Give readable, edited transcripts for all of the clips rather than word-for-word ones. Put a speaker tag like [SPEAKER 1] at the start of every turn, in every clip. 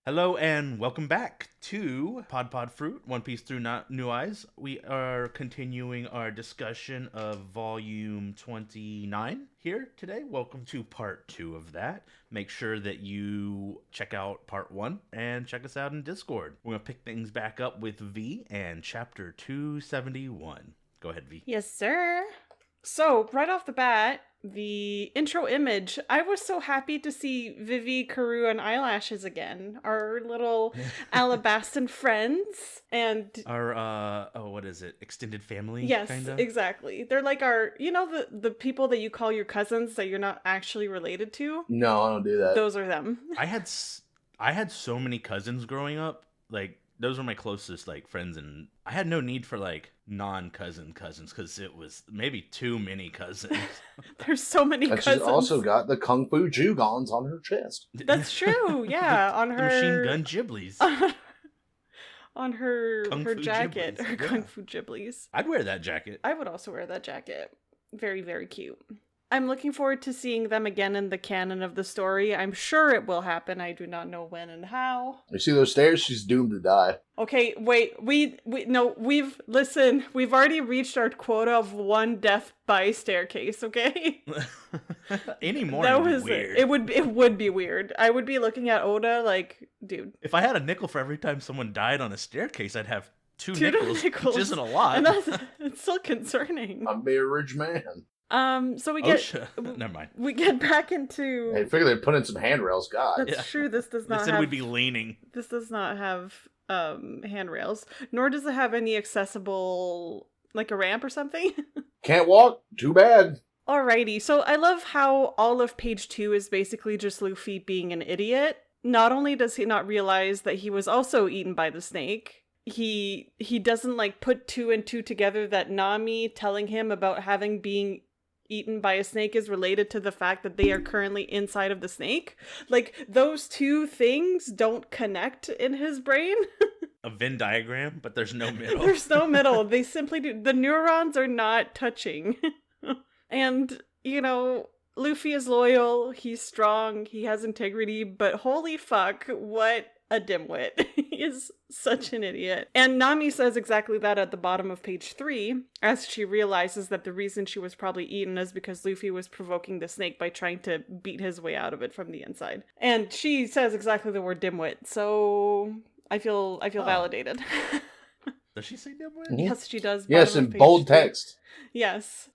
[SPEAKER 1] Hello and welcome back to Pod Fruit, One Piece Through New Eyes. We are continuing our discussion of Volume 29 here today. Welcome to Part 2 of that. Make sure that you check out Part 1 and check us out in Discord. We're going to pick things back up with V and Chapter 271. Go ahead, V.
[SPEAKER 2] Yes, sir. So, right off the bat, the intro image, I was so happy to see Vivi, Karoo, and Eyelashes again. Our little Alabastan friends. And
[SPEAKER 1] Our, what is it? Extended family,
[SPEAKER 2] yes,
[SPEAKER 1] kinda?
[SPEAKER 2] exactly. They're like our, the people that you call your cousins that you're not actually related to?
[SPEAKER 3] No, I don't do that.
[SPEAKER 2] Those are them.
[SPEAKER 1] I had so many cousins growing up. Like, those were my closest friends, and I had no need for non-cousin cousins because it was maybe too many cousins.
[SPEAKER 2] There's so many
[SPEAKER 3] And
[SPEAKER 2] cousins.
[SPEAKER 3] she's also got the Kung Fu Jugons on her chest.
[SPEAKER 2] That's true. Yeah, on
[SPEAKER 1] the
[SPEAKER 2] her
[SPEAKER 1] machine gun Ghiblies.
[SPEAKER 2] on her
[SPEAKER 1] Kung
[SPEAKER 2] her
[SPEAKER 1] Fu
[SPEAKER 2] jacket,
[SPEAKER 1] Ghiblies,
[SPEAKER 2] her
[SPEAKER 1] yeah.
[SPEAKER 2] Kung Fu Ghiblies.
[SPEAKER 1] I'd wear that jacket.
[SPEAKER 2] I would also wear that jacket. Very, very cute. I'm looking forward to seeing them again in the canon of the story. I'm sure it will happen. I do not know when and how.
[SPEAKER 3] You see those stairs? She's doomed to die.
[SPEAKER 2] Okay, wait. Listen, we've already reached our quota of one death by staircase, okay?
[SPEAKER 1] Any more
[SPEAKER 2] That
[SPEAKER 1] would
[SPEAKER 2] was
[SPEAKER 1] be weird.
[SPEAKER 2] it. It would be weird. I would be looking at Oda like, dude.
[SPEAKER 1] If I had a nickel for every time someone died on a staircase, I'd have two nickels,
[SPEAKER 2] nickels.
[SPEAKER 1] which isn't a lot.
[SPEAKER 2] And that's it's still concerning.
[SPEAKER 3] I'm be a rich man.
[SPEAKER 2] So we get
[SPEAKER 1] OSHA. Never mind.
[SPEAKER 2] we get back into
[SPEAKER 3] Hey, figure they'd put in some handrails. God.
[SPEAKER 2] That's
[SPEAKER 1] Yeah.
[SPEAKER 2] true. This does
[SPEAKER 1] They
[SPEAKER 2] not
[SPEAKER 1] said
[SPEAKER 2] have
[SPEAKER 1] we'd be leaning.
[SPEAKER 2] This does not have handrails, nor does it have any accessible, like a ramp or something.
[SPEAKER 3] Can't walk? Too bad.
[SPEAKER 2] Alrighty, so I love how all of page 2 is basically just Luffy being an idiot. Not only does he not realize that he was also eaten by the snake, he doesn't put two and two together that Nami telling him about having being eaten by a snake is related to the fact that they are currently inside of the snake. Those two things don't connect in his brain.
[SPEAKER 1] A Venn diagram, but there's no middle.
[SPEAKER 2] There's no middle. They simply do. The neurons are not touching. And, Luffy is loyal, he's strong, he has integrity, but holy fuck, what a dimwit. He is such an idiot. And Nami says exactly that at the bottom of page 3, as she realizes that the reason she was probably eaten is because Luffy was provoking the snake by trying to beat his way out of it from the inside. And she says exactly the word dimwit, so I feel validated.
[SPEAKER 1] Does she say dimwit?
[SPEAKER 3] Mhm.
[SPEAKER 2] Yes, she does.
[SPEAKER 3] Yes,
[SPEAKER 2] bottom
[SPEAKER 3] in
[SPEAKER 2] of page
[SPEAKER 3] bold
[SPEAKER 2] 3.
[SPEAKER 3] text.
[SPEAKER 2] Yes.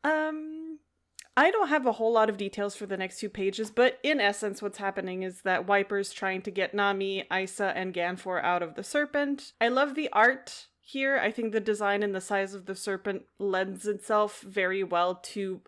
[SPEAKER 2] I don't have a whole lot of details for the next 2 pages, but in essence what's happening is that Wiper's trying to get Nami, Isa, and Ganfor out of the serpent. I love the art here. I think the design and the size of the serpent lends itself very well to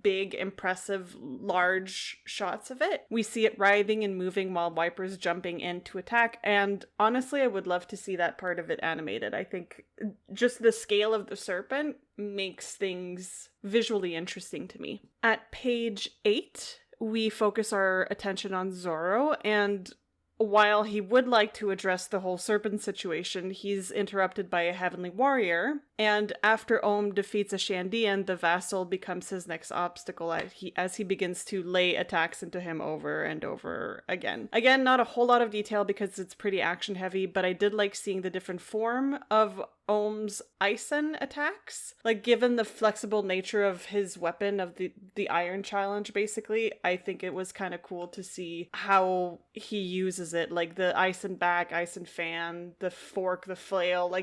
[SPEAKER 2] big, impressive, large shots of it. We see it writhing and moving while Wiper's jumping in to attack, and honestly I would love to see that part of it animated. I think just the scale of the serpent makes things visually interesting to me. At page 8, we focus our attention on Zoro, and while he would like to address the whole serpent situation, he's interrupted by a heavenly warrior, and after Ohm defeats a Shandian, the vassal becomes his next obstacle as he begins to lay attacks into him over and over again. Again, not a whole lot of detail because it's pretty action heavy, but I did like seeing the different form of Ohm's Isen attacks. Given the flexible nature of his weapon, of the Iron Challenge, basically, I think it was kind of cool to see how he uses it. The Isen back, Isen fan, the fork, the flail.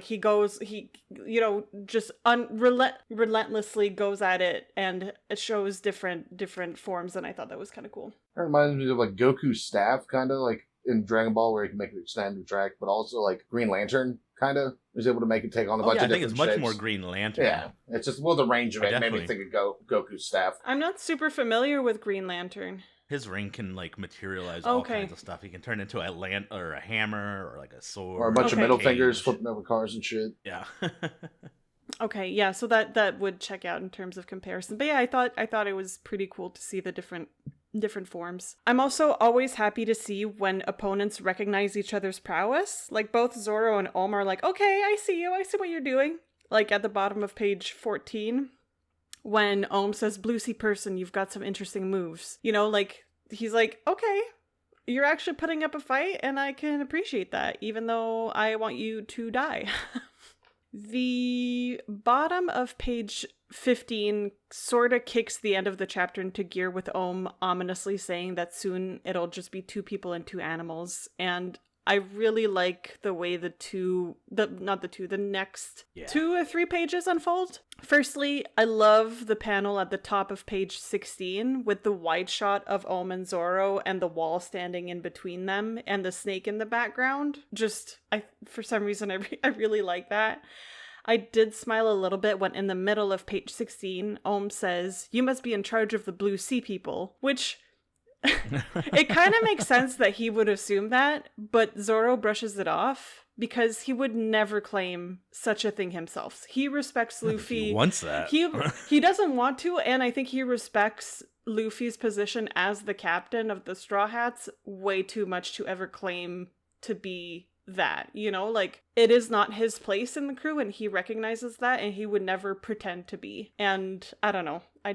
[SPEAKER 2] Just relentlessly goes at it, and it shows different forms, and I thought that was kind of cool.
[SPEAKER 3] That reminds me of Goku's staff, kind of in Dragon Ball, where he can make it extend and track, but also Green Lantern, kind of, was able to make it take on a bunch
[SPEAKER 1] I
[SPEAKER 3] of
[SPEAKER 1] think
[SPEAKER 3] different
[SPEAKER 1] it's much
[SPEAKER 3] shapes.
[SPEAKER 1] more Green Lantern.
[SPEAKER 3] Yeah, it's just, the range of
[SPEAKER 1] I
[SPEAKER 3] it made me
[SPEAKER 1] definitely-
[SPEAKER 3] think of Goku's staff.
[SPEAKER 2] I'm not super familiar with Green Lantern.
[SPEAKER 1] His ring can materialize all
[SPEAKER 2] Okay.
[SPEAKER 1] kinds of stuff. He can turn into a hammer or a sword
[SPEAKER 3] Or a bunch of
[SPEAKER 2] Okay.
[SPEAKER 3] middle
[SPEAKER 1] cage.
[SPEAKER 3] fingers flipping over cars and shit.
[SPEAKER 1] Yeah.
[SPEAKER 2] Okay, yeah, so that would check out in terms of comparison. But yeah, I thought it was pretty cool to see the different forms. I'm also always happy to see when opponents recognize each other's prowess. Both Zoro and Ohm are okay, I see you, I see what you're doing. At the bottom of page 14, when Ohm says, "Blue Sea person, you've got some interesting moves." He's okay, you're actually putting up a fight, and I can appreciate that, even though I want you to die. The bottom of page 15 sort of kicks the end of the chapter into gear with Ohm ominously saying that soon it'll just be 2 people and 2 animals. And I really like the way the next 2 or 3 pages unfold. Firstly, I love the panel at the top of page 16 with the wide shot of Ohm and Zoro and the wall standing in between them and the snake in the background. For some reason, I really like that. I did smile a little bit when in the middle of page 16, Ohm says, "You must be in charge of the Blue Sea people," which... it kind of makes sense that he would assume that, but Zoro brushes it off because he would never claim such a thing himself. He respects Luffy.
[SPEAKER 1] He wants that.
[SPEAKER 2] He doesn't want to, and I think he respects Luffy's position as the captain of the Straw Hats way too much to ever claim to be that, you know? Like, it is not his place in the crew, and he recognizes that, and he would never pretend to be. And I don't know. I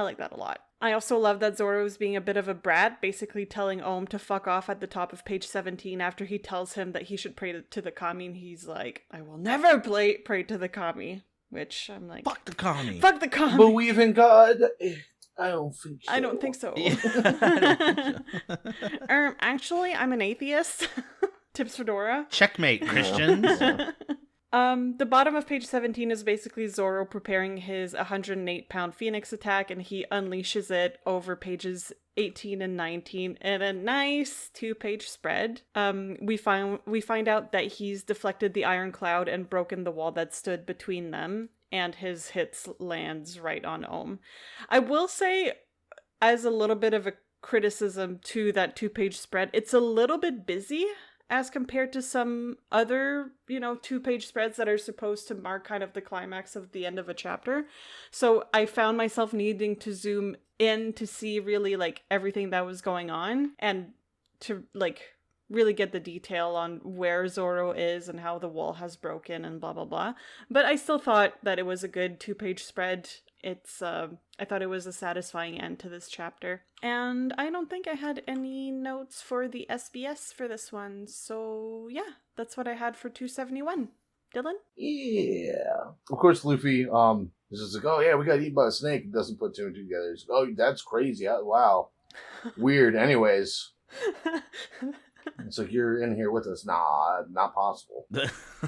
[SPEAKER 2] like that a lot. I also love that Zoro's being a bit of a brat, basically telling Ohm to fuck off at the top of page 17 after he tells him that he should pray to the kami, and he's like, "I will never pray to the kami," which I'm like...
[SPEAKER 1] Fuck the kami!
[SPEAKER 2] Fuck the kami!
[SPEAKER 3] Believe in God? I don't think so.
[SPEAKER 2] I don't think so. Actually, I'm an atheist. Tips for Dora.
[SPEAKER 1] Checkmate, Christians!
[SPEAKER 2] The bottom of page 17 is basically Zoro preparing his 108-pound Phoenix attack, and he unleashes it over pages 18 and 19 in a nice 2-page spread. We find out that he's deflected the Iron Cloud and broken the wall that stood between them, and his hits lands right on Ohm. I will say, as a little bit of a criticism to that 2-page spread, it's a little bit busy as compared to some other, 2-page spreads that are supposed to mark kind of the climax of the end of a chapter. So I found myself needing to zoom in to see really like everything that was going on and to like really get the detail on where Zoro is and how the wall has broken and blah, blah, blah. But I still thought that it was a good 2-page spread. I thought it was a satisfying end to this chapter. And I don't think I had any notes for the SBS for this one. So yeah, that's what I had for 271. Dylan?
[SPEAKER 3] Yeah. Of course, Luffy, is just like, "Oh yeah, we got eaten by a snake." He doesn't put 2 and 2 together. He's like, "Oh, that's crazy. Wow. Weird. Anyways." It's like, "You're in here with us." Nah, not possible.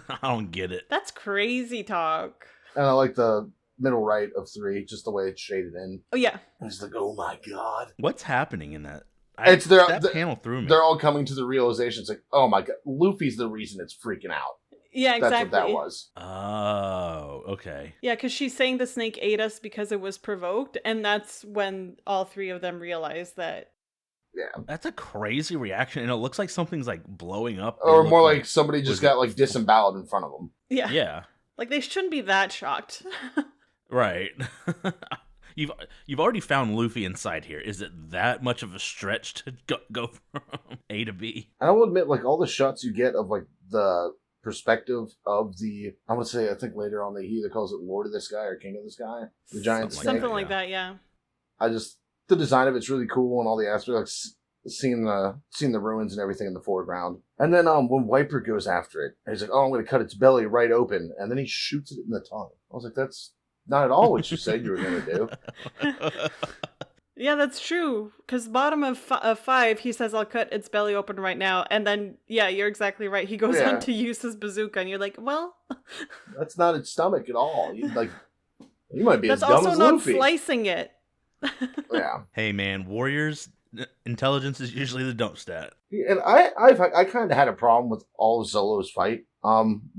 [SPEAKER 1] I don't get it.
[SPEAKER 2] That's crazy talk.
[SPEAKER 3] And I like the middle right of 3, just the way it's shaded in.
[SPEAKER 2] Oh yeah.
[SPEAKER 3] And it's like, oh my god.
[SPEAKER 1] What's happening in that?
[SPEAKER 3] That
[SPEAKER 1] panel threw me.
[SPEAKER 3] They're all coming to the realization. It's like, oh my god, Luffy's the reason it's freaking out.
[SPEAKER 2] Yeah, exactly.
[SPEAKER 3] That's what that was.
[SPEAKER 1] Oh, okay.
[SPEAKER 2] Yeah, because she's saying the snake ate us because it was provoked, and that's when all 3 of them realize that.
[SPEAKER 3] Yeah.
[SPEAKER 1] That's a crazy reaction, and it looks like something's like blowing up.
[SPEAKER 3] Or more like somebody just got like disemboweled in front of them.
[SPEAKER 2] Yeah.
[SPEAKER 1] Yeah.
[SPEAKER 2] Like, they shouldn't be that shocked.
[SPEAKER 1] Right. You've already found Luffy inside here. Is it that much of a stretch to go from A to B?
[SPEAKER 3] And I will admit, like, all the shots you get of like the perspective of the, I would say, I think later on he either calls it Lord of this guy or King of this guy, the giant snake.
[SPEAKER 2] Something like that, yeah.
[SPEAKER 3] The design of it's really cool and all the aspects, like seeing the ruins and everything in the foreground. And then when Wiper goes after it, he's like, "Oh, I'm going to cut its belly right open," and then he shoots it in the tongue. I was like, that's not at all what you said you were going to do.
[SPEAKER 2] Yeah, that's true. Because bottom of 5, he says, "I'll cut its belly open right now." And then, yeah, you're exactly right. He goes on to use his bazooka, and you're like, well...
[SPEAKER 3] That's not its stomach at all. You might be as dumb as Luffy.
[SPEAKER 2] That's also not slicing it.
[SPEAKER 3] Yeah.
[SPEAKER 1] Hey, man, warriors, intelligence is usually the dump stat.
[SPEAKER 3] And I kind of had a problem with all of Zolo's fight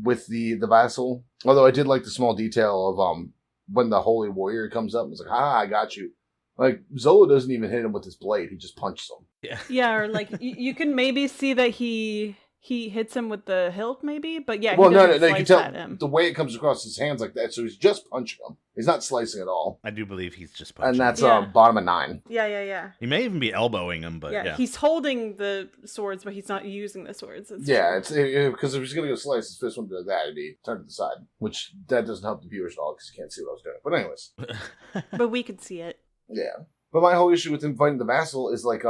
[SPEAKER 3] with the vassal. Although I did like the small detail of when the holy warrior comes up and is like, "Ha, I got you." Like, Zolo doesn't even hit him with his blade. He just punches him.
[SPEAKER 1] Yeah.
[SPEAKER 2] Yeah, or like, you can maybe see that he hits him with the hilt, maybe? But yeah,
[SPEAKER 3] well,
[SPEAKER 2] he
[SPEAKER 3] no,
[SPEAKER 2] doesn't
[SPEAKER 3] you can
[SPEAKER 2] slice
[SPEAKER 3] tell
[SPEAKER 2] at him.
[SPEAKER 3] the way it comes across his hands like that. So he's just punching him. He's not slicing at all.
[SPEAKER 1] I do believe he's just punching.
[SPEAKER 3] And that's
[SPEAKER 2] Yeah.
[SPEAKER 3] bottom of 9.
[SPEAKER 2] Yeah.
[SPEAKER 1] He may even be elbowing him, but yeah.
[SPEAKER 2] He's holding the swords, but he's not using the swords. It's
[SPEAKER 3] Yeah, it's because if he's going to go slice his fist one like that, it'd be turned to the side. Which, that doesn't help the viewers at all because you can't see what I was doing. But anyways.
[SPEAKER 2] But we could see it.
[SPEAKER 3] Yeah. But my whole issue with him fighting the vassal is like,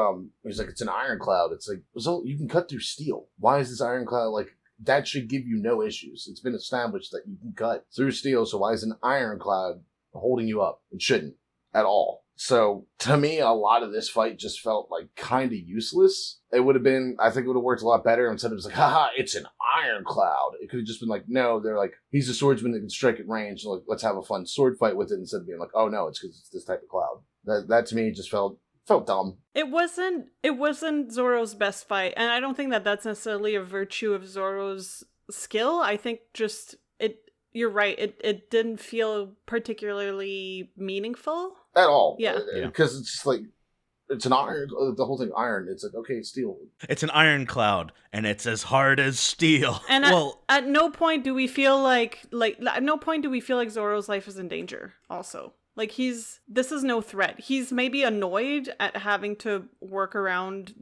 [SPEAKER 3] he's like, it's an ironclad. It's like, so you can cut through steel. Why is this ironclad like, that should give you no issues. It's been established that you can cut through steel, so why is an ironclad holding you up? It shouldn't at all. So to me, a lot of this fight just felt like kind of useless. It would have been, I think it would have worked a lot better instead of just like, haha, it's an ironclad. It could have just been like, no, they're like, he's a swordsman that can strike at range. Like, let's have a fun sword fight with it instead of being like, oh no, it's because it's this type of cloud. That to me just felt dumb.
[SPEAKER 2] It wasn't Zoro's best fight, and I don't think that that's necessarily a virtue of Zoro's skill. I think just you're right. It didn't feel particularly meaningful
[SPEAKER 3] At all.
[SPEAKER 2] Yeah.
[SPEAKER 3] Because it's just like, it's an iron, the whole thing iron. It's like, okay, steel.
[SPEAKER 1] It's an ironclad, and it's as hard as steel.
[SPEAKER 2] And at no point do we feel like Zoro's life is in danger also. Like this is no threat. He's maybe annoyed at having to work around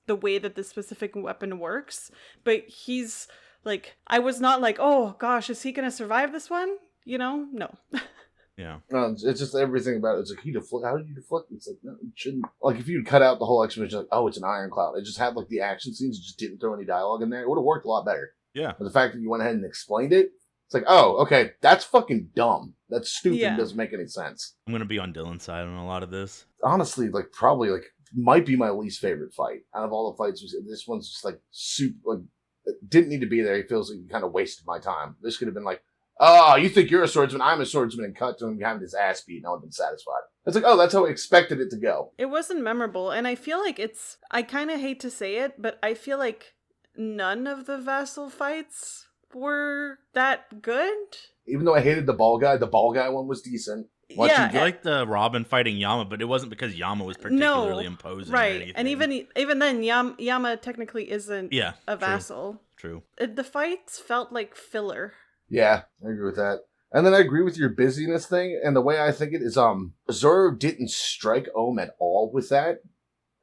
[SPEAKER 2] the way that this specific weapon works, but he's like, I was not like, oh gosh, is he gonna survive this one? No.
[SPEAKER 1] Yeah.
[SPEAKER 3] No, it's just everything about it. It's like, how did you deflect? It's like, no, you shouldn't. Like, if you'd cut out the whole explanation, like, oh, it's an ironclad. It just had like the action scenes. It just didn't throw any dialogue in there. It would have worked a lot better.
[SPEAKER 1] Yeah.
[SPEAKER 3] But the fact that you went ahead and explained it, it's like, oh, okay, that's fucking dumb. That's stupid.
[SPEAKER 2] Yeah.
[SPEAKER 3] Doesn't make any sense.
[SPEAKER 1] I'm gonna be on Dylan's side on a lot of this.
[SPEAKER 3] Honestly, like, probably, like, might be my least favorite fight. Out of all the fights, this one's just, like, super, like, it didn't need to be there. He feels like he kind of wasted my time. This could have been like, oh, you think you're a swordsman, I'm a swordsman, and cut to him having his ass beat, and I would have been satisfied. It's like, oh, that's how I expected it to go.
[SPEAKER 2] It wasn't memorable, and I feel like I kind of hate to say it, but I feel like none of the vassal fights were that good.
[SPEAKER 3] Even though I hated the ball guy one was decent.
[SPEAKER 2] Yeah,
[SPEAKER 1] I like the Robin fighting Yama, but it wasn't because Yama was particularly imposing.
[SPEAKER 2] Right,
[SPEAKER 1] or anything.
[SPEAKER 2] and even then, Yama technically isn't a vassal.
[SPEAKER 1] True.
[SPEAKER 2] The fights felt like filler.
[SPEAKER 3] Yeah, I agree with that. And then I agree with your busyness thing, and the way I think it is, Zoro didn't strike Ohm at all with that.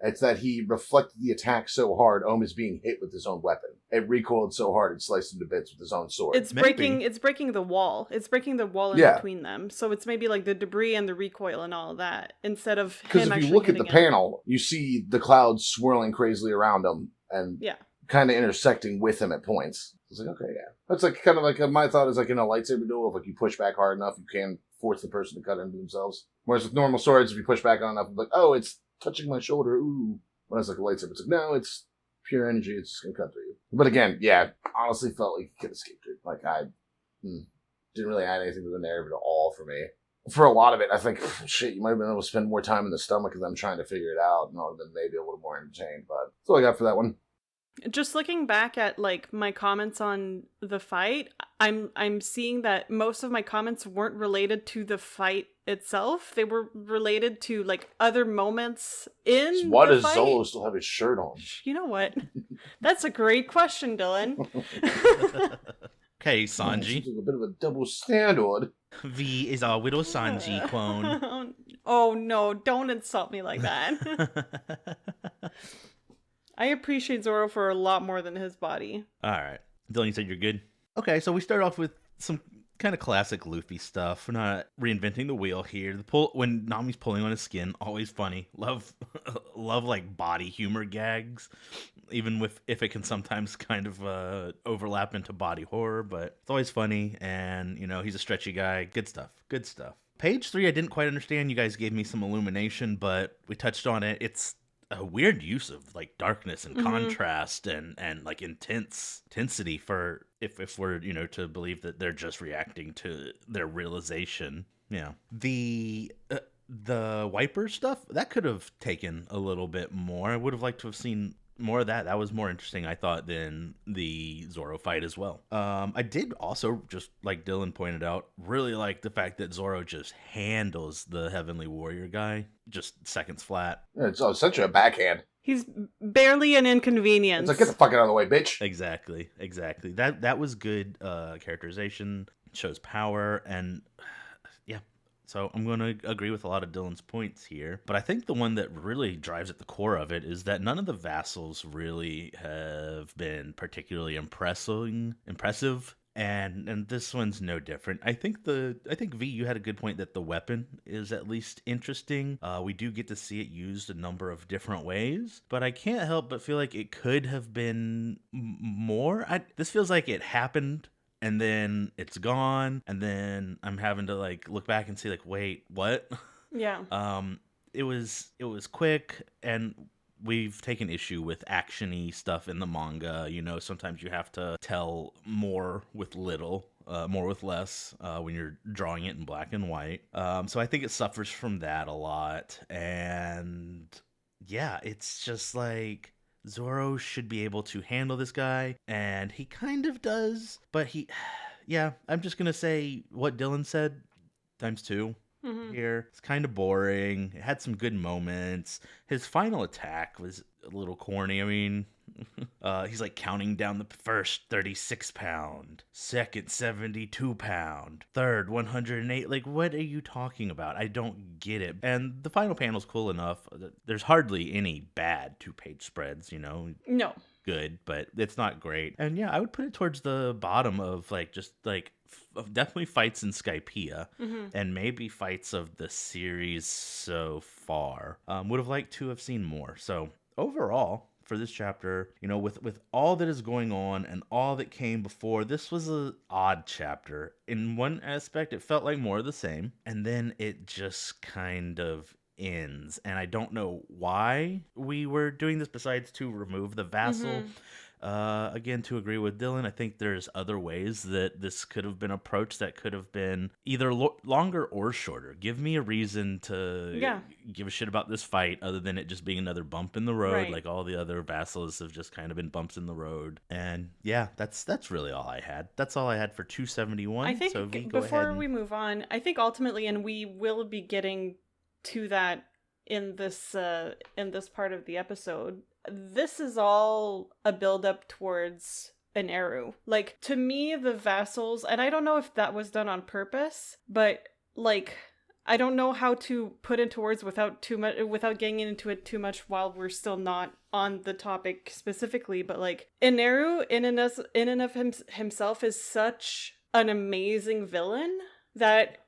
[SPEAKER 3] It's that he reflected the attack so hard, Ohm is being hit with his own weapon. It recoiled so hard, it sliced him to bits with his own sword.
[SPEAKER 2] It's breaking the wall. It's breaking the wall in between them. So it's maybe like the debris and the recoil and all of that, instead of him actually hitting him.
[SPEAKER 3] Because if you look at the panel, you see the clouds swirling crazily around him, and kind of intersecting with him at points. It's like, okay, yeah. That's like kind of like my thought is like in a lightsaber duel, if like you push back hard enough, you can force the person to cut into themselves. Whereas with normal swords, if you push back on enough, it's like, oh, it's touching my shoulder, ooh. When it's like a lightsaber, it's like, no, it's pure energy, it's just gonna cut through you. But again, yeah, honestly felt like you could have skipped it. Like, I didn't really add anything to the narrative at all for me. For a lot of it, I think, shit, you might have been able to spend more time in the stomach of them trying to figure it out, and I would have been maybe a little more entertained, but that's all I got for that one.
[SPEAKER 2] Just looking back at like my comments on the fight, I'm seeing that most of my comments weren't related to the fight itself. They were related to like other moments in
[SPEAKER 3] So why
[SPEAKER 2] the
[SPEAKER 3] does
[SPEAKER 2] fight.
[SPEAKER 3] Zolo still have his shirt on?
[SPEAKER 2] You know what? That's a great question, Dylan.
[SPEAKER 1] Okay, Sanji.
[SPEAKER 3] Seems like a bit of a double standard.
[SPEAKER 1] V is our Widow Sanji clone.
[SPEAKER 2] Oh no, don't insult me like that. I appreciate Zoro for a lot more than his body.
[SPEAKER 1] Alright. Dylan, you said you're good? Okay, so we start off with some kind of classic Luffy stuff. We're not reinventing the wheel here. When Nami's pulling on his skin, always funny. Love like body humor gags, even if it can sometimes kind of overlap into body horror, but it's always funny. And he's a stretchy guy. Good stuff. Page 3, I didn't quite understand. You guys gave me some illumination, but we touched on it. It's a weird use of like darkness and contrast and like intensity for if we're to believe that they're just reacting to their realization. Yeah, the wiper stuff that could have taken a little bit more. I would have liked to have seen more of that. That was more interesting, I thought, than the Zoro fight as well. I did also, just like Dylan pointed out, really like the fact that Zoro just handles the Heavenly Warrior guy just seconds flat.
[SPEAKER 3] Yeah, it's essentially a backhand.
[SPEAKER 2] He's barely an inconvenience.
[SPEAKER 3] It's like, get the fuck out of the way, bitch.
[SPEAKER 1] Exactly. That was good characterization. Shows power, and yeah. So I'm going to agree with a lot of Dylan's points here. But I think the one that really drives at the core of it is that none of the vassals really have been particularly impressive And this one's no different. I think V, you had a good point that the weapon is at least interesting. We do get to see it used a number of different ways, but I can't help but feel like it could have been more. This feels like it happened and then it's gone, and then I'm having to like look back and see like, wait, what?
[SPEAKER 2] Yeah.
[SPEAKER 1] It was quick, and we've taken issue with action-y stuff in the manga. You know, sometimes you have to tell more with little, more with less, when you're drawing it in black and white. So I think it suffers from that a lot. And yeah, it's just like Zoro should be able to handle this guy, and he kind of does, but yeah, I'm just gonna say what Dylan said times two. Here. It's kind of boring. It had some good moments. His final attack was a little corny. I mean, he's like counting down the first 36 pound, second 72 pound, third 108. Like, what are you talking about? I don't get it. And the final panel's cool enough. There's hardly any bad 2-page spreads, you know?
[SPEAKER 2] No.
[SPEAKER 1] Good, but it's not great. And yeah, I would put it towards the bottom of like just like definitely fights in Skypiea, and maybe fights of the series so far. Would have liked to have seen more. So overall, for this chapter, you know, with all that is going on and all that came before, this was an odd chapter. In one aspect, it felt like more of the same, and then it just kind of ends, and I don't know why we were doing this besides to remove the vassal. Again, to agree with Dylan, I think there's other ways that this could have been approached that could have been either longer or shorter. Give me a reason to give a shit about this fight other than it just being another bump in the road, right. Like all the other vassals have just kind of been bumps in the road. And yeah, that's really all I had. That's all I had for 271.
[SPEAKER 2] I think
[SPEAKER 1] so
[SPEAKER 2] before we move on, I think ultimately, and we will be getting to that in this part of the episode, this is all a build-up towards an Eru. Like, to me, the vassals, and I don't know if that was done on purpose, but like, I don't know how to put into words without getting into it too much while we're still not on the topic specifically, but like, Eneru in and of himself is such an amazing villain that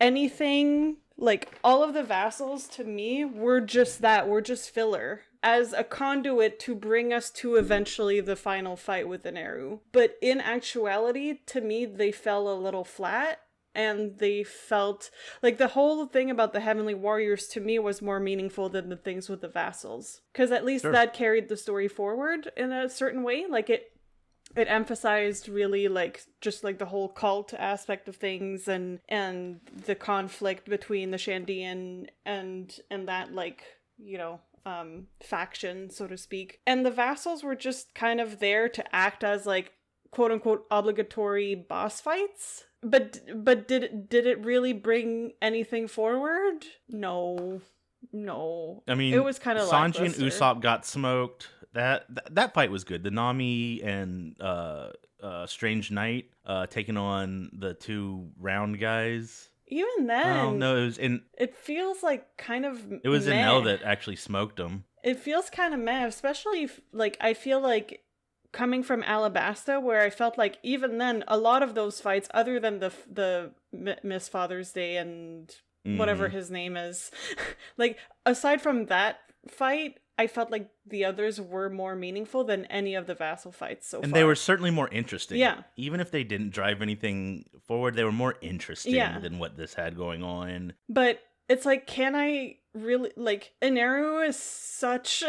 [SPEAKER 2] anything, like, all of the vassals to me were just filler as a conduit to bring us to eventually the final fight with Eneru. But in actuality, to me, they fell a little flat, and they felt like the whole thing about the Heavenly Warriors to me was more meaningful than the things with the vassals. Because at least that carried the story forward in a certain way. Like, it emphasized really like just like the whole cult aspect of things and the conflict between the Shandian and that, like, you know, faction, so to speak. And the vassals were just kind of there to act as like quote unquote obligatory boss fights. But did it really bring anything forward? No.
[SPEAKER 1] I mean,
[SPEAKER 2] it was kind of
[SPEAKER 1] Sanji and Usopp got smoked. That fight was good. The Nami and Strange Knight taking on the two round guys.
[SPEAKER 2] Even then,
[SPEAKER 1] oh no, it was in.
[SPEAKER 2] It feels like kind of.
[SPEAKER 1] It was
[SPEAKER 2] meh.
[SPEAKER 1] Enel that actually smoked him.
[SPEAKER 2] It feels kind of meh, especially if, like, I feel like coming from Alabasta, where I felt like even then a lot of those fights, other than the Miss Father's Day and whatever his name is, like aside from that fight, I felt like the others were more meaningful than any of the vassal fights so far.
[SPEAKER 1] And they were certainly more interesting.
[SPEAKER 2] Yeah.
[SPEAKER 1] Even if they didn't drive anything forward, they were more interesting than what this had going on.
[SPEAKER 2] But it's like, can I really, like, Eneru is such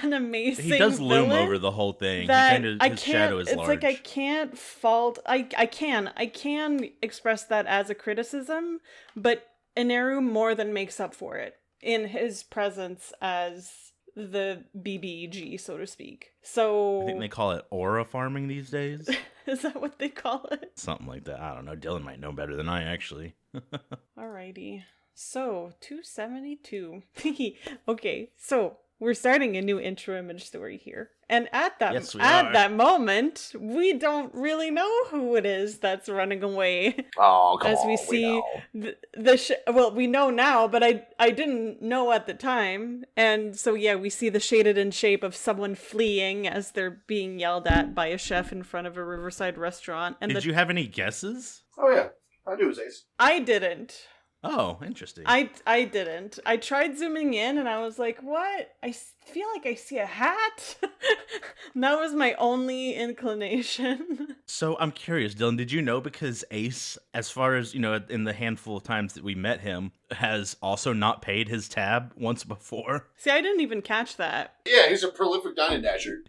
[SPEAKER 2] an amazing
[SPEAKER 1] He does loom
[SPEAKER 2] villain
[SPEAKER 1] over the whole thing. His shadow is large.
[SPEAKER 2] It's like I can't fault, I can express that as a criticism, but Eneru more than makes up for it in his presence as the BBG, so to speak. So
[SPEAKER 1] I think they call it aura farming these days.
[SPEAKER 2] Is that what they call it?
[SPEAKER 1] Something like that. I don't know. Dylan might know better than I actually.
[SPEAKER 2] Alrighty. So 272. Okay, so We're starting a new intro image story here. And at that
[SPEAKER 1] Yes, we are.
[SPEAKER 2] that moment, we don't really know who it is that's running away.
[SPEAKER 3] Oh, come
[SPEAKER 2] As
[SPEAKER 3] on.
[SPEAKER 2] we see
[SPEAKER 3] know.
[SPEAKER 2] well, we know now, but I didn't know at the time. And so yeah, we see the shaded in shape of someone fleeing as they're being yelled at by a chef in front of a riverside restaurant. And
[SPEAKER 1] Did you have any guesses?
[SPEAKER 3] Oh, yeah. I knew it was Ace.
[SPEAKER 2] I didn't.
[SPEAKER 1] Oh, interesting.
[SPEAKER 2] I didn't. I tried zooming in and I was like, what? I feel like I see a hat. That was my only inclination.
[SPEAKER 1] So I'm curious, Dylan, did you know, because Ace, as far as, in the handful of times that we met him, has also not paid his tab once before?
[SPEAKER 2] See, I didn't even catch that.
[SPEAKER 3] Yeah, he's a prolific Dine Dasher.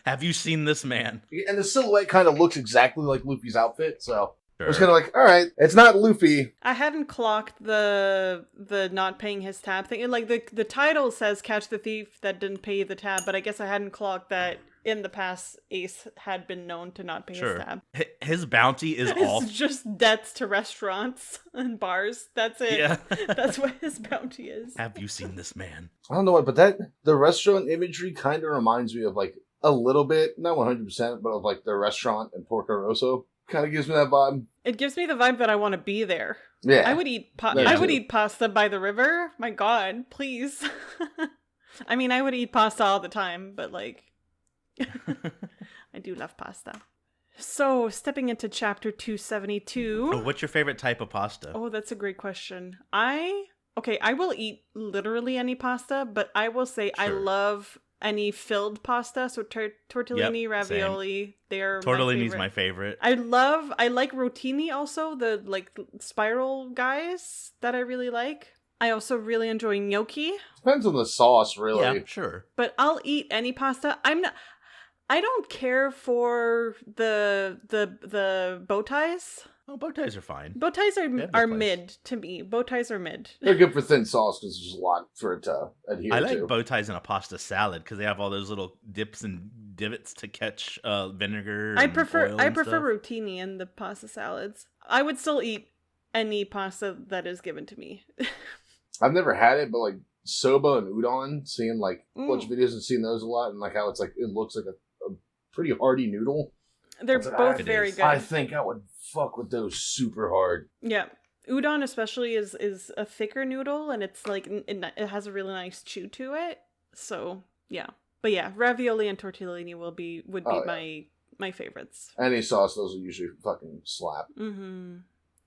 [SPEAKER 1] Have you seen this man?
[SPEAKER 3] And the silhouette kind of looks exactly like Luffy's outfit, so...
[SPEAKER 1] Sure.
[SPEAKER 3] I was kind of like, all right, it's not Luffy.
[SPEAKER 2] I hadn't clocked the not paying his tab thing. Like the title says "Catch the Thief That Didn't Pay the Tab," but I guess I hadn't clocked that in the past Ace had been known to not pay his tab.
[SPEAKER 1] His bounty is all...
[SPEAKER 2] It's just debts to restaurants and bars. That's it.
[SPEAKER 1] Yeah.
[SPEAKER 2] That's what his bounty is.
[SPEAKER 1] Have you seen this man?
[SPEAKER 3] I don't know what, but the restaurant imagery kind of reminds me of like a little bit, not 100%, but of like the restaurant in Porco Rosso. Kind of gives me that vibe.
[SPEAKER 2] It gives me the vibe that I want to be there.
[SPEAKER 3] Yeah.
[SPEAKER 2] I would eat pasta by the river. My God, please. I mean, I would eat pasta all the time, but like, I do love pasta. So, stepping into chapter 272.
[SPEAKER 1] Oh, what's your favorite type of pasta?
[SPEAKER 2] Oh, that's a great question. I will eat literally any pasta, but I will say I love any filled pasta. So tortellini, ravioli,
[SPEAKER 1] same.
[SPEAKER 2] They're
[SPEAKER 1] Tortellini's my favorite.
[SPEAKER 2] I like rotini also, the like spiral guys that I really like. I also really enjoy gnocchi.
[SPEAKER 3] Depends on the sauce, really.
[SPEAKER 1] Yeah, sure.
[SPEAKER 2] But I'll eat any pasta. I don't care for the bow ties.
[SPEAKER 1] Oh, bow ties are fine.
[SPEAKER 2] Bow ties are
[SPEAKER 1] place.
[SPEAKER 2] mid to me. Bow ties are mid.
[SPEAKER 3] They're good for thin sauce because there's a lot for it to adhere to.
[SPEAKER 1] I like bow ties in a pasta salad because they have all those little dips and divots to catch vinegar.
[SPEAKER 2] I
[SPEAKER 1] and
[SPEAKER 2] prefer
[SPEAKER 1] oil and stuff.
[SPEAKER 2] rotini in the pasta salads. I would still eat any pasta that is given to me.
[SPEAKER 3] I've never had it, but like soba and udon, seeing like a bunch of videos and seeing those a lot, and like how it's like it looks like a pretty hearty noodle.
[SPEAKER 2] They're both very good.
[SPEAKER 3] I think I would fuck with those super hard.
[SPEAKER 2] Yeah. Udon especially is a thicker noodle, and it's like it has a really nice chew to it. So, yeah. But yeah, ravioli and tortellini would be my favorites.
[SPEAKER 3] Any sauce, those will usually fucking slap.
[SPEAKER 2] Mm-hmm.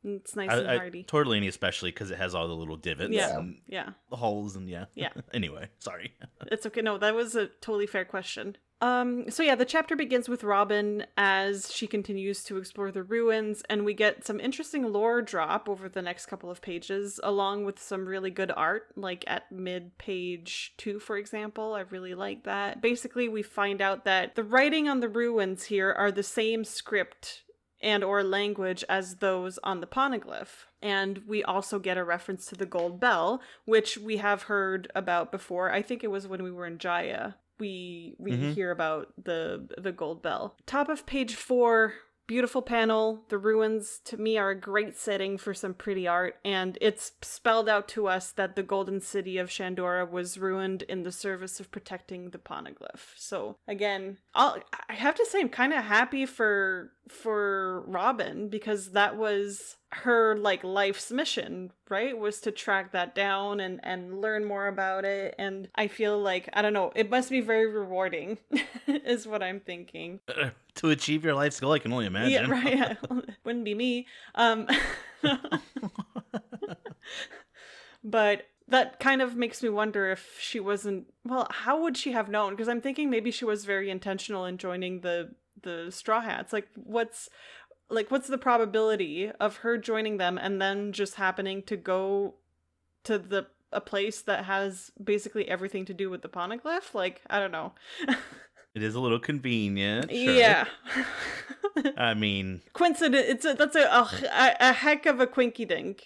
[SPEAKER 2] It's nice and hearty.
[SPEAKER 1] Tortellini especially because it has all the little divots and the holes and yeah. Anyway, sorry.
[SPEAKER 2] It's okay. No, that was a totally fair question. So yeah, the chapter begins with Robin as she continues to explore the ruins, and we get some interesting lore drop over the next couple of pages, along with some really good art, like at mid-page 2, for example. I really like that. Basically, we find out that the writing on the ruins here are the same script and or language as those on the poneglyph. And we also get a reference to the gold bell, which we have heard about before. I think it was when we were in Jaya. We hear about the gold bell. Top of page 4, beautiful panel. The ruins, to me, are a great setting for some pretty art, and it's spelled out to us that the golden city of Shandora was ruined in the service of protecting the poneglyph. So again, I have to say I'm kind of happy for Robin, because that was her like life's mission, right? Was to track that down and learn more about it. And I feel like, I don't know, it must be very rewarding is what I'm thinking.
[SPEAKER 1] To achieve your life's goal, I can only imagine.
[SPEAKER 2] Yeah, right. Yeah. Wouldn't be me. But that kind of makes me wonder if she wasn't, well, how would she have known? Because I'm thinking maybe she was very intentional in joining the Straw Hats. Like what's the probability of her joining them and then just happening to go to a place that has basically everything to do with the poneglyph? Like, I don't know.
[SPEAKER 1] It is a little convenient. Sure.
[SPEAKER 2] Yeah.
[SPEAKER 1] I mean,
[SPEAKER 2] coincidence. That's a heck of a quinky dink.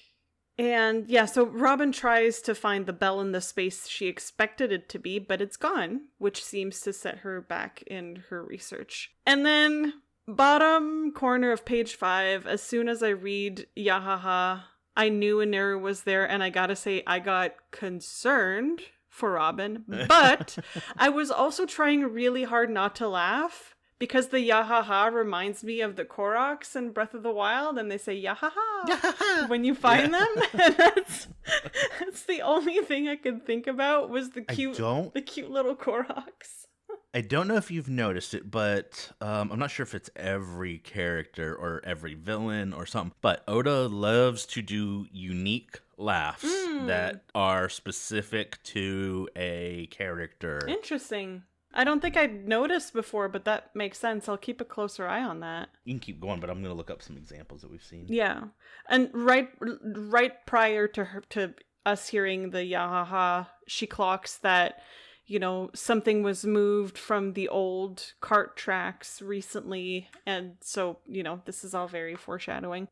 [SPEAKER 2] And yeah, so Robin tries to find the bell in the space she expected it to be, but it's gone, which seems to set her back in her research. And then bottom corner of page 5, as soon as I read Yahaha, I knew an error was there, and I gotta say I got concerned for Robin. But I was also trying really hard not to laugh because the yahaha reminds me of the Koroks in Breath of the Wild, and they say yahaha when you find them. And that's the only thing I could think about was the cute little Koroks.
[SPEAKER 1] I don't know if you've noticed it, but I'm not sure if it's every character or every villain or something, but Oda loves to do unique laughs that are specific to a character.
[SPEAKER 2] Interesting. I don't think I'd noticed before, but that makes sense. I'll keep a closer eye on that.
[SPEAKER 1] You can keep going, but I'm going to look up some examples that we've seen.
[SPEAKER 2] Yeah. And right prior to us hearing the yahaha, she clocks that, you know, something was moved from the old cart tracks recently. And so, you know, this is all very foreshadowing.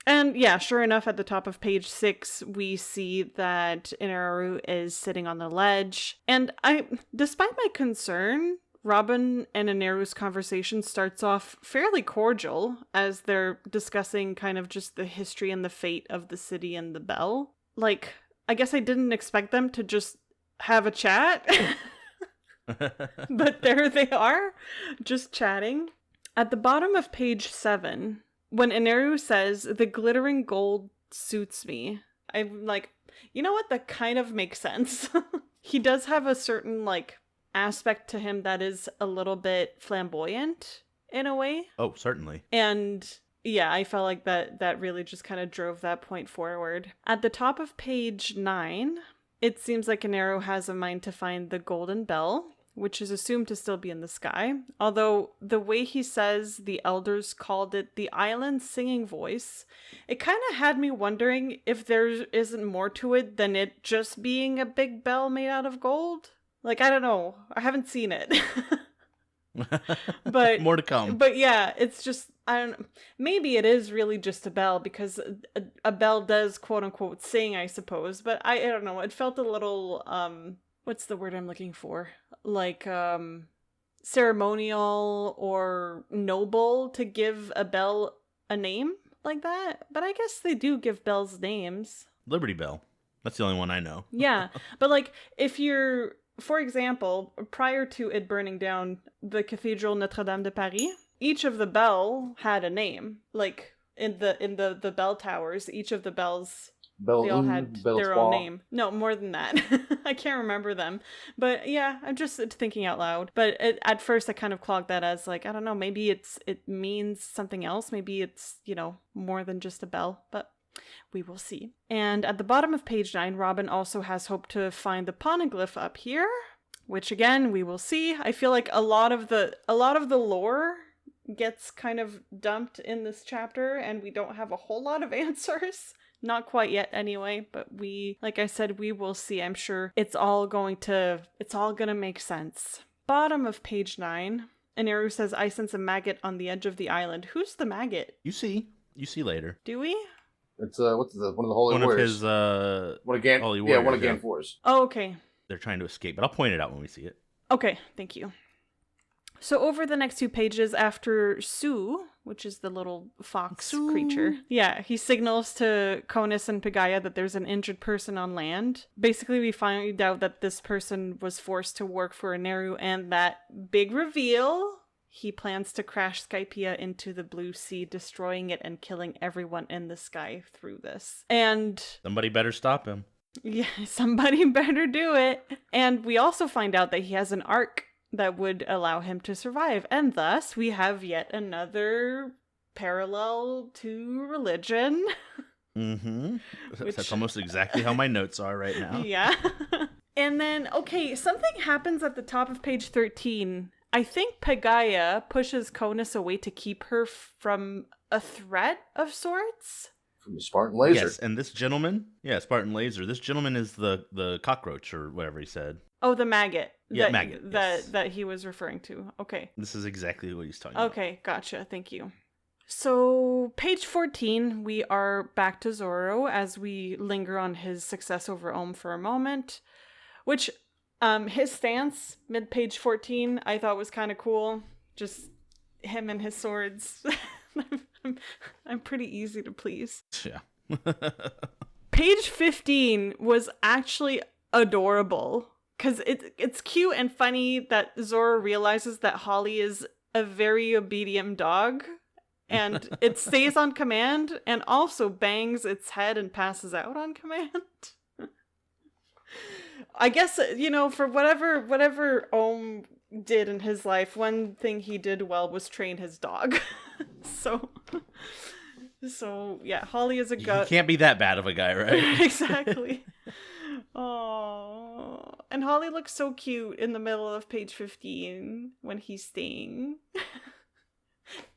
[SPEAKER 2] And yeah, sure enough, at the top of page 6, we see that Inaru is sitting on the ledge. And despite my concern, Robin and Inaru's conversation starts off fairly cordial as they're discussing kind of just the history and the fate of the city and the bell. Like, I guess I didn't expect them to just have a chat. But there they are, just chatting. At the bottom of page 7, when Inaru says, "The glittering gold suits me," I'm like, you know what? That kind of makes sense. He does have a certain, like, aspect to him that is a little bit flamboyant in a way.
[SPEAKER 1] Oh, certainly.
[SPEAKER 2] And yeah, I felt like that really just kind of drove that point forward. At the top of page 9, it seems like Inaru has a mind to find the golden bell, which is assumed to still be in the sky. Although the way he says the elders called it the island's singing voice, it kind of had me wondering if there isn't more to it than it just being a big bell made out of gold. Like, I don't know. I haven't seen it. But
[SPEAKER 1] more to come.
[SPEAKER 2] But yeah, it's just, I don't know. Maybe it is really just a bell because a bell does quote unquote sing, I suppose. But I don't know. It felt a little, what's the word I'm looking for? Like, ceremonial or noble to give a bell a name like that. But I guess they do give bells names.
[SPEAKER 1] Liberty Bell. That's the only one I know.
[SPEAKER 2] Yeah. But like, if you're, for example, prior to it burning down the Cathedral Notre Dame de Paris, each of the bell had a name. Like, in the bell towers, each of the bells, they all had their own name. No, more than that. I can't remember them. But yeah, I'm just thinking out loud. But at first I kind of clogged that as like, I don't know, maybe it means something else. Maybe it's, you know, more than just a bell. But we will see. And at the bottom of page 9, Robin also has hope to find the poneglyph up here, which again, we will see. I feel like a lot of the lore gets kind of dumped in this chapter and we don't have a whole lot of answers. Not quite yet anyway, but like I said, we will see. I'm sure it's all gonna make sense. Bottom of page 9, Inaru says, "I sense a maggot on the edge of the island." Who's the maggot?
[SPEAKER 1] You see later.
[SPEAKER 2] Do we?
[SPEAKER 3] It's one of the holy warriors.
[SPEAKER 1] One of his holy warriors.
[SPEAKER 3] Yeah, one of Ganfor's.
[SPEAKER 2] Oh, okay.
[SPEAKER 1] They're trying to escape, but I'll point it out when we see it.
[SPEAKER 2] Okay, thank you. So over the next 2 pages, after Sue, which is the little fox creature, he signals to Conus and Pagaya that there's an injured person on land. Basically, we find out that this person was forced to work for Inaru, and that big reveal, he plans to crash Skypiea into the blue sea, destroying it and killing everyone in the sky through this. And
[SPEAKER 1] somebody better stop him.
[SPEAKER 2] Yeah, somebody better do it. And we also find out that he has an arc that would allow him to survive. And thus, we have yet another parallel to religion.
[SPEAKER 1] Mm-hmm. That's almost exactly how my notes are right now.
[SPEAKER 2] Yeah. And then, okay, something happens at the top of page 13. I think Pagaya pushes Conus away to keep her from a threat of sorts.
[SPEAKER 3] From the Spartan laser.
[SPEAKER 1] Yes, and this gentleman, Spartan laser. This gentleman is the cockroach or whatever he said.
[SPEAKER 2] Oh, the maggot.
[SPEAKER 1] Yeah, maggot. Yes.
[SPEAKER 2] That he was referring to. Okay.
[SPEAKER 1] This is exactly what he's talking about.
[SPEAKER 2] Okay, gotcha. Thank you. So, page 14, we are back to Zoro as we linger on his success over Ohm for a moment, which his stance mid-page 14 I thought was kind of cool. Just him and his swords. I'm pretty easy to please.
[SPEAKER 1] Yeah.
[SPEAKER 2] Page 15 was actually adorable. because it's cute and funny that Zoro realizes that Holly is a very obedient dog, and it stays on command and also bangs its head and passes out on command. I guess, for whatever Ohm did in his life, one thing he did well was train his dog. So yeah, Holly is a
[SPEAKER 1] You
[SPEAKER 2] gut.
[SPEAKER 1] can't be that bad of a guy, right?
[SPEAKER 2] Exactly. Oh, and Holly looks so cute in the middle of page 15 when he's staying.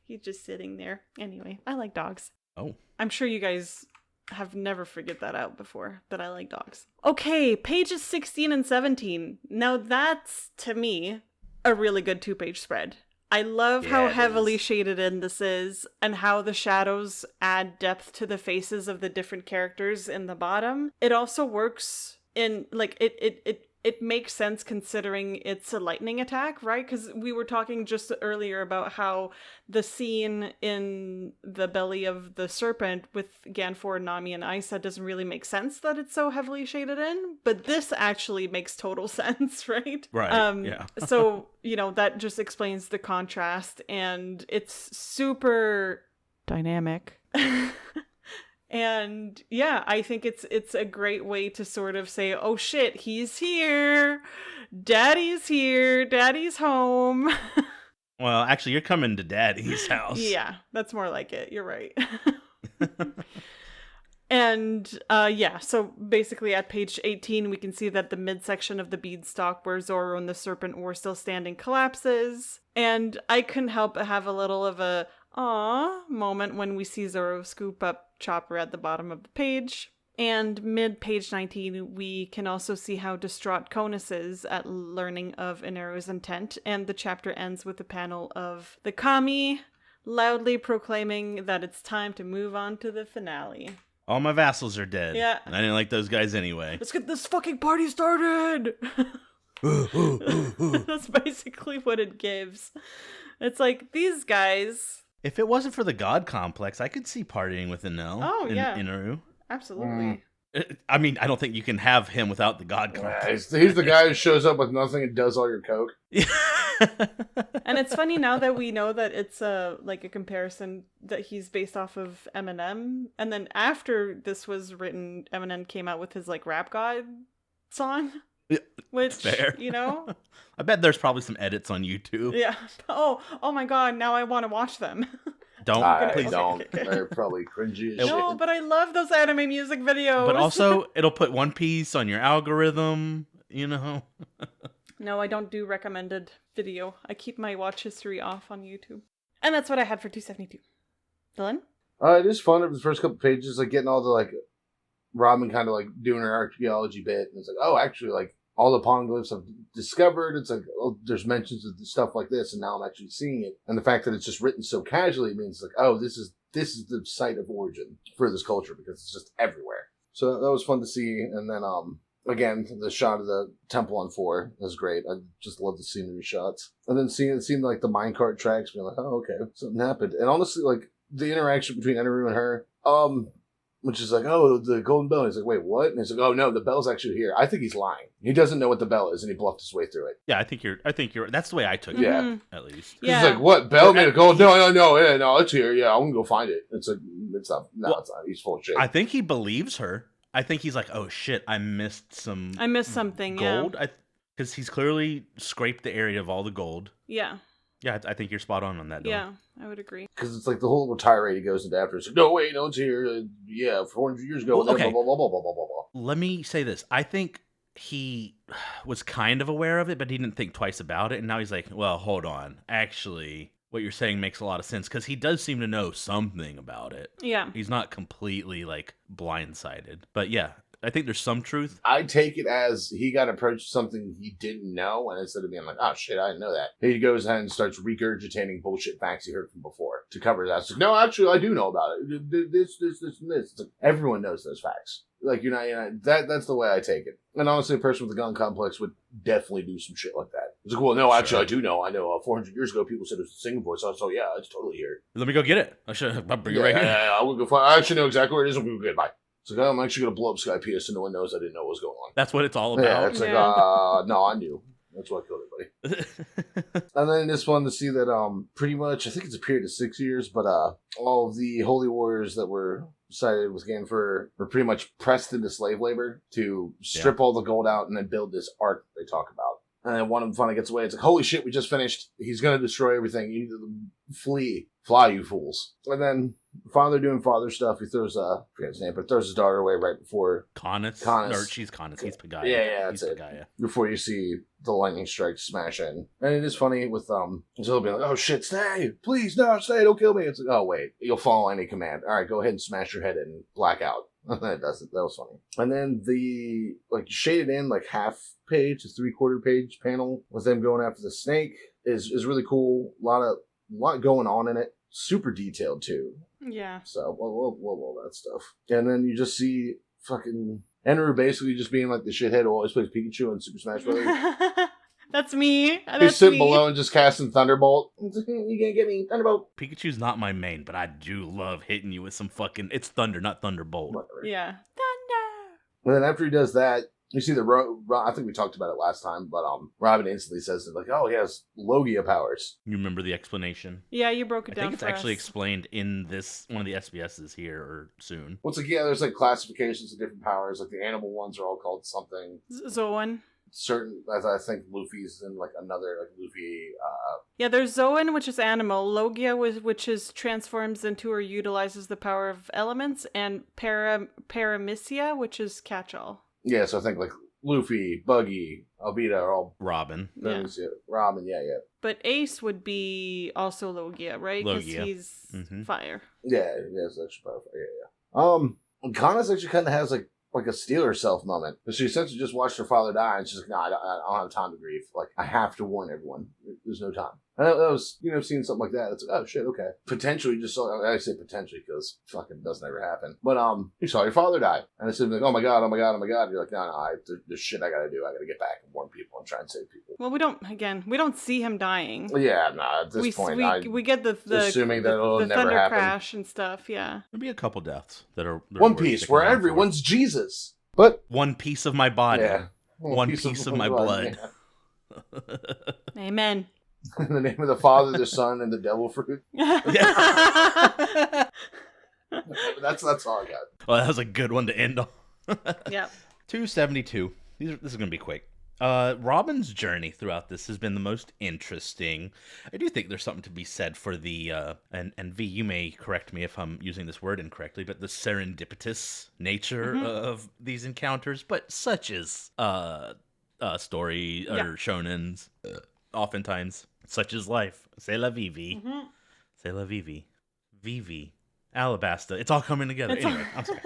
[SPEAKER 2] He's just sitting there. Anyway, I like dogs.
[SPEAKER 1] Oh.
[SPEAKER 2] I'm sure you guys have never figured that out before, that I like dogs. Okay, pages 16 and 17. Now that's, to me, a really good 2-page spread. I love how heavily shaded in this is, and how the shadows add depth to the faces of the different characters in the bottom. It also works in, like, it makes sense considering it's a lightning attack, right? Because we were talking just earlier about how the scene in the belly of the serpent with Ganfor, Nami, and Isa doesn't really make sense that it's so heavily shaded in, but this actually makes total sense, right?
[SPEAKER 1] Right, yeah.
[SPEAKER 2] So, that just explains the contrast, and it's super dynamic. And yeah, I think it's a great way to sort of say, oh shit, he's here. Daddy's here. Daddy's home.
[SPEAKER 1] Well, actually, you're coming to Daddy's house.
[SPEAKER 2] Yeah, that's more like it. You're right. And so basically at page 18, we can see that the midsection of the beanstalk where Zoro and the serpent were still standing collapses. And I couldn't help but have a little of a aww moment when we see Zoro scoop up Chopper at the bottom of the page. And mid-page 19, we can also see how distraught Konus is at learning of Ineru's intent, and the chapter ends with a panel of the Kami loudly proclaiming that it's time to move on to the finale.
[SPEAKER 1] All my vassals are dead.
[SPEAKER 2] Yeah.
[SPEAKER 1] And I didn't like those guys anyway.
[SPEAKER 2] Let's get this fucking party started! That's basically what it gives. It's like, these guys...
[SPEAKER 1] If it wasn't for the God complex, I could see partying with Enel.
[SPEAKER 2] Oh, yeah.
[SPEAKER 1] Inaru.
[SPEAKER 2] Absolutely.
[SPEAKER 1] I mean, I don't think you can have him without the God complex.
[SPEAKER 3] He's the guy who shows up with nothing and does all your coke.
[SPEAKER 2] And it's funny now that we know that it's a comparison that he's based off of Eminem. And then after this was written, Eminem came out with his Rap God song. Which,
[SPEAKER 1] fair. I bet there's probably some edits on YouTube.
[SPEAKER 2] Yeah. Oh my god, now I want to watch them.
[SPEAKER 1] Please
[SPEAKER 3] don't. They're probably cringy as shit.
[SPEAKER 2] No, but I love those anime music videos.
[SPEAKER 1] But also, it'll put One Piece on your algorithm,
[SPEAKER 2] No, I don't do recommended video. I keep my watch history off on YouTube. And that's what I had for 272. Dylan?
[SPEAKER 3] It is fun over the first couple pages, getting all the, Robin kind of, doing her archaeology bit. And it's oh, actually, all the poneglyphs I've discovered, it's there's mentions of stuff like this, and now I'm actually seeing it. And the fact that it's just written so casually means, this is the site of origin for this culture, because it's just everywhere. So that was fun to see. And then, again, the shot of the temple on 4 was great. I just love the scenery shots. And then seeing the minecart tracks, being oh, okay, something happened. And honestly, the interaction between Eneru and her, which is oh, the golden bell. And he's wait, what? And he's oh no, the bell's actually here. I think he's lying. He doesn't know what the bell is, and he bluffed his way through it.
[SPEAKER 1] Yeah, I think you're. That's the way I took
[SPEAKER 3] it.
[SPEAKER 1] At least.
[SPEAKER 2] Yeah.
[SPEAKER 3] He's what bell made a gold? No, it's here. Yeah, I'm gonna go find it. It's it's not. No, it's not. He's full of shit.
[SPEAKER 1] I think he believes her. I think he's oh shit, I missed something. Gold.
[SPEAKER 2] Yeah.
[SPEAKER 1] Because he's clearly scraped the area of all the gold.
[SPEAKER 2] Yeah.
[SPEAKER 1] Yeah, I think you're spot on that. Dylan.
[SPEAKER 2] Yeah, I would agree.
[SPEAKER 3] Because it's the whole tirade he goes into after. It's no, wait, no, it's here. 400 years ago.
[SPEAKER 1] Well, okay.
[SPEAKER 3] Blah, blah, blah, blah, blah, blah, blah.
[SPEAKER 1] Let me say this. I think he was kind of aware of it, but he didn't think twice about it. And now he's well, hold on. Actually, what you're saying makes a lot of sense, because he does seem to know something about it.
[SPEAKER 2] Yeah.
[SPEAKER 1] He's not completely, blindsided. But yeah, I think there's some truth.
[SPEAKER 3] I take it as he got approached something he didn't know, and instead of being oh shit, I didn't know that, he goes ahead and starts regurgitating bullshit facts he heard from before to cover his ass. No, actually, I do know about it. This, and this. Everyone knows those facts. You're not that's the way I take it. And honestly, a person with a gun complex would definitely do some shit like that. It's well, no, actually, I do know. I know 400 years ago, people said it was the singing voice. So yeah, it's totally here.
[SPEAKER 1] Let me go get it. I'll bring it right here.
[SPEAKER 3] Yeah, I'll go find. I actually know exactly where it is. We'll go get it. Bye. It's like, oh, I'm actually going to blow up Skypiea so no one knows I didn't know what was going on.
[SPEAKER 1] That's what it's all
[SPEAKER 3] Yeah,
[SPEAKER 1] about.
[SPEAKER 3] it's like,
[SPEAKER 2] Yeah.
[SPEAKER 3] no, I knew. That's why I killed everybody. And then this one to see that pretty much, I think it's a period of 6 years, but all of the holy warriors that were sided with Ganfor were pretty much pressed into slave labor to strip all the gold out and then build this ark they talk about. And then one of them finally gets away. It's like, holy shit, we just finished. He's going to destroy everything. You need to flee. Fly, you fools. And then father doing father stuff. He throws, I forget his name, but throws his daughter away right before
[SPEAKER 1] Canis.
[SPEAKER 3] Canis.
[SPEAKER 1] Or she's Canis. He's Pagaya.
[SPEAKER 3] Yeah,
[SPEAKER 1] he's
[SPEAKER 3] that's it.
[SPEAKER 1] Pagaya.
[SPEAKER 3] Before you see the lightning strike smash in. And it is funny with, Zilla being like, oh shit, stay. Please, no, stay. Don't kill me. It's like, oh wait, you'll follow any command. All right, go ahead and smash your head in and black out. That does it. That was funny. And then the shaded in half page to 3/4 page panel with them going after the snake is really cool. A lot going on in it. Super detailed too.
[SPEAKER 2] Yeah.
[SPEAKER 3] So all that stuff. And then you just see fucking Enru basically just being like the shithead who always plays Pikachu in Super Smash Bros.
[SPEAKER 2] That's me.
[SPEAKER 3] He's sitting below and just casting Thunderbolt. You gonna get me Thunderbolt?
[SPEAKER 1] Pikachu's not my main, but I do love hitting you with some fucking... It's Thunder, not Thunderbolt.
[SPEAKER 3] Whatever.
[SPEAKER 2] Yeah. Thunder.
[SPEAKER 3] And then after he does that, you see I think we talked about it last time, but Robin instantly says that, oh, he has Logia powers.
[SPEAKER 1] You remember the explanation?
[SPEAKER 2] Yeah, you broke it
[SPEAKER 1] I
[SPEAKER 2] down
[SPEAKER 1] think it's
[SPEAKER 2] for
[SPEAKER 1] actually
[SPEAKER 2] us.
[SPEAKER 1] explained in this one of the SBSs here or soon.
[SPEAKER 3] Well, it's there's classifications of different powers. The animal ones are all called something.
[SPEAKER 2] Zoan.
[SPEAKER 3] Certain, as I think Luffy's in another Luffy.
[SPEAKER 2] Yeah, there's Zoan, which is animal. Logia, which is transforms into or utilizes the power of elements, and Paramecia, which is catch-all.
[SPEAKER 3] Yeah, so I think Luffy, Buggy, Albedo are all
[SPEAKER 1] Robin.
[SPEAKER 3] things. Yeah. Robin, yeah.
[SPEAKER 2] But Ace would be also Logia, right? Because
[SPEAKER 1] Logia.
[SPEAKER 2] he's
[SPEAKER 1] Mhm.
[SPEAKER 2] fire.
[SPEAKER 3] Yeah, it's extra powerful. Yeah. Kanas actually kind of has a steal herself moment. But she essentially just watched her father die, and she's like, no, I don't have time to grieve. I have to warn everyone. There's no time. And that was, seeing something like that, it's like, oh shit, okay. Potentially just saw, I say potentially because fucking doesn't ever happen. But, you saw your father die. And it's like, oh my god, oh my god, oh my god. You're like, no, there's shit I gotta do. I gotta get back and warn people and try and save people.
[SPEAKER 2] Well, we don't see him dying.
[SPEAKER 3] Yeah, no, at this point,
[SPEAKER 2] we get the
[SPEAKER 3] assuming that it'll
[SPEAKER 2] the
[SPEAKER 3] never
[SPEAKER 2] thunder
[SPEAKER 3] happen.
[SPEAKER 2] crash and stuff, yeah.
[SPEAKER 1] There'll be a couple deaths that are
[SPEAKER 3] One
[SPEAKER 1] worth
[SPEAKER 3] Piece,
[SPEAKER 1] sticking
[SPEAKER 3] where
[SPEAKER 1] around for.
[SPEAKER 3] everyone's Jesus. But,
[SPEAKER 1] One piece of my body.
[SPEAKER 3] yeah.
[SPEAKER 1] One piece of my blood.
[SPEAKER 3] Yeah.
[SPEAKER 2] Amen.
[SPEAKER 3] In the name of the Father, the Son, and the Devil Fruit.
[SPEAKER 1] Yeah.
[SPEAKER 3] That's all I got.
[SPEAKER 1] Well, that was a good one to end on.
[SPEAKER 2] Yep.
[SPEAKER 1] 272. This is going to be quick. Robin's journey throughout this has been the most interesting. I do think there's something to be said for the, and V, you may correct me if I'm using this word incorrectly, but the serendipitous nature of these encounters, but such is story or shonens, oftentimes, such is life. C'est la vie, V. C'est la vie. Vivi. Alabasta. It's all coming together. Anyway, I'm sorry.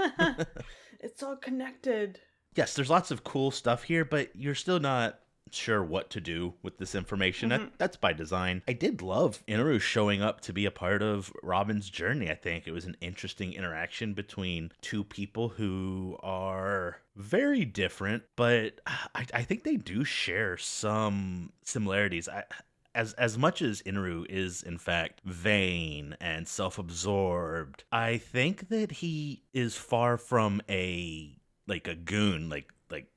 [SPEAKER 2] It's all connected.
[SPEAKER 1] Yes, there's lots of cool stuff here, but you're still not sure what to do with this information. That's by design. I did love Inaru showing up to be a part of Robin's journey. I think it was an interesting interaction between two people who are very different, but I think they do share some similarities. As much as Inaru is, in fact, vain and self-absorbed, I think that he is far from a goon, like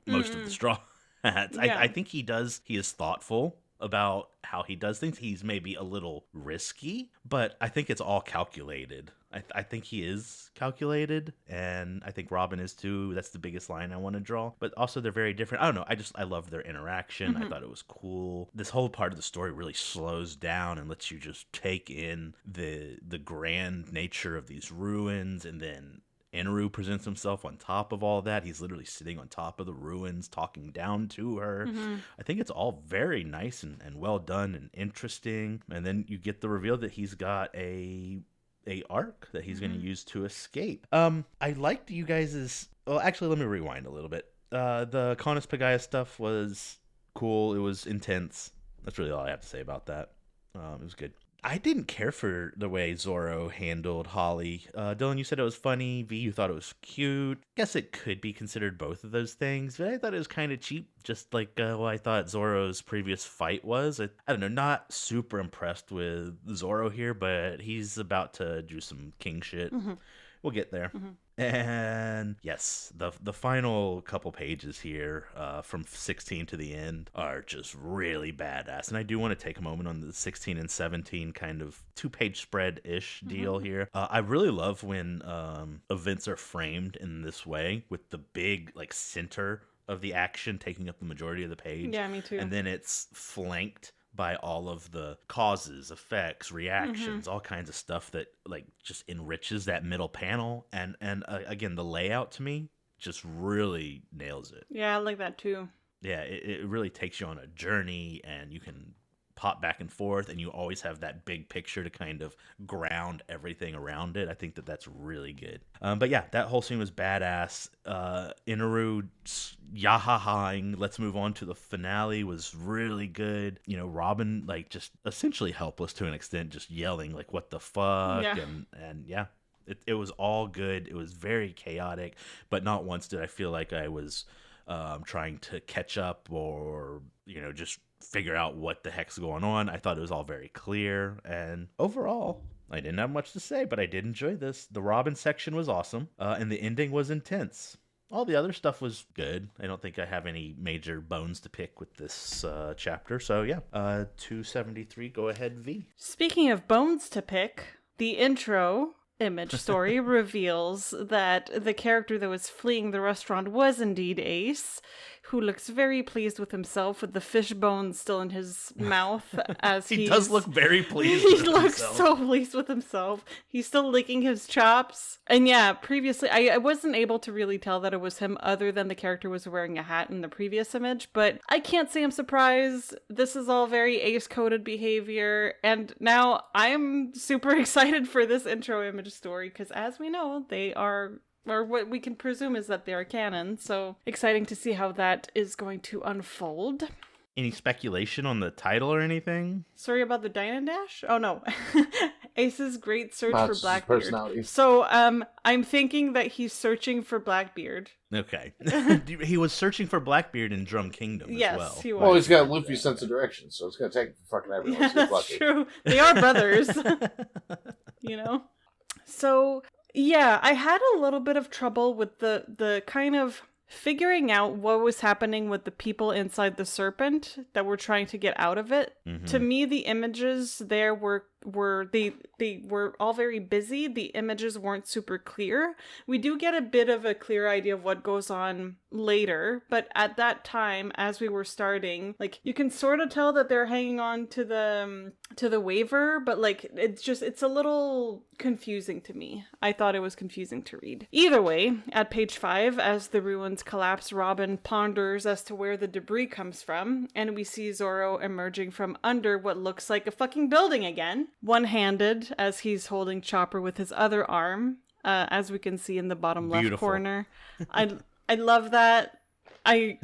[SPEAKER 1] most of the Straw Hats.
[SPEAKER 2] Yeah.
[SPEAKER 1] I think he is thoughtful about how he does things. He's maybe a little risky, but I think it's all calculated. I think he is calculated, and I think Robin is too. That's the biggest line I want to draw. But also they're very different. I don't know. I love their interaction. I thought it was cool. This whole part of the story really slows down and lets you just take in the grand nature of these ruins, and then Inaru presents himself on top of all that. He's literally sitting on top of the ruins, talking down to her. I think it's all very nice and well done and interesting. And then you get the reveal that he's got a arc that he's going to use to escape. I liked you guys's... Well, actually, let me rewind a little bit. The Canis Pagaya stuff was cool. It was intense. That's really all I have to say about that. It was good. I didn't care for the way Zoro handled Holly. Dylan, you said it was funny. V, you thought it was cute. Guess it could be considered both of those things, but I thought it was kind of cheap, just like what I thought Zoro's previous fight was. I don't know, not super impressed with Zoro here, but he's about to do some king shit. We'll get there. And yes, the final couple pages here, from 16 to the end, are just really badass. And I do want to take a moment on the 16 and 17 kind of 2-page spread-ish deal here. I really love when events are framed in this way, with the big like center of the action taking up the majority of the page.
[SPEAKER 2] Yeah, me too.
[SPEAKER 1] And then it's flanked by all of the causes, effects, reactions, all kinds of stuff that like just enriches that middle panel. And again, the layout to me just really nails it.
[SPEAKER 2] Yeah, I like that too.
[SPEAKER 1] Yeah, it really takes you on a journey, and you can pop back and forth, and you always have that big picture to kind of ground everything around it. I think that that's really good. But yeah, that whole scene was badass. Inaru yahahaing, let's move on to the finale, was really good. You know, Robin, like, just essentially helpless to an extent, just yelling, like, what the fuck?
[SPEAKER 2] Yeah.
[SPEAKER 1] And yeah, it was all good. It was very chaotic, but not once did I feel like I was trying to catch up or, you know, just figure out what the heck's going on. I thought it was all very clear, and overall, I didn't have much to say, but I did enjoy this. The Robin section was awesome, and the ending was intense. All the other stuff was good. I don't think I have any major bones to pick with this chapter, so yeah. 273, go ahead, V.
[SPEAKER 2] Speaking of bones to pick, the intro image story reveals that the character that was fleeing the restaurant was indeed Ace, who looks very pleased with himself with the fish bones still in his mouth as
[SPEAKER 1] he does look very pleased
[SPEAKER 2] he
[SPEAKER 1] with
[SPEAKER 2] looks
[SPEAKER 1] himself.
[SPEAKER 2] so pleased with himself. He's still licking his chops. And yeah, previously I wasn't able to really tell that it was him other than the character was wearing a hat in the previous image, but I can't say I'm surprised. This is all very Ace-coded behavior, and now I'm super excited for this intro image story, because as we know, they are, or what we can presume is that they are canon, so exciting to see how that is going to unfold.
[SPEAKER 1] Any speculation on the title or anything?
[SPEAKER 2] Sorry about the Dine and Dash? Oh no. Ace's great search for Blackbeard.
[SPEAKER 3] Personality.
[SPEAKER 2] So I'm thinking that he's searching for Blackbeard.
[SPEAKER 1] Okay. He was searching for Blackbeard in Drum Kingdom
[SPEAKER 2] Yes,
[SPEAKER 1] as well.
[SPEAKER 2] he was.
[SPEAKER 3] Well, he's got Luffy's sense of direction, so it's going to take fucking everyone.
[SPEAKER 2] Yeah,
[SPEAKER 3] to get
[SPEAKER 2] that's
[SPEAKER 3] lucky.
[SPEAKER 2] true. They are brothers. You know? So, yeah, I had a little bit of trouble with the kind of figuring out what was happening with the people inside the serpent that were trying to get out of it.
[SPEAKER 1] Mm-hmm.
[SPEAKER 2] To me, the images there were they were all very busy. The images weren't super clear. We do get a bit of a clear idea of what goes on later, but at that time, as we were starting, like, you can sort of tell that they're hanging on to the waiver, but like it's a little confusing to me. I thought it was confusing to read. Either way, at page 5, as the ruins collapse, Robin ponders as to where the debris comes from, and we see Zoro emerging from under what looks like a fucking building again. One-handed, as he's holding Chopper with his other arm, as we can see in the bottom left corner. I love that. I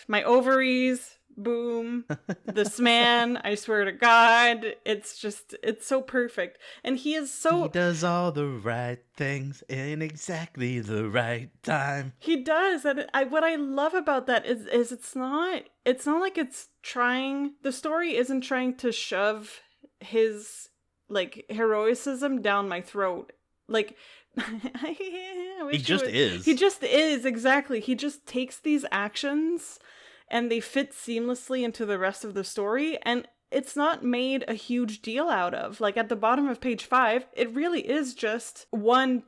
[SPEAKER 2] my ovaries, boom. This man, I swear to God, it's so perfect. And he
[SPEAKER 1] does all the right things in exactly the right time.
[SPEAKER 2] He does. And what I love about that is it's not like it's trying, the story isn't trying to shove his like heroicism down my throat. Like,
[SPEAKER 1] he just is.
[SPEAKER 2] He just is, exactly. He just takes these actions and they fit seamlessly into the rest of the story, and it's not made a huge deal out of. Like, at the bottom of page 5, it really is just one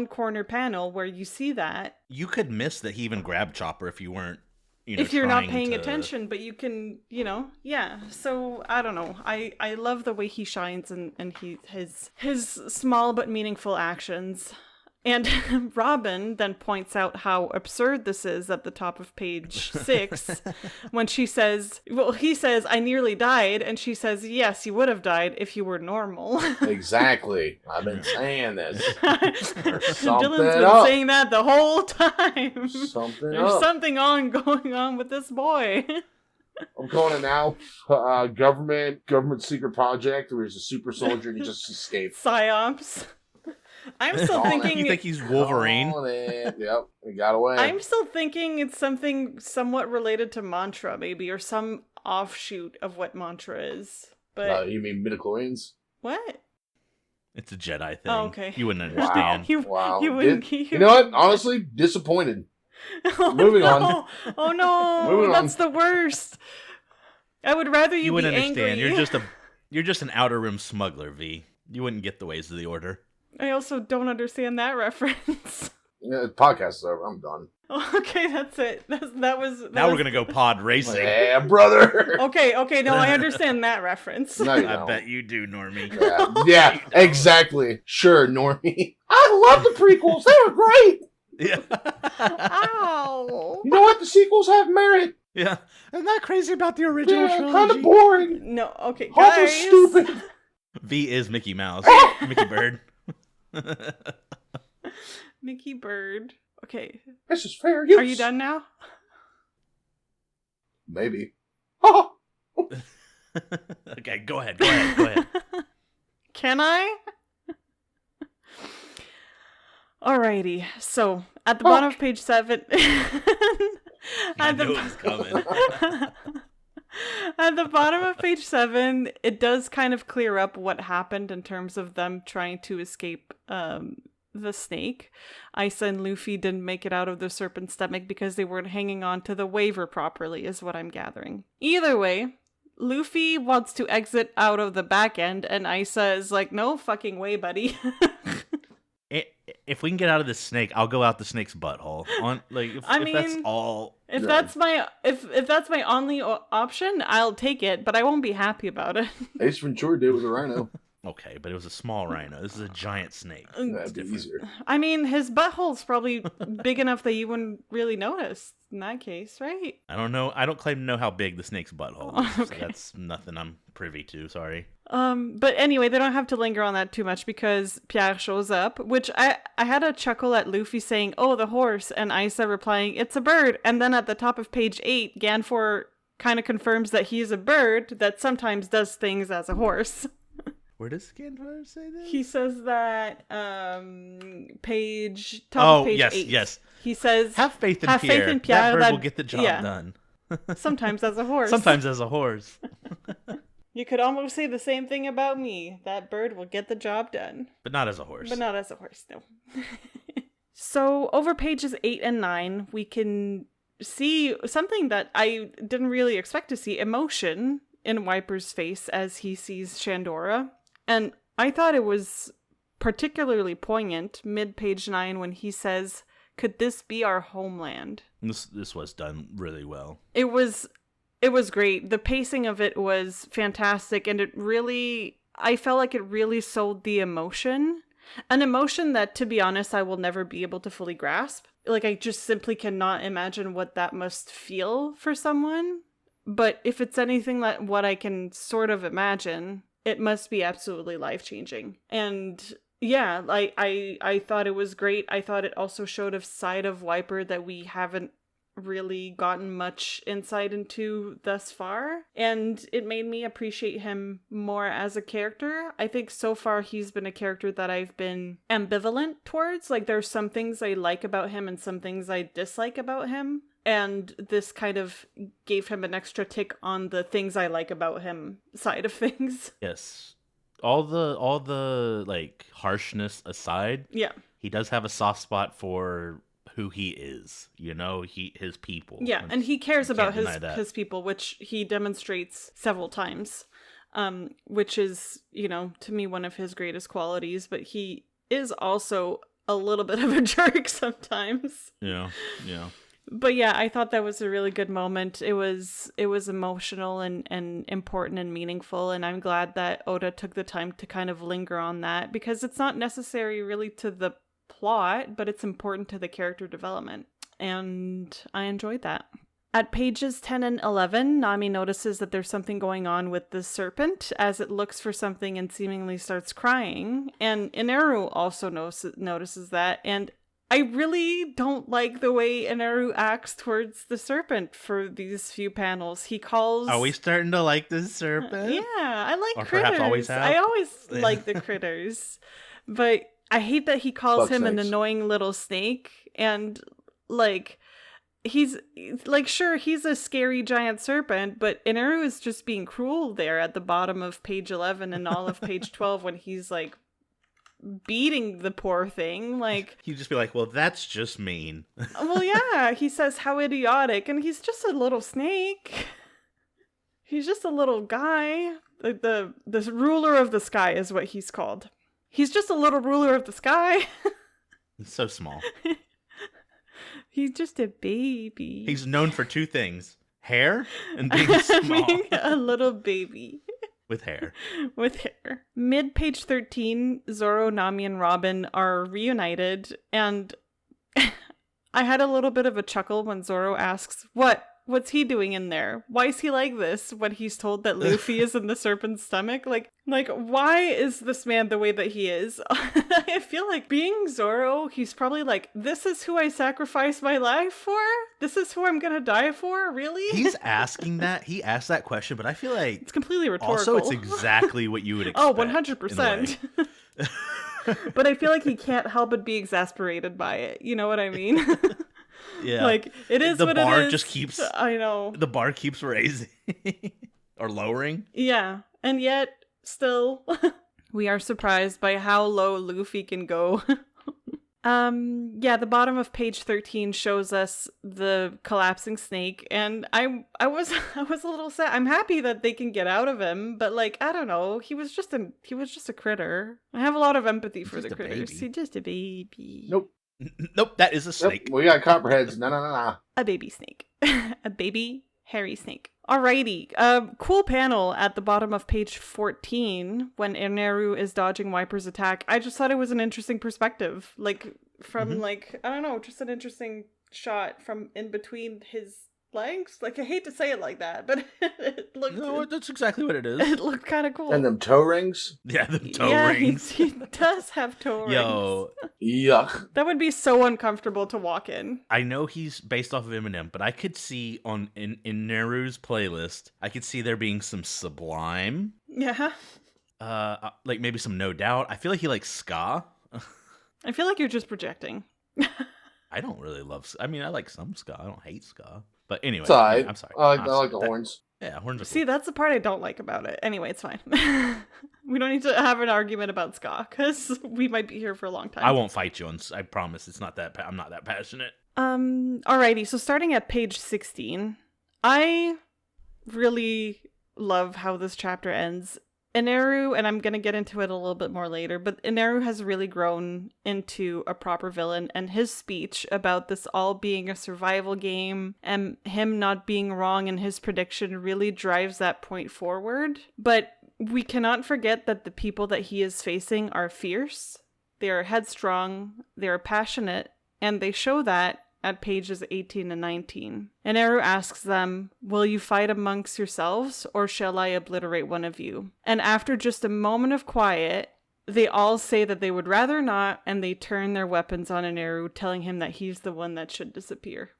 [SPEAKER 2] corner panel where you see that.
[SPEAKER 1] You could miss that he even grabbed Chopper if you weren't,
[SPEAKER 2] if you're not paying attention, but you can, yeah. So I don't know. I love the way he shines and his small but meaningful actions. And Robin then points out how absurd this is at the top of page 6 when he says, I nearly died. And she says, yes, you would have died if you were normal.
[SPEAKER 3] Exactly. I've been saying this.
[SPEAKER 2] Dylan's been saying that the whole time. There's something going on with this boy.
[SPEAKER 3] I'm calling it now. Government secret project where he's a super soldier and he just escaped.
[SPEAKER 2] Psyops. I'm still thinking...
[SPEAKER 1] You think he's Wolverine?
[SPEAKER 3] Yep, he got away.
[SPEAKER 2] I'm still thinking it's something somewhat related to Mantra, maybe, or some offshoot of what Mantra is. But
[SPEAKER 3] you mean midichlorians?
[SPEAKER 2] What?
[SPEAKER 1] It's a Jedi thing.
[SPEAKER 2] Oh, okay.
[SPEAKER 1] You wouldn't
[SPEAKER 3] Wow.
[SPEAKER 1] understand.
[SPEAKER 3] Wow.
[SPEAKER 2] You wouldn't.
[SPEAKER 3] You know what? Honestly, disappointed.
[SPEAKER 2] Oh,
[SPEAKER 3] Moving
[SPEAKER 2] no.
[SPEAKER 3] on.
[SPEAKER 2] Oh no,
[SPEAKER 3] Moving on.
[SPEAKER 2] that's the worst. I would rather you,
[SPEAKER 1] You wouldn't
[SPEAKER 2] be
[SPEAKER 1] understand.
[SPEAKER 2] angry.
[SPEAKER 1] You're just an outer rim smuggler, V. You wouldn't get the ways of the Order.
[SPEAKER 2] I also don't understand that reference.
[SPEAKER 3] Yeah, the podcast is over. I'm done.
[SPEAKER 2] Okay, that's it. That was.
[SPEAKER 1] Now we're gonna go pod racing.
[SPEAKER 3] Yeah, brother.
[SPEAKER 2] Okay. No, I understand that reference.
[SPEAKER 3] No, you
[SPEAKER 1] I
[SPEAKER 3] don't.
[SPEAKER 1] bet you do, Normie.
[SPEAKER 3] Yeah, exactly. Sure, Normie. I love the prequels. They were great.
[SPEAKER 1] Yeah.
[SPEAKER 2] Ow.
[SPEAKER 3] You know what? The sequels have merit.
[SPEAKER 1] Yeah. I'm not crazy about the original
[SPEAKER 3] Yeah,
[SPEAKER 1] trilogy.
[SPEAKER 3] kind of boring.
[SPEAKER 2] No, okay,
[SPEAKER 3] Also
[SPEAKER 2] guys.
[SPEAKER 3] stupid.
[SPEAKER 1] V is Mickey Mouse. Mickey Bird.
[SPEAKER 2] Mickey Bird. Okay,
[SPEAKER 3] This is fair use.
[SPEAKER 2] are you done now?
[SPEAKER 3] Maybe.
[SPEAKER 1] Okay, go ahead.
[SPEAKER 2] Can I? Alrighty, so at the
[SPEAKER 3] Oh.
[SPEAKER 2] bottom of page 7,
[SPEAKER 1] I knew it was coming.
[SPEAKER 2] at the bottom of page 7, it does kind of clear up what happened in terms of them trying to escape the snake. Isa and Luffy didn't make it out of the serpent's stomach because they weren't hanging on to the waiver properly, is what I'm gathering. Either way, Luffy wants to exit out of the back end, and Isa is like, no fucking way, buddy.
[SPEAKER 1] If we can get out of this snake, I'll go out the snake's butthole. If that's all.
[SPEAKER 2] If
[SPEAKER 3] Yeah.
[SPEAKER 2] that's my if that's my only option, I'll take it, but I won't be happy about it.
[SPEAKER 3] Ace Ventura did with a rhino.
[SPEAKER 1] Okay, but it was a small rhino. This is a giant snake.
[SPEAKER 3] That'd be
[SPEAKER 1] different.
[SPEAKER 3] easier.
[SPEAKER 2] I mean, his butthole's probably big enough that you wouldn't really notice in that case, right?
[SPEAKER 1] I don't know. I don't claim to know how big the snake's butthole is.
[SPEAKER 2] Oh,
[SPEAKER 1] So
[SPEAKER 2] okay.
[SPEAKER 1] that's nothing I'm privy to. Sorry.
[SPEAKER 2] But anyway, they don't have to linger on that too much because Pierre shows up, which I had a chuckle at Luffy saying, "Oh, the horse," and Isa replying, "It's a bird." And then at the top of page 8, Ganfor kind of confirms that he's a bird that sometimes does things as a horse.
[SPEAKER 1] Where does Gandalf say that?
[SPEAKER 2] He says that top of page 8.
[SPEAKER 1] Yes.
[SPEAKER 2] He says,
[SPEAKER 1] Have faith in
[SPEAKER 2] Have
[SPEAKER 1] Pierre.
[SPEAKER 2] faith in Pierre
[SPEAKER 1] That bird
[SPEAKER 2] that-
[SPEAKER 1] will get the job
[SPEAKER 2] yeah.
[SPEAKER 1] done.
[SPEAKER 2] sometimes as a horse.
[SPEAKER 1] Sometimes as a horse.
[SPEAKER 2] You could almost say the same thing about me. That bird will get the job done.
[SPEAKER 1] But not as a horse.
[SPEAKER 2] But not as a horse, no. So over pages 8 and 9, we can see something that I didn't really expect to see, emotion in Wiper's face as he sees Shandora. And I thought it was particularly poignant mid-page 9 when he says, "Could this be our homeland?"
[SPEAKER 1] This was done really well.
[SPEAKER 2] It was great. The pacing of it was fantastic, and I felt like it really sold the emotion. An emotion that, to be honest, I will never be able to fully grasp. Like, I just simply cannot imagine what that must feel for someone. But if it's anything like what I can sort of imagine, it must be absolutely life-changing. And yeah, I thought it was great. I thought it also showed a side of Wiper that we haven't really gotten much insight into thus far, and it made me appreciate him more as a character. I think so far he's been a character that I've been ambivalent towards. Like, there's some things I like about him and some things I dislike about him, and this kind of gave him an extra tick on the things I like about him side of things.
[SPEAKER 1] Yes. All the like harshness aside,
[SPEAKER 2] Yeah.
[SPEAKER 1] he does have a soft spot for who he is, his people.
[SPEAKER 2] Yeah, and he cares
[SPEAKER 1] You
[SPEAKER 2] about
[SPEAKER 1] can't deny that.
[SPEAKER 2] his people, which he demonstrates several times, which is, to me, one of his greatest qualities, but he is also a little bit of a jerk sometimes.
[SPEAKER 1] Yeah.
[SPEAKER 2] But yeah, I thought that was a really good moment. It was emotional and important and meaningful, and I'm glad that Oda took the time to kind of linger on that, because it's not necessary really to the plot, but it's important to the character development, and I enjoyed that. At pages 10 and 11, Nami notices that there's something going on with the serpent as it looks for something and seemingly starts crying, and Inaru also notices that, and I really don't like the way Inaru acts towards the serpent for these few panels. He calls...
[SPEAKER 1] Are we starting to like this serpent?
[SPEAKER 2] Yeah, I like
[SPEAKER 1] Or
[SPEAKER 2] critters.
[SPEAKER 1] perhaps always have?
[SPEAKER 2] I always like the critters. But I hate that he calls
[SPEAKER 3] Fuck
[SPEAKER 2] him an
[SPEAKER 3] snakes.
[SPEAKER 2] annoying little snake. And, he's sure, he's a scary giant serpent, but Inaru is just being cruel there at the bottom of page 11 and all of page 12 when he's, beating the poor thing. Like,
[SPEAKER 1] He'd just be like, well, that's just mean.
[SPEAKER 2] well, yeah, he says how idiotic, and he's just a little snake. He's just a little guy. The ruler of the sky is what he's called. He's just a little ruler of the sky.
[SPEAKER 1] He's so small.
[SPEAKER 2] He's just a baby.
[SPEAKER 1] He's known for two things. Hair and being small.
[SPEAKER 2] Being a little baby.
[SPEAKER 1] With hair.
[SPEAKER 2] With hair. Mid-page 13, Zoro, Nami, and Robin are reunited, and I had a little bit of a chuckle when Zoro asks, What's he doing in there? Why is he like this when he's told that Luffy is in the serpent's stomach? Like, why is this man the way that he is? I feel like being Zoro, he's probably like, this is who I sacrificed my life for? This is who I'm gonna die for? Really?
[SPEAKER 1] He's asking that. He asked that question, but I feel like
[SPEAKER 2] it's completely rhetorical.
[SPEAKER 1] Also, it's exactly what you would expect.
[SPEAKER 2] Oh, 100%. But I feel like he can't help but be exasperated by it. You know what I mean?
[SPEAKER 1] Yeah.
[SPEAKER 2] Like, it is what it is.
[SPEAKER 1] The bar just keeps...
[SPEAKER 2] I know.
[SPEAKER 1] The bar keeps raising. Or lowering.
[SPEAKER 2] Yeah. And yet, still, we are surprised by how low Luffy can go. Yeah, the bottom of page 13 shows us the collapsing snake, and I was a little sad. I'm happy that they can get out of him, but like, I don't know, he was just a critter. I have a lot of empathy for the critters. He's just a baby.
[SPEAKER 1] Nope, that is a snake.
[SPEAKER 3] Nope, we got copperheads. No.
[SPEAKER 2] A baby snake. A baby hairy snake. Alrighty. Cool panel at the bottom of page 14 when Eneru is dodging Wiper's attack. I just thought it was an interesting perspective. Like, from like, I don't know, just an interesting shot from in between his legs. Like, I hate to say it like that, but it looked...
[SPEAKER 1] No, that's exactly what it is.
[SPEAKER 2] It looked kind of cool.
[SPEAKER 3] And them toe rings?
[SPEAKER 1] Yeah, the toe rings.
[SPEAKER 2] He does have toe rings.
[SPEAKER 1] Yo.
[SPEAKER 3] Yuck.
[SPEAKER 2] That would be so uncomfortable to walk in.
[SPEAKER 1] I know he's based off of Eminem, but I could see in Neru's playlist, I could see there being some Sublime.
[SPEAKER 2] Yeah.
[SPEAKER 1] Like maybe some No Doubt. I feel like he likes ska.
[SPEAKER 2] I feel like you're just projecting.
[SPEAKER 1] I don't really love... I mean, I like some ska. I don't hate ska. But anyway,
[SPEAKER 3] it's all right.
[SPEAKER 1] I'm sorry.
[SPEAKER 3] I like the horns.
[SPEAKER 1] Yeah, horns are
[SPEAKER 2] See,
[SPEAKER 1] cool.
[SPEAKER 2] that's the part I don't like about it. Anyway, it's fine. We don't need to have an argument about ska, because we might be here for a long time.
[SPEAKER 1] I won't fight you on... I promise. It's not that... I'm not that passionate.
[SPEAKER 2] Alrighty, so starting at page 16, I really love how this chapter ends. Eneru, and I'm going to get into it a little bit more later, but Eneru has really grown into a proper villain, and his speech about this all being a survival game and him not being wrong in his prediction really drives that point forward. But we cannot forget that the people that he is facing are fierce, they are headstrong, they are passionate, and they show that at pages 18 and 19. Eneru asks them, will you fight amongst yourselves, or shall I obliterate one of you? And after just a moment of quiet, they all say that they would rather not, and they turn their weapons on Eneru, telling him that he's the one that should disappear.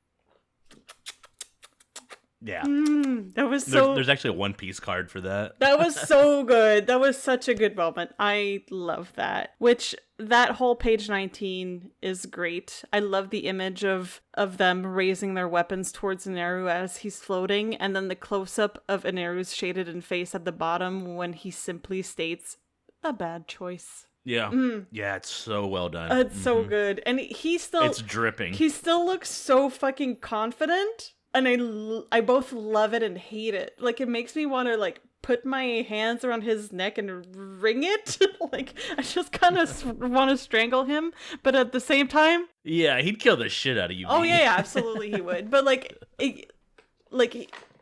[SPEAKER 1] Yeah.
[SPEAKER 2] That was so...
[SPEAKER 1] There's actually a One Piece card for that.
[SPEAKER 2] That was so good. That was such a good moment. I love that. Which, that whole page 19 is great. I love the image of them raising their weapons towards Eneru as he's floating, and then the close-up of Eneru's shaded-in face at the bottom when he simply states, a bad choice.
[SPEAKER 1] Yeah. Yeah, it's so well done.
[SPEAKER 2] It's so good. And he still...
[SPEAKER 1] It's dripping.
[SPEAKER 2] He still looks so fucking confident. And I both love it and hate it. Like, it makes me want to, like, put my hands around his neck and wring it. Like, I just kind of want to strangle him. But at the same time...
[SPEAKER 1] Yeah, he'd kill the shit out of you.
[SPEAKER 2] Oh, yeah, absolutely he would. But, like,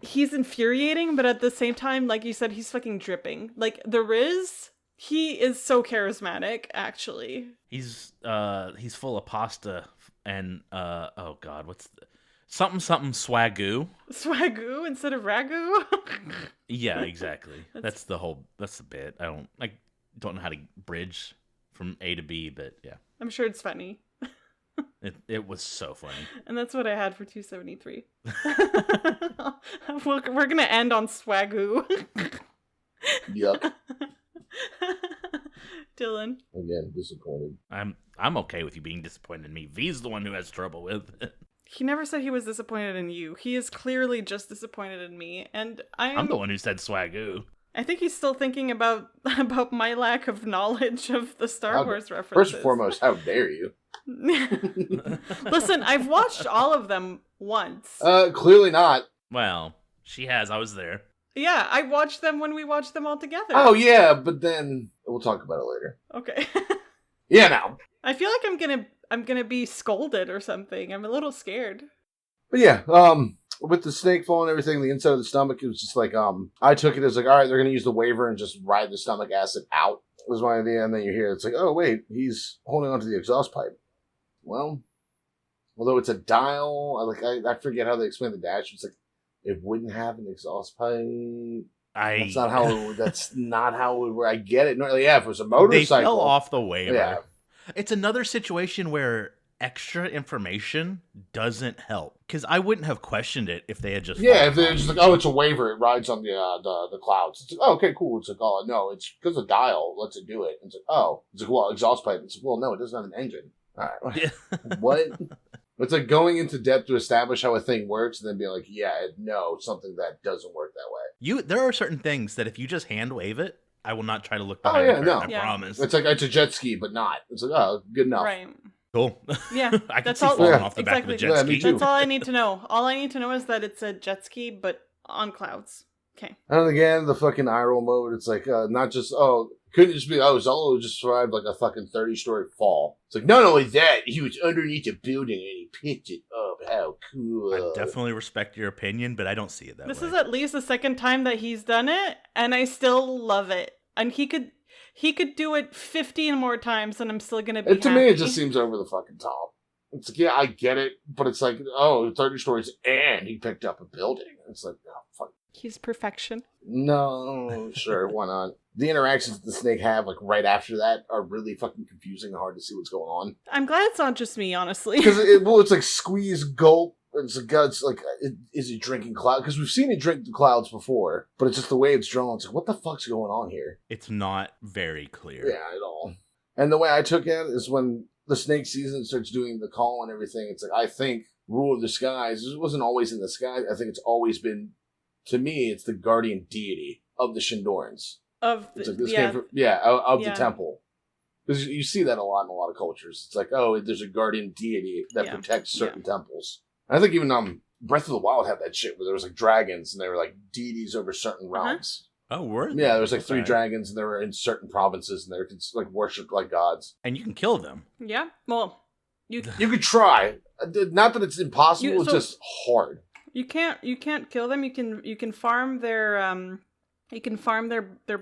[SPEAKER 2] he's infuriating, but at the same time, like you said, he's fucking dripping. Like, the Riz, he is so charismatic, actually.
[SPEAKER 1] He's full of pasta and, oh, God, what's... Something swagoo.
[SPEAKER 2] Swagoo instead of ragu?
[SPEAKER 1] Yeah, exactly. That's the bit. I don't know how to bridge from A to B, but yeah.
[SPEAKER 2] I'm sure it's funny.
[SPEAKER 1] It was so funny.
[SPEAKER 2] And that's what I had for 273. We're gonna end on swagoo.
[SPEAKER 3] Yuck.
[SPEAKER 2] Dylan.
[SPEAKER 3] Again, disappointed.
[SPEAKER 1] I'm okay with you being disappointed in me. V's the one who has trouble with it.
[SPEAKER 2] He never said he was disappointed in you. He is clearly just disappointed in me, and I'm
[SPEAKER 1] the one who said swagoo.
[SPEAKER 2] I think he's still thinking about my lack of knowledge of the Star Wars references.
[SPEAKER 3] First and foremost, how dare you?
[SPEAKER 2] Listen, I've watched all of them once.
[SPEAKER 3] Clearly not.
[SPEAKER 1] Well, she has. I was there.
[SPEAKER 2] Yeah, I watched them when we watched them all together.
[SPEAKER 3] Oh yeah, but then we'll talk about it later.
[SPEAKER 2] Okay.
[SPEAKER 3] Yeah, now.
[SPEAKER 2] I feel like I'm gonna be scolded or something. I'm a little scared.
[SPEAKER 3] But yeah, with the snake fall and everything, the inside of the stomach, it was just like, I took it as like, all right, they're going to use the waiver and just ride the stomach acid out, was my idea. And then you hear, it's like, oh, wait, he's holding onto the exhaust pipe. Well, although it's a dial, I forget how they explain the dash. It's like, it wouldn't have an exhaust pipe. That's not how it would work. I get it. Normally, yeah, if it was a motorcycle.
[SPEAKER 1] They fell off the waiver.
[SPEAKER 3] Yeah.
[SPEAKER 1] It's another situation where extra information doesn't help, because I wouldn't have questioned it if they had just
[SPEAKER 3] if they're just like, oh, it's a waiver, it rides on the clouds. It's like, oh, okay, cool. It's like, oh no, it's because the dial lets it do it. It's like, oh, it's like, well, exhaust pipe. It's like, well, no, it doesn't have an engine. All right,
[SPEAKER 1] Yeah.
[SPEAKER 3] What? It's like going into depth to establish how a thing works, and then being like, yeah, no, something that doesn't work that way.
[SPEAKER 1] There are certain things that if you just hand wave it, I will not try to look behind the curtain. I promise.
[SPEAKER 3] It's like it's a jet ski, but not. It's like, oh, good enough.
[SPEAKER 2] Right.
[SPEAKER 1] Cool.
[SPEAKER 2] Yeah.
[SPEAKER 1] I can see falling off the back of the jet ski.
[SPEAKER 3] Me too.
[SPEAKER 2] That's all I need to know. All I need to know is that it's a jet ski, but on clouds. Okay.
[SPEAKER 3] And again, the fucking eye roll mode, it's like, not just, couldn't just be, Zolo just survived like a fucking 30-story fall. It's like, not only that, he was underneath a building and he picked it up. How cool.
[SPEAKER 1] I definitely respect your opinion, but I don't see it that way.
[SPEAKER 2] This is at least the second time that he's done it, and I still love it. And he could do it 15 more times and I'm still going to be happy.
[SPEAKER 3] To me, it just seems over the fucking top. It's like, yeah, I get it, but it's like, 30 stories and he picked up a building. It's like, oh, fuck.
[SPEAKER 2] He's perfection.
[SPEAKER 3] No, sure, why not? The interactions that the snake have, like, right after that are really fucking confusing and hard to see what's going on.
[SPEAKER 2] I'm glad it's not just me, honestly.
[SPEAKER 3] Because, it's like squeeze, gulp. It's like, is it drinking cloud? Because we've seen it drink the clouds before, but it's just the way it's drawn. It's like, what the fuck's going on here?
[SPEAKER 1] It's not very clear.
[SPEAKER 3] Yeah, at all. And the way I took it is when the snake season starts doing the call and everything, it's like, I think rule of the skies, it wasn't always in the sky. I think it's always been, to me, it's the guardian deity of the Shindorans.
[SPEAKER 2] Of the,
[SPEAKER 3] the temple. Because you see that a lot in a lot of cultures. It's like, there's a guardian deity that protects certain temples. I think even Breath of the Wild had that shit where there was like dragons and they were like deities over certain realms.
[SPEAKER 1] Oh, were they?
[SPEAKER 3] Yeah, there was like 3 dragons and they were in certain provinces and they were like worshipped like gods.
[SPEAKER 1] And you can kill them.
[SPEAKER 2] Yeah, well, you
[SPEAKER 3] could try. Not that it's impossible. It's just hard.
[SPEAKER 2] You can't kill them. You can farm their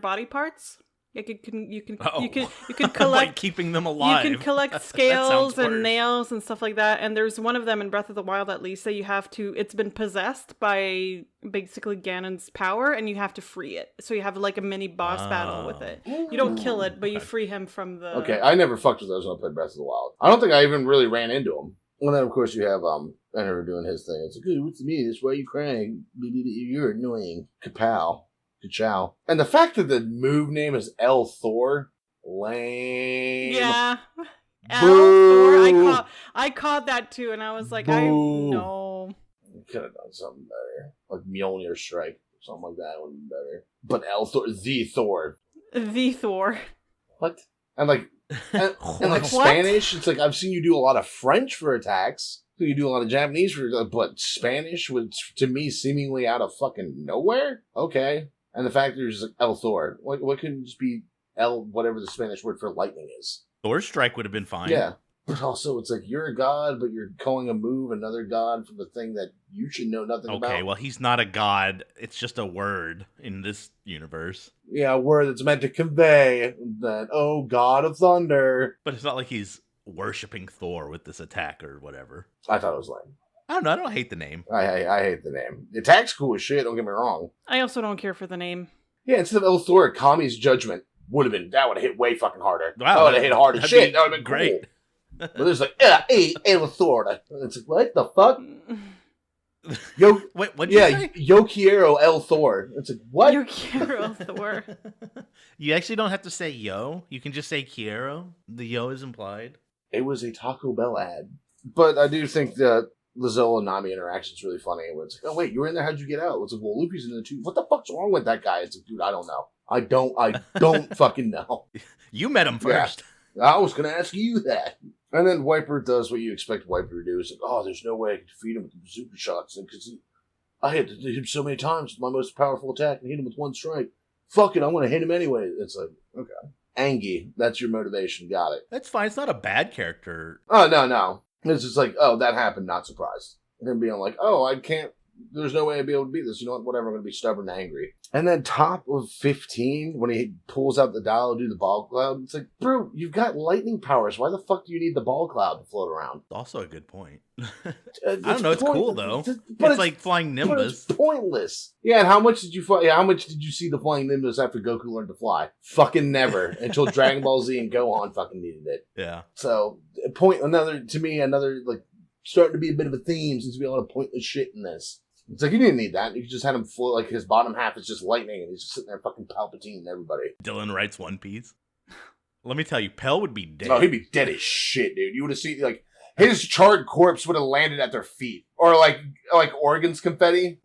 [SPEAKER 2] body parts. You can collect
[SPEAKER 1] like keeping them alive.
[SPEAKER 2] You can collect scales and nails and stuff like that. And there's one of them in Breath of the Wild, at least, that you have to. It's been possessed by basically Ganon's power, and you have to free it. So you have like a mini boss battle with it. You don't kill it, but you free him from the.
[SPEAKER 3] Okay, I never fucked with those when I played Breath of the Wild. I don't think I even really ran into them. And then of course you have Enner doing his thing. It's like, hey, what's the meaning? Why are you crying? You're annoying. Kapow. Ka-chow. And the fact that the move name is L Thor, lame.
[SPEAKER 2] Yeah. L Thor. I caught that too, and I was like, no.
[SPEAKER 3] You could have done something better. Like Mjolnir Strike or something like that would be better. But L Thor, the Thor.
[SPEAKER 2] The Thor.
[SPEAKER 3] What? And like, and like Spanish, it's like I've seen you do a lot of French for attacks. You do a lot of Japanese for, but Spanish was to me seemingly out of fucking nowhere. Okay. And the fact that you're just like El Thor. What couldn't just be El, whatever the Spanish word for lightning is?
[SPEAKER 1] Thor Strike would have been fine.
[SPEAKER 3] Yeah. But also, it's like, you're a god, but you're calling a move another god from the thing that you should know nothing about.
[SPEAKER 1] Okay, well, he's not a god. It's just a word in this universe.
[SPEAKER 3] Yeah, a word that's meant to convey that, oh, god of thunder.
[SPEAKER 1] But it's not like he's worshipping Thor with this attack or whatever.
[SPEAKER 3] I thought it was lame.
[SPEAKER 1] I don't know. I don't hate the name.
[SPEAKER 3] I hate the name. The attack's cool as shit, don't get me wrong.
[SPEAKER 2] I also don't care for the name.
[SPEAKER 3] Yeah, instead of El Thor, Kami's Judgment would have hit way fucking harder.
[SPEAKER 1] Wow,
[SPEAKER 3] that would have hit hard as shit. That would have been
[SPEAKER 1] great.
[SPEAKER 3] Cool. But there's like, El Thor. It's like, what the fuck?
[SPEAKER 1] Wait, what'd you say?
[SPEAKER 3] Yo quiero El Thor. It's like, what?
[SPEAKER 2] Yo quiero El Thor.
[SPEAKER 1] You actually don't have to say yo. You can just say quiero. The yo is implied.
[SPEAKER 3] It was a Taco Bell ad. But I do think that the Zilla and Nami interaction is really funny. Where it's like, oh wait, you were in there? How'd you get out? It's like, well, Luffy's in there too. What the fuck's wrong with that guy? It's like, dude, I don't know. I don't fucking know.
[SPEAKER 1] You met him first.
[SPEAKER 3] Yeah, I was gonna ask you that. And then Wiper does what you expect Wiper to do. It's like, oh, there's no way I can defeat him with the bazooka shots, because I had to hit him so many times with my most powerful attack and hit him with one strike. Fuck it, I'm gonna hit him anyway. It's like, okay. Angie, that's your motivation. Got it.
[SPEAKER 1] That's fine. It's not a bad character.
[SPEAKER 3] Oh, no. It's just like, oh, that happened, not surprised. And then being like, oh, I can't, there's no way I'd be able to beat this. You know what? Whatever, I'm going to be stubborn and angry. And then top of 15, when he pulls out the dial to do the ball cloud, it's like, bro, you've got lightning powers. Why the fuck do you need the ball cloud to float around?
[SPEAKER 1] Also a good point. I don't know. It's cool, though.
[SPEAKER 3] But
[SPEAKER 1] it's like flying Nimbus.
[SPEAKER 3] But it's pointless. Yeah, and how much did you how much did you see the flying Nimbus after Goku learned to fly? Fucking never. Until Dragon Ball Z and Gohan fucking needed it.
[SPEAKER 1] Yeah.
[SPEAKER 3] So, another, like, starting to be a bit of a theme, seems to be a lot of pointless shit in this. It's like, you didn't need that. You could just have him float, like, his bottom half is just lightning, and he's just sitting there fucking Palpatine everybody.
[SPEAKER 1] Dylan writes One Piece. Let me tell you, Pell would be dead.
[SPEAKER 3] Oh, he'd be dead as shit, dude. You would have seen, like, his charred corpse would have landed at their feet. Or, like organs confetti.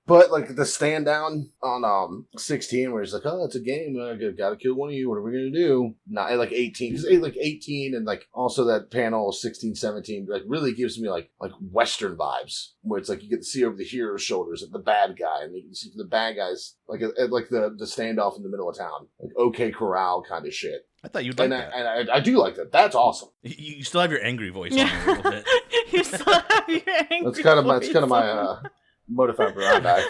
[SPEAKER 3] But, like, the stand down on 16, where he's like, oh, it's a game. I gotta kill one of you. What are we gonna do? Not like 18. Because, like, 18 and, like, also that panel 16, 17, like, really gives me, like Western vibes. Where it's like, you get to see over the hero's shoulders at the bad guy. And you can see the bad guys, like, at like, the standoff in the middle of town. Like, OK Corral kind of shit.
[SPEAKER 1] I thought you'd like that.
[SPEAKER 3] And I do like that. That's awesome.
[SPEAKER 1] You still have your angry voice on a little bit.
[SPEAKER 2] You still have your angry
[SPEAKER 3] That's kind of my Modify Barandai.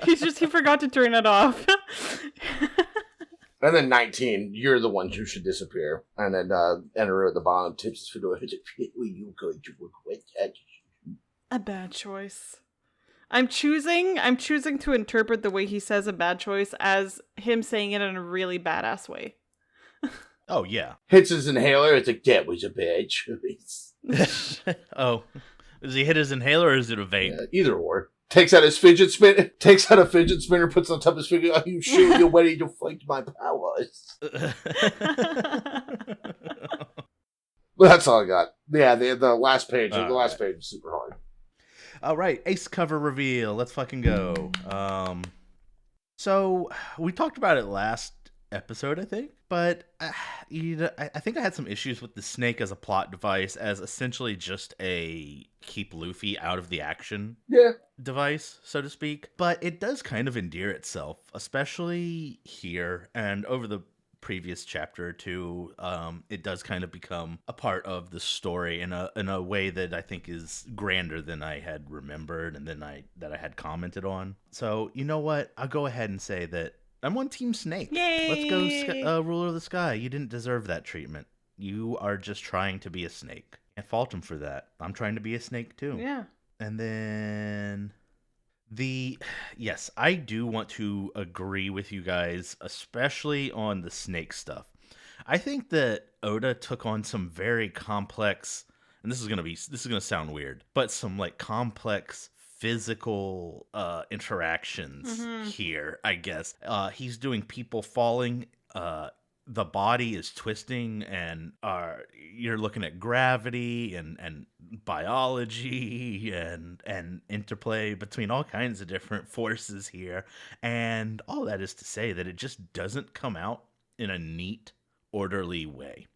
[SPEAKER 2] He forgot to turn it off.
[SPEAKER 3] And then 19, you're the one who should disappear. And then Enero at the bottom tips his fedora. You going to regret that?
[SPEAKER 2] A bad choice. I'm choosing to interpret the way he says a bad choice as him saying it in a really badass way.
[SPEAKER 1] Oh, yeah.
[SPEAKER 3] Hits his inhaler. It's like, that was a bad choice.
[SPEAKER 1] Oh. Does he hit his inhaler or is it a vape?
[SPEAKER 3] Yeah, either or. Takes out a fidget spinner, puts it on top of his finger. Are you sure you're ready to fight my powers? Well, that's all I got. Yeah, the last page. The last page is super hard.
[SPEAKER 1] All right, ace cover reveal. Let's fucking go. So we talked about it last episode, I think, but I think I had some issues with the snake as a plot device, as essentially just a keep Luffy out of the action device, so to speak. But it does kind of endear itself, especially here and over the previous chapter or two. It does kind of become a part of the story in a way that I think is grander than I had remembered and that I had commented on. So you know what? I'll go ahead and say that I'm on Team Snake.
[SPEAKER 2] Yay!
[SPEAKER 1] Let's go, Ruler of the Sky. You didn't deserve that treatment. You are just trying to be a snake. Can't fault him for that. I'm trying to be a snake too.
[SPEAKER 2] Yeah.
[SPEAKER 1] And then yes, I do want to agree with you guys, especially on the snake stuff. I think that Oda took on some very complex, and this is gonna sound weird, but some like complex physical interactions here, I guess. He's doing people falling, the body is twisting, and you're looking at gravity and biology and interplay between all kinds of different forces here. And all that is to say that it just doesn't come out in a neat, orderly way.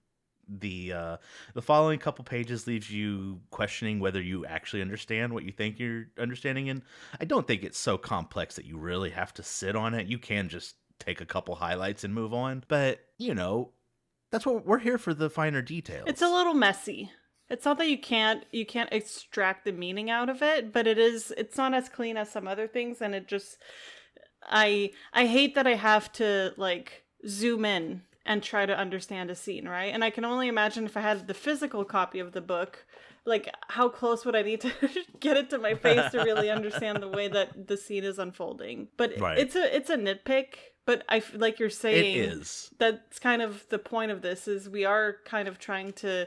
[SPEAKER 1] The following couple pages leaves you questioning whether you actually understand what you think you're understanding, and I don't think it's so complex that you really have to sit on it. You can just take a couple highlights and move on, but that's what we're here for, the finer details.
[SPEAKER 2] It's a little messy. It's not that you can't extract the meaning out of it, but it's not as clean as some other things, and it just I hate that I have to like zoom in and try to understand a scene, right? And I can only imagine if I had the physical copy of the book, like how close would I need to get it to my face to really understand the way that the scene is unfolding. But
[SPEAKER 1] right.
[SPEAKER 2] It's a nitpick, but like you're saying,
[SPEAKER 1] it is. That's
[SPEAKER 2] kind of the point of this, is we are kind of trying to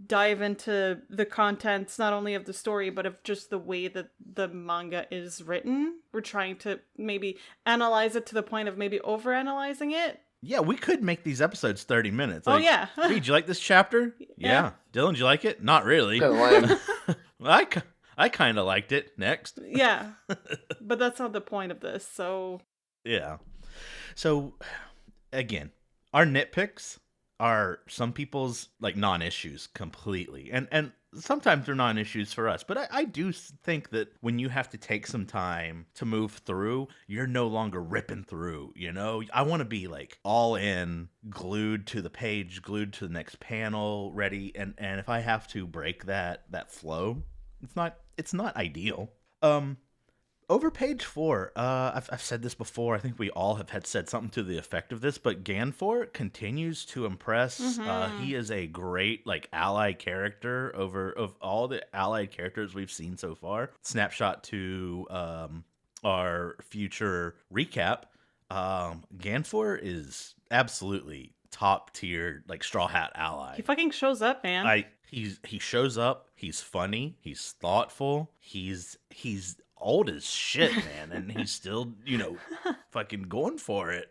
[SPEAKER 2] dive into the contents, not only of the story, but of just the way that the manga is written. We're trying to maybe analyze it to the point of maybe overanalyzing it.
[SPEAKER 1] Yeah, we could make these episodes 30 minutes.
[SPEAKER 2] Oh, yeah.
[SPEAKER 1] Hey, did you like this chapter? Yeah. Dylan, did you like it? Not really.
[SPEAKER 3] Kind of lame.
[SPEAKER 1] I kind of liked it. Next.
[SPEAKER 2] Yeah. But that's not the point of this, so...
[SPEAKER 1] Yeah. So, again, our nitpicks are some people's, like, non-issues completely. And sometimes they're non-issues for us. But I do think that when you have to take some time to move through, you're no longer ripping through, you know? I want to be, like, all in, glued to the page, glued to the next panel, ready. And if I have to break that flow, it's not ideal. Over page 4, I've said this before. I think we all have had said something to the effect of this, but Ganfor continues to impress.
[SPEAKER 2] Mm-hmm.
[SPEAKER 1] He is a great like ally character of all the allied characters we've seen so far. Snapshot to our future recap. Ganfor is absolutely top tier, like Straw Hat ally.
[SPEAKER 2] He fucking shows up, man.
[SPEAKER 1] He shows up. He's funny. He's thoughtful. He's old as shit, man, and he's still, fucking going for it.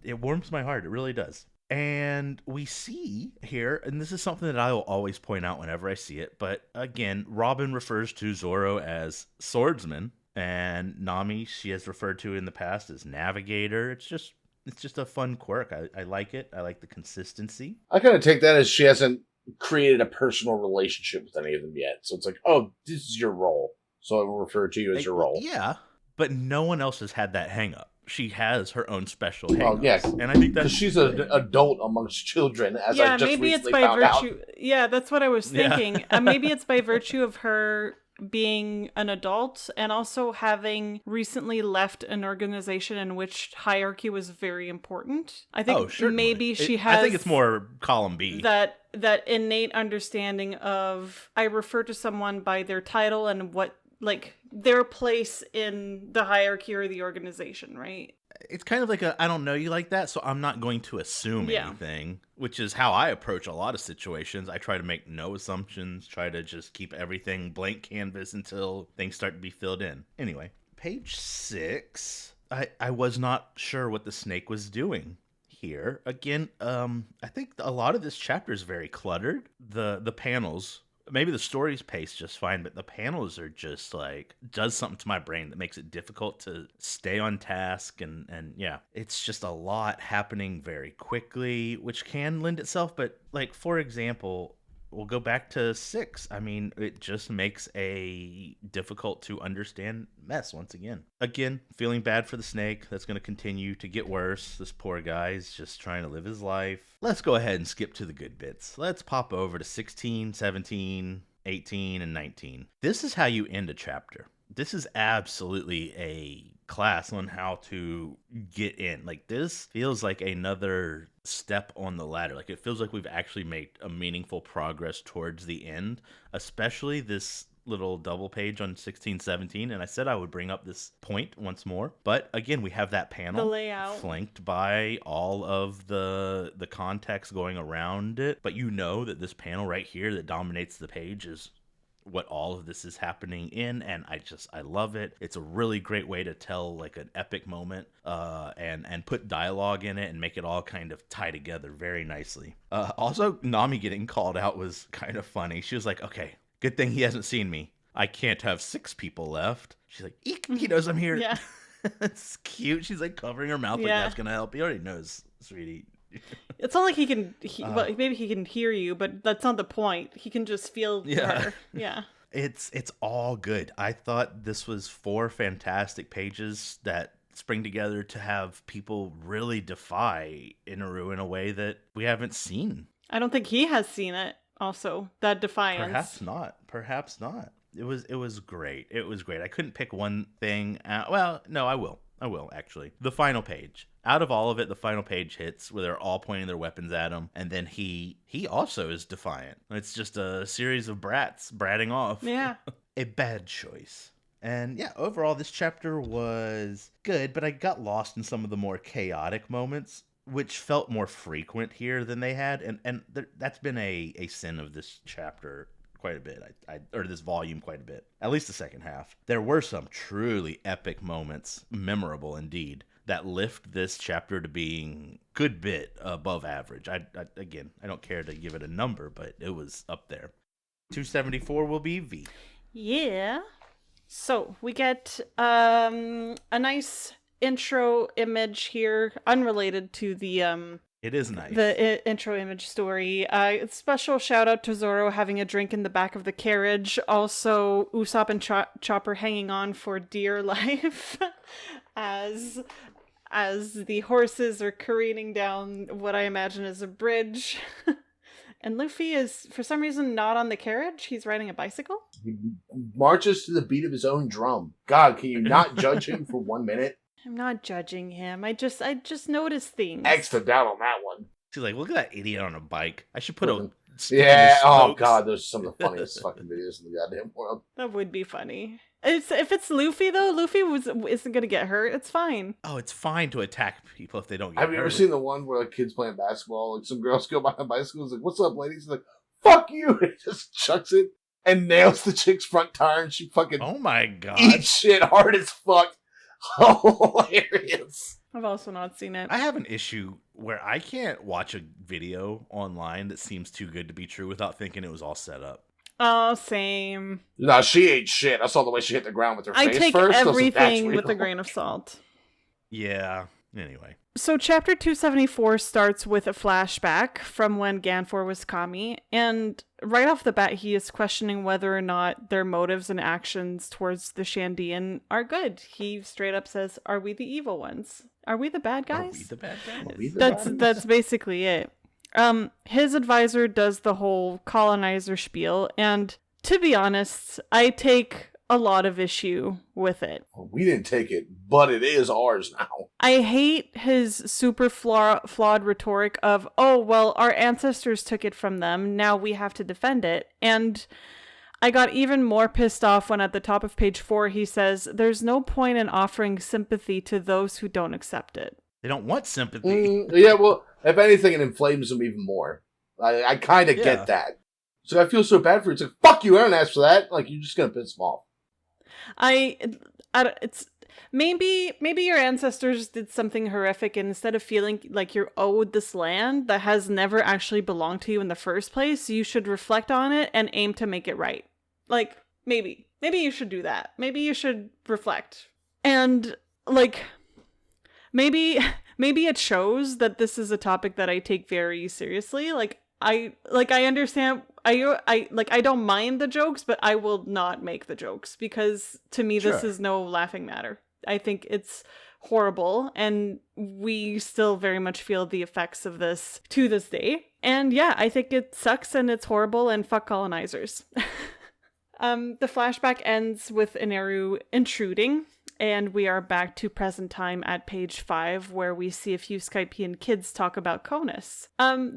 [SPEAKER 1] It warms my heart. It really does. And we see here, and this is something that I will always point out whenever I see it, but again, Robin refers to Zoro as swordsman, and Nami she has referred to in the past as navigator. It's just a fun quirk. I like it. I like the consistency.
[SPEAKER 3] I kind of take that as she hasn't created a personal relationship with any of them yet. So it's like, oh, this is your role. So I will refer to you as your role.
[SPEAKER 1] Yeah, but no one else has had that hang up. She has her own special hang ups.
[SPEAKER 3] Oh, yes.
[SPEAKER 1] And I think that's...
[SPEAKER 3] she's an adult amongst children, as I just
[SPEAKER 2] maybe it's
[SPEAKER 3] recently
[SPEAKER 2] by
[SPEAKER 3] found
[SPEAKER 2] virtue...
[SPEAKER 3] out.
[SPEAKER 2] Yeah, that's what I was thinking.
[SPEAKER 1] Yeah.
[SPEAKER 2] Maybe it's by virtue of her being an adult and also having recently left an organization in which hierarchy was very important. I think maybe she has...
[SPEAKER 1] I think it's more column B.
[SPEAKER 2] That innate understanding of I refer to someone by their title and what, like, their place in the hierarchy or the organization, right?
[SPEAKER 1] It's kind of like I don't know you like that, so I'm not going to assume anything, which is how I approach a lot of situations. I try to make no assumptions, try to just keep everything blank canvas until things start to be filled in. Anyway, page 6, I was not sure what the snake was doing here. Again, I think a lot of this chapter is very cluttered. The panels... Maybe the story's paced just fine, but the panels are just like, does something to my brain that makes it difficult to stay on task. And yeah, it's just a lot happening very quickly, which can lend itself. But like, for example, we'll go back to 6. I mean, it just makes a difficult to understand mess once again. Again, feeling bad for the snake. That's going to continue to get worse. This poor guy's just trying to live his life. Let's go ahead and skip to the good bits. Let's pop over to 16, 17, 18, and 19. This is how you end a chapter. This is absolutely a class on how to get in. Like, this feels like another step on the ladder. Like, it feels like we've actually made a meaningful progress towards the end, especially this little double page on 16, 17. And I said I would bring up this point once more, but again, we have that panel,
[SPEAKER 2] the layout,
[SPEAKER 1] flanked by all of the context going around it. But you know that this panel right here that dominates the page is what all of this is happening in, and I love it. It's a really great way to tell like an epic moment and put dialogue in it and make it all kind of tie together very nicely. Also, Nami getting called out was kind of funny. She was like, okay, good thing he hasn't seen me. I can't have 6 people left. She's like, eek, he knows I'm here.
[SPEAKER 2] Yeah.
[SPEAKER 1] It's cute. She's like covering her mouth like that's gonna help. He already knows, sweetie.
[SPEAKER 2] It's not like he can, well, maybe he can hear you, but that's not the point. He can just feel her. Yeah.
[SPEAKER 1] It's all good. I thought this was 4 fantastic pages that spring together to have people really defy Inaru in a way that we haven't seen.
[SPEAKER 2] I don't think he has seen it also, that defiance.
[SPEAKER 1] Perhaps not. It was great. It was great. I couldn't pick one thing out. Well, no, I will actually. The final page. Out of all of it, the final page hits where they're all pointing their weapons at him, and then he also is defiant. It's just a series of brats bratting off.
[SPEAKER 2] Yeah.
[SPEAKER 1] A bad choice. And yeah, overall, this chapter was good, but I got lost in some of the more chaotic moments, which felt more frequent here than they had, and that's been a sin of this chapter quite a bit, or this volume quite a bit, at least the second half. There were some truly epic moments, memorable indeed, that lift this chapter to being good bit above average. Again, I don't care to give it a number, but it was up there. 274 will be V.
[SPEAKER 2] Yeah. So we get a nice intro image here, unrelated to the
[SPEAKER 1] It is nice.
[SPEAKER 2] The intro image story. Special shout out to Zoro having a drink in the back of the carriage. Also, Usopp and Chopper hanging on for dear life as the horses are careening down what I imagine is a bridge. And Luffy is, for some reason, not on the carriage. He's riding a bicycle.
[SPEAKER 3] He marches to the beat of his own drum. God, can you not judge him for 1 minute?
[SPEAKER 2] I'm not judging him. I just noticed things.
[SPEAKER 3] Extra down on that one.
[SPEAKER 1] She's like, look at that idiot on a bike. I should put a...
[SPEAKER 3] Yeah, oh god, those are some of the funniest fucking videos in the goddamn world.
[SPEAKER 2] That would be funny. If it's Luffy, though, Luffy isn't going to get hurt. It's fine.
[SPEAKER 1] Oh, it's fine to attack people if they don't get
[SPEAKER 3] hurt. Have you ever seen the one where like kids playing basketball, like some girls go by on bicycles, like, what's up, ladies? Like, fuck you! And he just chucks it and nails the chick's front tire and she fucking...
[SPEAKER 1] Oh my god.
[SPEAKER 3] Eats shit hard as fuck. Hilarious.
[SPEAKER 2] I've also not seen it.
[SPEAKER 1] I have an issue where I can't watch a video online that seems too good to be true without thinking it was all set up.
[SPEAKER 2] Oh, same.
[SPEAKER 3] No, she ate shit. I saw the way she hit the ground with her face
[SPEAKER 2] take
[SPEAKER 3] first.
[SPEAKER 2] Everything with a grain of salt.
[SPEAKER 1] Yeah. Anyway.
[SPEAKER 2] So chapter 274 starts with a flashback from when Ganfor was Kami, and right off the bat he is questioning whether or not their motives and actions towards the Shandian are good. He straight up says, "Are we the evil ones? Are we the bad guys?"
[SPEAKER 1] Are we the bad guys?
[SPEAKER 2] That's basically it. His advisor does the whole colonizer spiel, and to be honest, I take a lot of issue with it.
[SPEAKER 3] We didn't take it, but it is ours now.
[SPEAKER 2] I hate his super flawed rhetoric of, oh, well, our ancestors took it from them, now we have to defend it. And I got even more pissed off when at the top of page 4 he says, there's no point in offering sympathy to those who don't accept it.
[SPEAKER 1] They don't want sympathy.
[SPEAKER 3] Yeah, well, if anything, it inflames them even more. I kind of get that. So I feel so bad for you. It's like, fuck you, I don't ask for that. Like, you're just going to piss them off.
[SPEAKER 2] It's maybe your ancestors did something horrific, and instead of feeling like you're owed this land that has never actually belonged to you in the first place, you should reflect on it and aim to make it right. Like, maybe you should do that. Maybe you should reflect. And like, maybe it shows that this is a topic that I take very seriously. I understand. I don't mind the jokes, but I will not make the jokes because to me this is no laughing matter. I think it's horrible, and we still very much feel the effects of this to this day. And yeah, I think it sucks and it's horrible, and fuck colonizers. The flashback ends with Inaru intruding, and we are back to present time at page 5, where we see a few Skypian kids talk about Conus.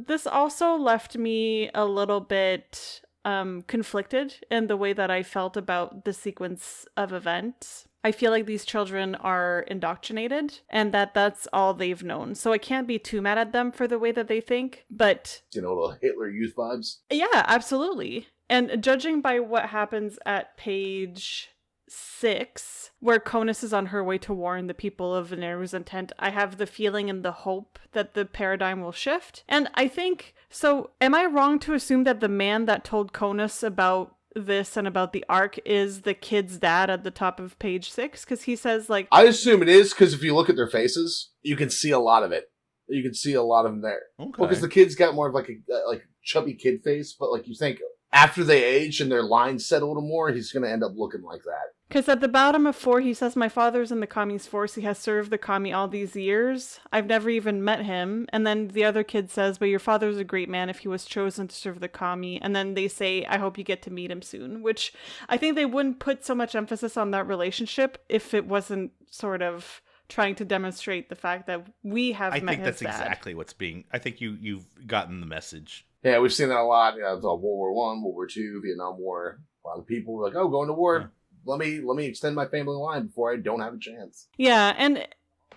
[SPEAKER 2] This also left me a little bit conflicted in the way that I felt about the sequence of events. I feel like these children are indoctrinated, and that's all they've known. So I can't be too mad at them for the way that they think, but...
[SPEAKER 3] You know, the Hitler Youth vibes?
[SPEAKER 2] Yeah, absolutely. And judging by what happens at page 6, where Conus is on her way to warn the people of Veneru's intent, I have the feeling and the hope that the paradigm will shift. And I think, so am I wrong to assume that the man that told Conus about this and about the arc is the kid's dad at the top of page 6? Because he says, like...
[SPEAKER 3] I assume it is, because if you look at their faces, you can see a lot of it. You can see a lot of them there.
[SPEAKER 1] Okay.
[SPEAKER 3] Well, because the kid's got more of like a chubby kid face, but like you think... After they age and their lines set a little more, he's going to end up looking like that.
[SPEAKER 2] Because at the bottom of 4, he says, my father's in the Kami's force. He has served the Kami all these years. I've never even met him. And then the other kid says, but your father's a great man if he was chosen to serve the Kami. And then they say, I hope you get to meet him soon. Which I think they wouldn't put so much emphasis on that relationship if it wasn't sort of trying to demonstrate the fact that we have met his dad.
[SPEAKER 1] I think that's exactly what's being... I think you've gotten the message.
[SPEAKER 3] Yeah, we've seen that a lot. You know, World War I, World War II, Vietnam War. A lot of people were like, "Oh, going to war. Yeah. Let me extend my family line before I don't have a chance."
[SPEAKER 2] Yeah, and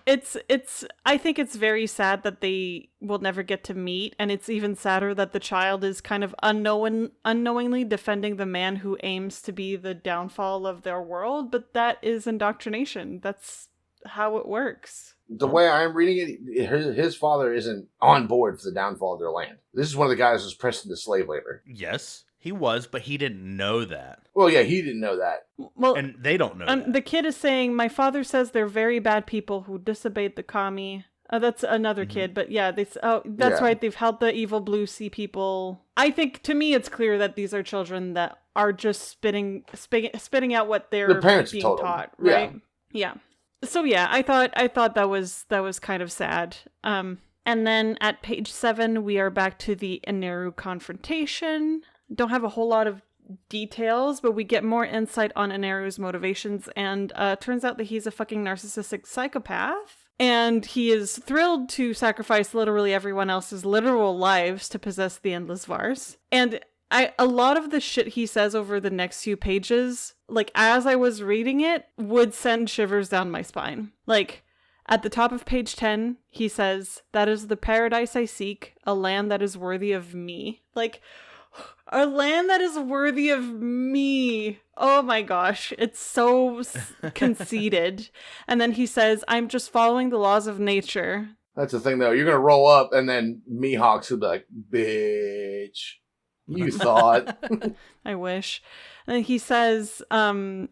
[SPEAKER 2] it's. I think it's very sad that they will never get to meet, and it's even sadder that the child is kind of unknowingly defending the man who aims to be the downfall of their world. But that is indoctrination. That's how it works.
[SPEAKER 3] The way I'm reading it, his father isn't on board for the downfall of their land. This is one of the guys who's pressed into slave labor.
[SPEAKER 1] Yes, he was, but he didn't know that.
[SPEAKER 3] Well, yeah, he didn't know that.
[SPEAKER 2] Well,
[SPEAKER 1] and they don't know that.
[SPEAKER 2] The kid is saying, my father says they're very bad people who disobeyed the kami. That's another kid, but yeah, that's right. They've helped the evil blue sea people. I think, to me, it's clear that these are children that are just spitting out what their
[SPEAKER 3] parents
[SPEAKER 2] being
[SPEAKER 3] told them.
[SPEAKER 2] taught, right? Yeah. So yeah, I thought that was kind of sad. And then at page 7, we are back to the Eneru confrontation. Don't have a whole lot of details, but we get more insight on Eneru's motivations, and turns out that he's a fucking narcissistic psychopath. And he is thrilled to sacrifice literally everyone else's literal lives to possess the Endless Vars. And a lot of the shit he says over the next few pages, like, as I was reading it, would send shivers down my spine. Like, at the top of page 10, he says, "That is the paradise I seek, a land that is worthy of me." Like, a land that is worthy of me. Oh my gosh, it's so conceited. And then he says, "I'm just following the laws of nature."
[SPEAKER 3] That's the thing, though. You're going to roll up, and then Mihawks will be like, "Bitch, you thought."
[SPEAKER 2] I wish. And then he says, "I'm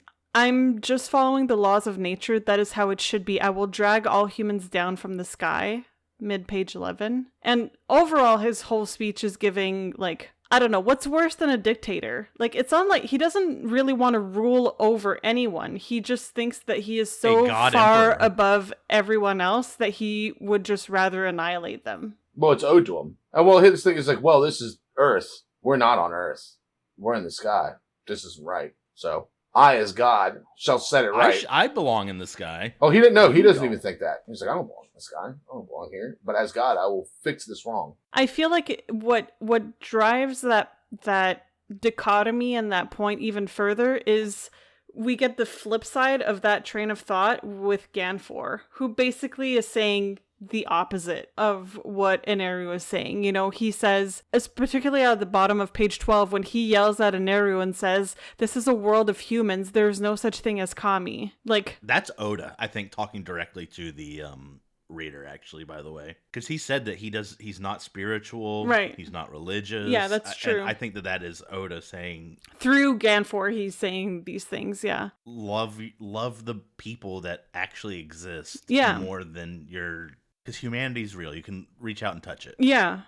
[SPEAKER 2] just following the laws of nature. That is how it should be. I will drag all humans down from the sky." Mid-page 11. And overall, his whole speech is giving, like, I don't know, what's worse than a dictator? Like, it's on, like, he doesn't really want to rule over anyone. He just thinks that he is so far
[SPEAKER 1] emperor
[SPEAKER 2] above everyone else that he would just rather annihilate them.
[SPEAKER 3] Well, it's owed to him. And well, his thing is like, well, this is Earth. We're not on Earth. We're in the sky. This isn't right. So, I, as God, shall set it right.
[SPEAKER 1] I belong in the sky.
[SPEAKER 3] Oh, he didn't know. He doesn't even think that. He's like, I don't belong in the sky. I don't belong here. But as God, I will fix this wrong.
[SPEAKER 2] I feel like what drives that dichotomy and that point even further is we get the flip side of that train of thought with Ganfor, who basically is saying the opposite of what Eneru is saying. You know, he says, particularly at the bottom of page 12, when he yells at Eneru and says, "This is a world of humans. There's no such thing as kami." Like,
[SPEAKER 1] that's Oda, I think, talking directly to the reader, actually, by the way, because he said that he's not spiritual,
[SPEAKER 2] right?
[SPEAKER 1] He's not religious.
[SPEAKER 2] Yeah, that's true.
[SPEAKER 1] And I think that is Oda saying
[SPEAKER 2] through Ganfor. He's saying these things. Yeah,
[SPEAKER 1] love the people that actually exist.
[SPEAKER 2] Yeah,
[SPEAKER 1] more than your. Because humanity's real. You can reach out and touch it.
[SPEAKER 2] Yeah.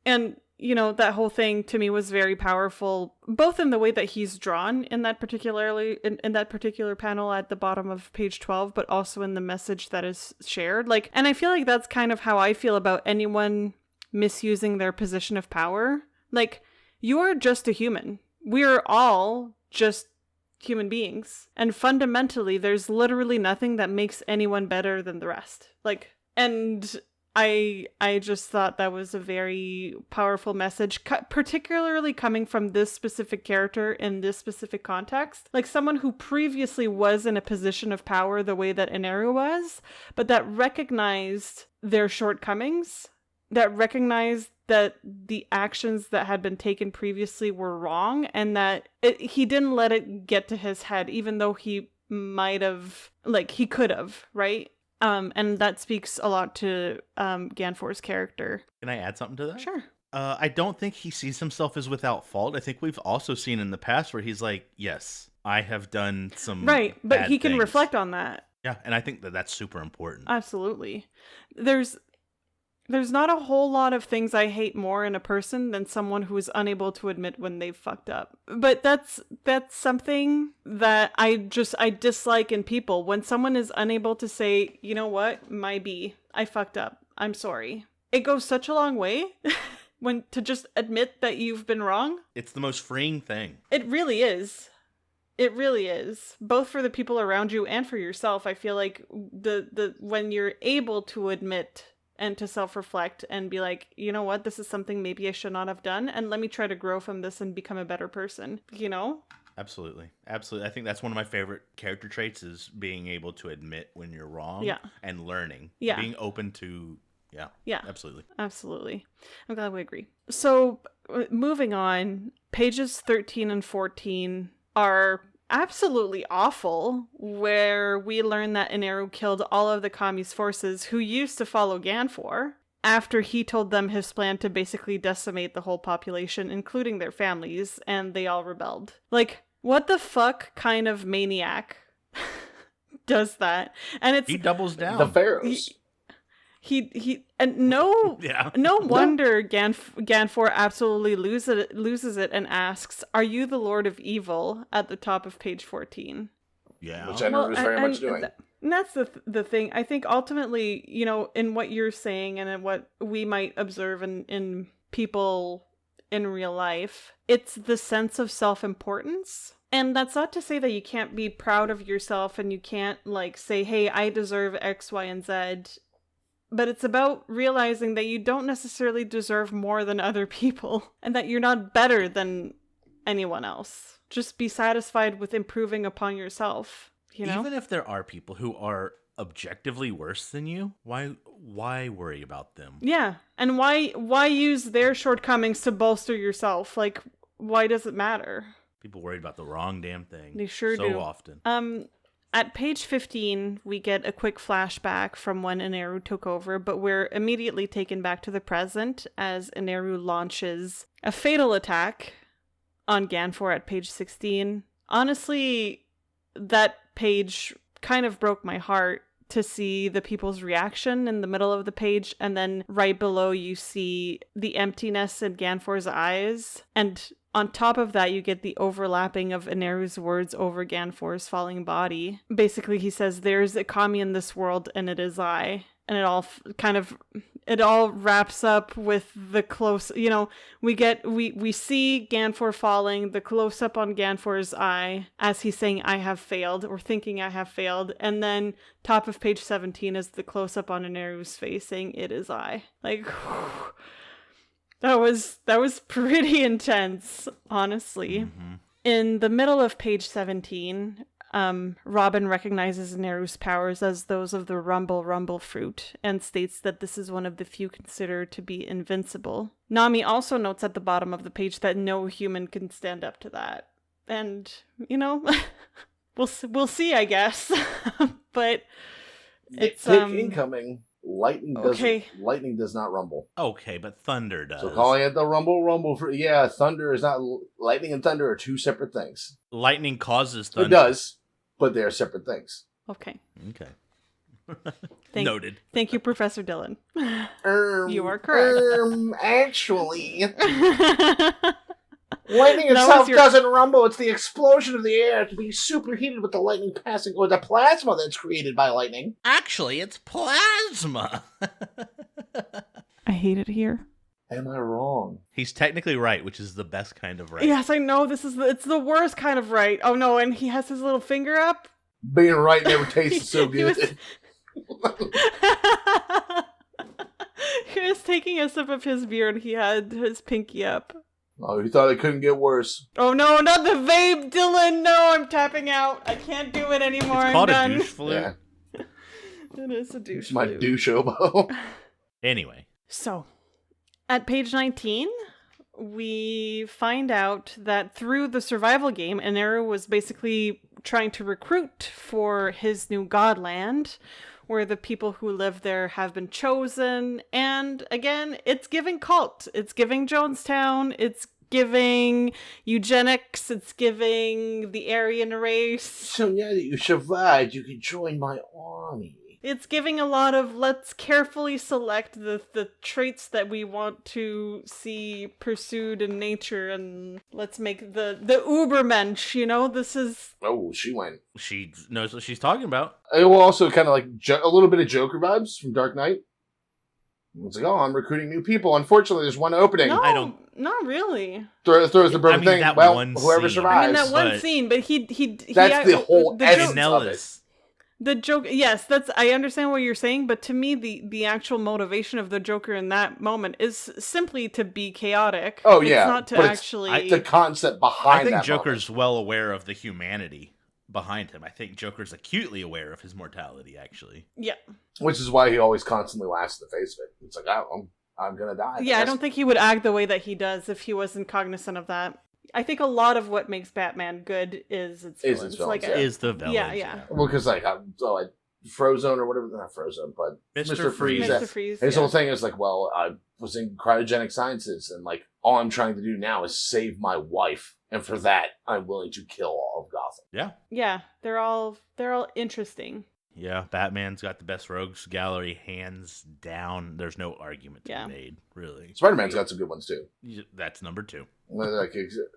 [SPEAKER 2] And, you know, that whole thing to me was very powerful, both in the way that he's drawn in that in that particular panel at the bottom of page 12, but also in the message that is shared. Like, and I feel like that's kind of how I feel about anyone misusing their position of power. Like, you are just a human. We're all just human beings. And fundamentally, there's literally nothing that makes anyone better than the rest. Like, and I just thought that was a very powerful message, particularly coming from this specific character in this specific context. Like, someone who previously was in a position of power the way that Eneru was, but that recognized their shortcomings, that recognized that the actions that had been taken previously were wrong, and that he didn't let it get to his head, even though he might have, like, he could have, right? And that speaks a lot to Ganfor's character.
[SPEAKER 1] Can I add something to that?
[SPEAKER 2] Sure.
[SPEAKER 1] I don't think he sees himself as without fault. I think we've also seen in the past where he's like, yes, I have done some
[SPEAKER 2] right, but
[SPEAKER 1] bad
[SPEAKER 2] he can
[SPEAKER 1] things.
[SPEAKER 2] Reflect on that.
[SPEAKER 1] Yeah, and I think that that's super important.
[SPEAKER 2] Absolutely. There's not a whole lot of things I hate more in a person than someone who is unable to admit when they've fucked up. But that's something that I dislike in people. When someone is unable to say, you know what, I fucked up. I'm sorry. It goes such a long way when to just admit that you've been wrong.
[SPEAKER 1] It's the most freeing thing.
[SPEAKER 2] It really is. It really is. Both for the people around you and for yourself. I feel like the when you're able to admit and to self-reflect and be like, you know what, this is something maybe I should not have done, and let me try to grow from this and become a better person, you know?
[SPEAKER 1] Absolutely. Absolutely. I think that's one of my favorite character traits, is being able to admit when you're wrong.
[SPEAKER 2] Yeah.
[SPEAKER 1] And learning.
[SPEAKER 2] Yeah.
[SPEAKER 1] Being open to, yeah. Absolutely.
[SPEAKER 2] Absolutely. I'm glad we agree. So, moving on, pages 13 and 14 are absolutely awful, where we learn that Inaru killed all of the Kami's forces who used to follow Ganfor after he told them his plan to basically decimate the whole population, including their families, and they all rebelled. Like, what the fuck kind of maniac does that? And it's
[SPEAKER 1] He doubles down.
[SPEAKER 3] The pharaohs.
[SPEAKER 2] He and no
[SPEAKER 1] Yeah.
[SPEAKER 2] no wonder Ganfor absolutely loses it and asks, "Are you the Lord of Evil?" at the top of page 14.
[SPEAKER 1] Yeah.
[SPEAKER 3] Which Inaru was very much doing.
[SPEAKER 2] And that's the thing. I think ultimately, in what you're saying and in what we might observe in people in real life, it's the sense of self-importance. And that's not to say that you can't be proud of yourself and you can't say, hey, I deserve X, Y, and Z. But it's about realizing that you don't necessarily deserve more than other people and that you're not better than anyone else. Just be satisfied with improving upon yourself,
[SPEAKER 1] Even if there are people who are objectively worse than you, why worry about them?
[SPEAKER 2] Yeah. And why use their shortcomings to bolster yourself? Like, why does it matter?
[SPEAKER 1] People worried about the wrong damn thing.
[SPEAKER 2] They sure
[SPEAKER 1] so
[SPEAKER 2] do.
[SPEAKER 1] often.
[SPEAKER 2] At page 15, we get a quick flashback from when Inaru took over, but we're immediately taken back to the present as Inaru launches a fatal attack on Ganfor at page 16. Honestly, that page kind of broke my heart to see the people's reaction in the middle of the page, and then right below you see the emptiness in Ganfor's eyes, and on top of that, you get the overlapping of Inaru's words over Ganfor's falling body. Basically, he says, "There's a kami in this world, and it is I." And it all wraps up with the close, we see Ganfor falling, the close up on Ganfor's eye as he's saying, "I have failed," or thinking, "I have failed." And then top of page 17 is the close up on Inaru's face saying, "It is I." Like, That was pretty intense, honestly.
[SPEAKER 1] Mm-hmm.
[SPEAKER 2] In the middle of page 17, Robin recognizes Inaru's powers as those of the rumble fruit and states that this is one of the few considered to be invincible. Nami also notes at the bottom of the page that no human can stand up to that. And, we'll see, I guess. But it's
[SPEAKER 3] incoming. Lightning does not rumble.
[SPEAKER 1] Okay, but thunder does.
[SPEAKER 3] So calling it the rumble for thunder is not. Lightning and thunder are two separate things.
[SPEAKER 1] Lightning causes thunder.
[SPEAKER 3] It does, but they are separate things.
[SPEAKER 2] Okay.
[SPEAKER 1] Noted.
[SPEAKER 2] Thank you, Professor Dillon. You are correct.
[SPEAKER 3] Actually, lightning itself doesn't rumble. It's the explosion of the air to be superheated with the lightning passing, or the plasma that's created by lightning.
[SPEAKER 1] Actually, it's plasma.
[SPEAKER 2] I hate it here.
[SPEAKER 3] Am I wrong?
[SPEAKER 1] He's technically right, which is the best kind of right.
[SPEAKER 2] Yes, I know. It's the worst kind of right. Oh no, and he has his little finger up.
[SPEAKER 3] Being right never tastes so good.
[SPEAKER 2] He was taking a sip of his beer and he had his pinky up.
[SPEAKER 3] Oh, you thought it couldn't get worse.
[SPEAKER 2] Oh no, not the vape, Dylan! No, I'm tapping out. I can't do it anymore.
[SPEAKER 1] It's called
[SPEAKER 2] I'm done.
[SPEAKER 1] a douche flute.
[SPEAKER 3] Yeah.
[SPEAKER 2] It is a douche
[SPEAKER 3] It's my
[SPEAKER 2] flute.
[SPEAKER 3] douche oboe.
[SPEAKER 1] Anyway.
[SPEAKER 2] So, at page 19, we find out that through the survival game, Inaru was basically trying to recruit for his new godland, where the people who live there have been chosen. And again, it's giving cult. It's giving Jonestown. It's giving eugenics. It's giving the Aryan race.
[SPEAKER 3] So now that you survived, you can join my army.
[SPEAKER 2] It's giving a lot of, let's carefully select the traits that we want to see pursued in nature, and let's make the Ubermensch, this is...
[SPEAKER 3] Oh, she went.
[SPEAKER 1] She knows what she's talking about.
[SPEAKER 3] It will also kind of like a little bit of Joker vibes from Dark Knight. It's like, I'm recruiting new people. Unfortunately, there's one opening.
[SPEAKER 2] No, not really.
[SPEAKER 3] Throws the broken thing. Well, whoever survives.
[SPEAKER 2] I mean, that one scene, but he
[SPEAKER 3] that's the whole essence of it.
[SPEAKER 2] The joke, yes, I understand what you're saying, but to me, the actual motivation of the Joker in that moment is simply to be chaotic.
[SPEAKER 3] Oh, yeah.
[SPEAKER 2] It's not to actually...
[SPEAKER 3] It's the concept behind that
[SPEAKER 1] I think Joker's
[SPEAKER 3] moment.
[SPEAKER 1] well aware of the humanity behind him. I think Joker's acutely aware of his mortality, actually.
[SPEAKER 2] Yeah.
[SPEAKER 3] Which is why he always constantly laughs in the face of it. It's like, I'm gonna die.
[SPEAKER 2] Yeah, I don't think he would act the way that he does if he wasn't cognizant of that. I think a lot of what makes Batman good is its villains.
[SPEAKER 3] Its villains,
[SPEAKER 2] like
[SPEAKER 3] yeah.
[SPEAKER 1] Is the villains.
[SPEAKER 2] Yeah.
[SPEAKER 3] Well, because like Frozone or whatever, not Frozone, but
[SPEAKER 1] Mr. Freeze.
[SPEAKER 2] Mr. Freeze.
[SPEAKER 3] His
[SPEAKER 2] yeah.
[SPEAKER 3] whole thing is like, well, I was in cryogenic sciences, and like all I'm trying to do now is save my wife, and for that, I'm willing to kill all of Gotham.
[SPEAKER 1] Yeah.
[SPEAKER 2] Yeah, they're all interesting.
[SPEAKER 1] Yeah, Batman's got the best rogues gallery, hands down. There's no argument to
[SPEAKER 2] Yeah.
[SPEAKER 1] be made, really.
[SPEAKER 3] Spider-Man's got some good ones too.
[SPEAKER 1] That's number 2.
[SPEAKER 3] Like,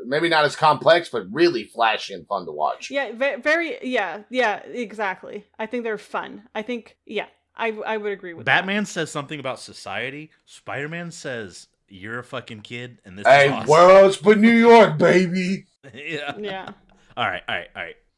[SPEAKER 3] maybe not as complex, but really flashy and fun to watch.
[SPEAKER 2] Yeah, very. Yeah, exactly. I think they're fun. I think, I would agree with
[SPEAKER 1] Batman says something about society. Spider-Man says, you're a fucking kid, and this
[SPEAKER 3] Hey,
[SPEAKER 1] is awesome.
[SPEAKER 3] where else but New York, baby?
[SPEAKER 1] Yeah.
[SPEAKER 2] that. Yeah.
[SPEAKER 1] All right.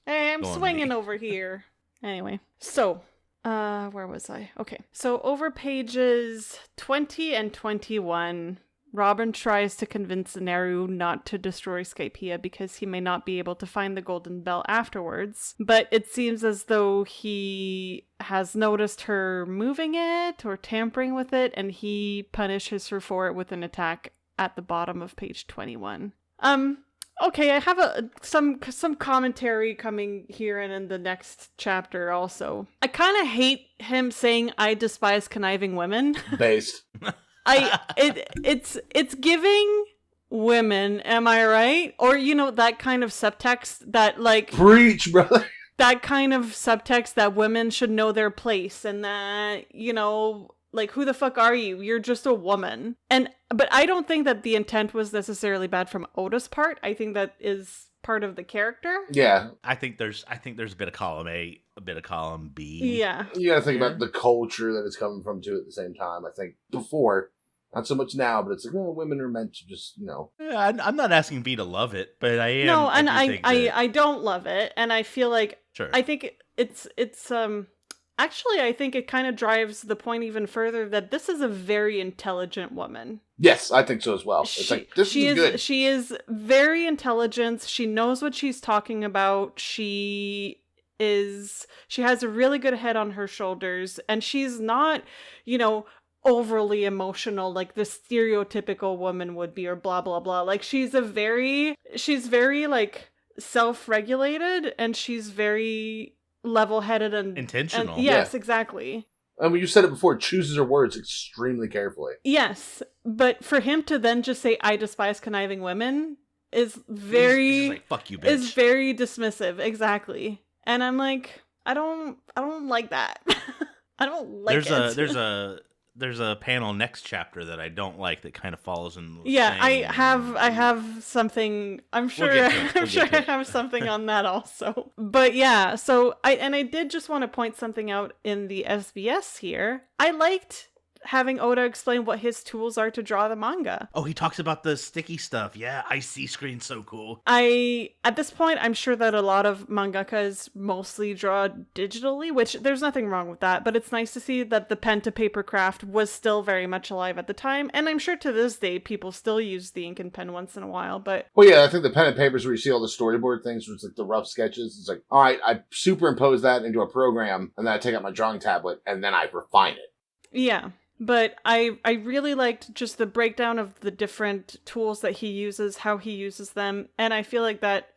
[SPEAKER 2] Hey, I'm
[SPEAKER 1] Go on,
[SPEAKER 2] swinging
[SPEAKER 1] Lee.
[SPEAKER 2] over here. Anyway, so, where was I? Okay, so over pages 20 and 21, Robin tries to convince Neru not to destroy Skypiea because he may not be able to find the Golden Bell afterwards, but it seems as though he has noticed her moving it or tampering with it, and he punishes her for it with an attack at the bottom of page 21. Okay, I have some commentary coming here and in the next chapter also. I kind of hate him saying I despise conniving women.
[SPEAKER 3] Based.
[SPEAKER 2] It's giving women, am I right? Or that kind of subtext that like
[SPEAKER 3] Preach, brother.
[SPEAKER 2] that kind of subtext that women should know their place and that, like, who the fuck are you? You're just a woman. But I don't think that the intent was necessarily bad from Oda's part. I think that is part of the character.
[SPEAKER 3] Yeah.
[SPEAKER 1] I think there's a bit of column A, a bit of column B.
[SPEAKER 2] Yeah.
[SPEAKER 3] You gotta think
[SPEAKER 1] Yeah.
[SPEAKER 3] about the culture that it's coming from, too, at the same time. I think before, not so much now, but it's like, women are meant to just,
[SPEAKER 1] Yeah, I'm not asking B to love it, but I am.
[SPEAKER 2] No, and
[SPEAKER 1] do think that-
[SPEAKER 2] I don't love it. And I feel like,
[SPEAKER 1] Sure.
[SPEAKER 2] I think it's actually, I think it kind of drives the point even further that this is a very intelligent woman.
[SPEAKER 3] Yes, I think so as well. It's like, this is good.
[SPEAKER 2] She is very intelligent. She knows what she's talking about. She has a really good head on her shoulders, and she's not, overly emotional like the stereotypical woman would be, or blah blah blah. Like she's very like self-regulated, and she's very level-headed and
[SPEAKER 1] Intentional.
[SPEAKER 2] and yes, exactly.
[SPEAKER 3] I mean, you said it before, chooses her words extremely carefully.
[SPEAKER 2] Yes, but for him to then just say I despise conniving women is
[SPEAKER 1] He's
[SPEAKER 2] very
[SPEAKER 1] like, fuck you, bitch.
[SPEAKER 2] is very dismissive. Exactly. And I'm like, I don't like that. I don't like it.
[SPEAKER 1] There's a panel next chapter that I don't like that kind of follows in the
[SPEAKER 2] Yeah,
[SPEAKER 1] same-
[SPEAKER 2] I have something. I'm sure
[SPEAKER 1] get to it. We'll
[SPEAKER 2] I'm sure
[SPEAKER 1] get to
[SPEAKER 2] I
[SPEAKER 1] it.
[SPEAKER 2] have something on that also. But yeah, so I did just want to point something out in the SBS here. I liked having Oda explain what his tools are to draw the manga.
[SPEAKER 1] Oh, he talks about the sticky stuff. Yeah, IC screen's so cool.
[SPEAKER 2] At this point, I'm sure that a lot of mangakas mostly draw digitally, which there's nothing wrong with that, but it's nice to see that the pen to paper craft was still very much alive at the time, and I'm sure to this day people still use the ink and pen once in a while, but
[SPEAKER 3] Well, yeah, I think the pen and papers where you see all the storyboard things, which is like the rough sketches, it's like, all right, I superimpose that into a program, and then I take out my drawing tablet, and then I refine it.
[SPEAKER 2] yeah. But I really liked just the breakdown of the different tools that he uses, how he uses them, and I feel like that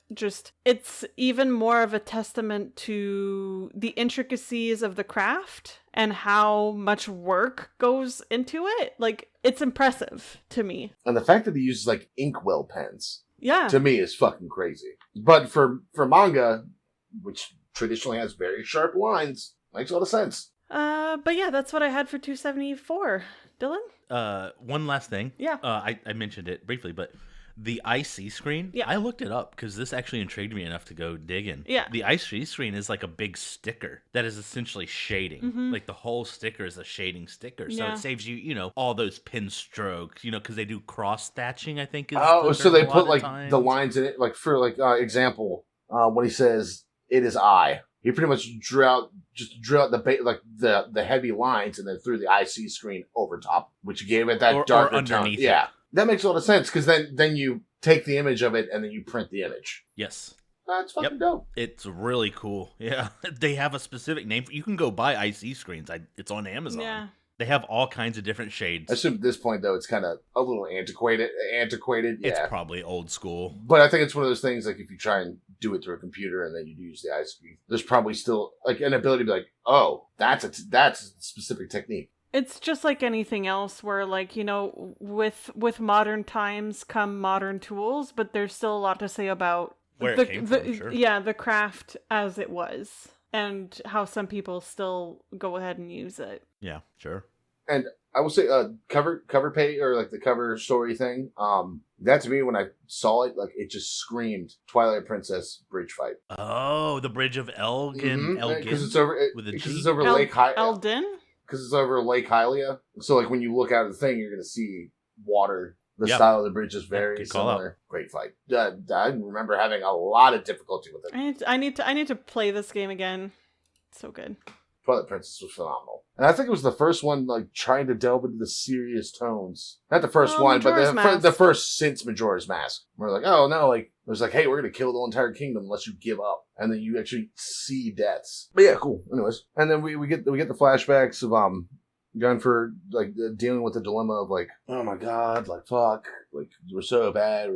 [SPEAKER 2] it's even more of a testament to the intricacies of the craft and how much work goes into it. Like, it's impressive to me.
[SPEAKER 3] And the fact that he uses like inkwell pens,
[SPEAKER 2] Yeah.
[SPEAKER 3] to me, is fucking crazy. But for manga, which traditionally has very sharp lines, makes a lot of sense.
[SPEAKER 2] But yeah, that's what I had for 274. Dylan?
[SPEAKER 1] One last thing.
[SPEAKER 2] Yeah.
[SPEAKER 1] I mentioned it briefly, but the IC screen,
[SPEAKER 2] Yeah.
[SPEAKER 1] I looked it up because this actually intrigued me enough to go digging.
[SPEAKER 2] Yeah.
[SPEAKER 1] The IC screen is like a big sticker that is essentially shading.
[SPEAKER 2] Mhm.
[SPEAKER 1] Like the whole sticker is a shading sticker. So
[SPEAKER 2] Yeah.
[SPEAKER 1] it saves you, all those pin strokes, because they do cross stitching, I think. Is
[SPEAKER 3] Oh,
[SPEAKER 1] the
[SPEAKER 3] so
[SPEAKER 1] term
[SPEAKER 3] they
[SPEAKER 1] a lot
[SPEAKER 3] put
[SPEAKER 1] of
[SPEAKER 3] like
[SPEAKER 1] times.
[SPEAKER 3] the lines in it, like for like example, when he says "it is I," he pretty much drew out the heavy lines and then threw the IC screen over top, which gave it that
[SPEAKER 1] Or
[SPEAKER 3] darker tone.
[SPEAKER 1] underneath it.
[SPEAKER 3] Yeah, that makes a lot of sense because then you take the image of it and then you print the image.
[SPEAKER 1] Yes.
[SPEAKER 3] That's fucking dope.
[SPEAKER 1] It's really cool. Yeah. They have a specific name. You can go buy IC screens. It's on Amazon.
[SPEAKER 2] Yeah.
[SPEAKER 1] They have all kinds of different shades.
[SPEAKER 3] I assume at this point, though, it's kind of a little antiquated.
[SPEAKER 1] It's
[SPEAKER 3] Yeah.
[SPEAKER 1] probably old school.
[SPEAKER 3] But I think it's one of those things, like, if you try and do it through a computer and then you use the ice cream, there's probably still, like, an ability to be like, oh, that's a specific technique.
[SPEAKER 2] It's just like anything else where, like, with modern times come modern tools, but there's still a lot to say about
[SPEAKER 1] Where it came from, sure.
[SPEAKER 2] Yeah, the craft as it was, and how some people still go ahead and use it.
[SPEAKER 1] Yeah, sure.
[SPEAKER 3] And I will say, cover page, or like the cover story thing, that to me, when I saw it, like, it just screamed Twilight Princess bridge fight.
[SPEAKER 1] Oh, the Bridge of Elgin.
[SPEAKER 3] Because it's over, Lake Hylia.
[SPEAKER 2] Eldin?
[SPEAKER 3] Because it's over Lake Hylia. So, like, when you look out of the thing, you're going to see water. The style of the bridge is very similar. Great fight. I remember having a lot of difficulty with it.
[SPEAKER 2] I need to play this game again. It's so good.
[SPEAKER 3] Twilight Princess was phenomenal. And I think it was the first one, like, trying to delve into the serious tones. Not the first one,
[SPEAKER 2] Majora's
[SPEAKER 3] but the first since Majora's Mask. We're like, oh no, like, it was like, hey, we're going to kill the whole entire kingdom unless you give up. And then you actually see deaths. But yeah, cool. Anyways. And then we get the flashbacks of, Gunford, like, dealing with the dilemma of, like, oh my god, like, fuck, like, we're so bad,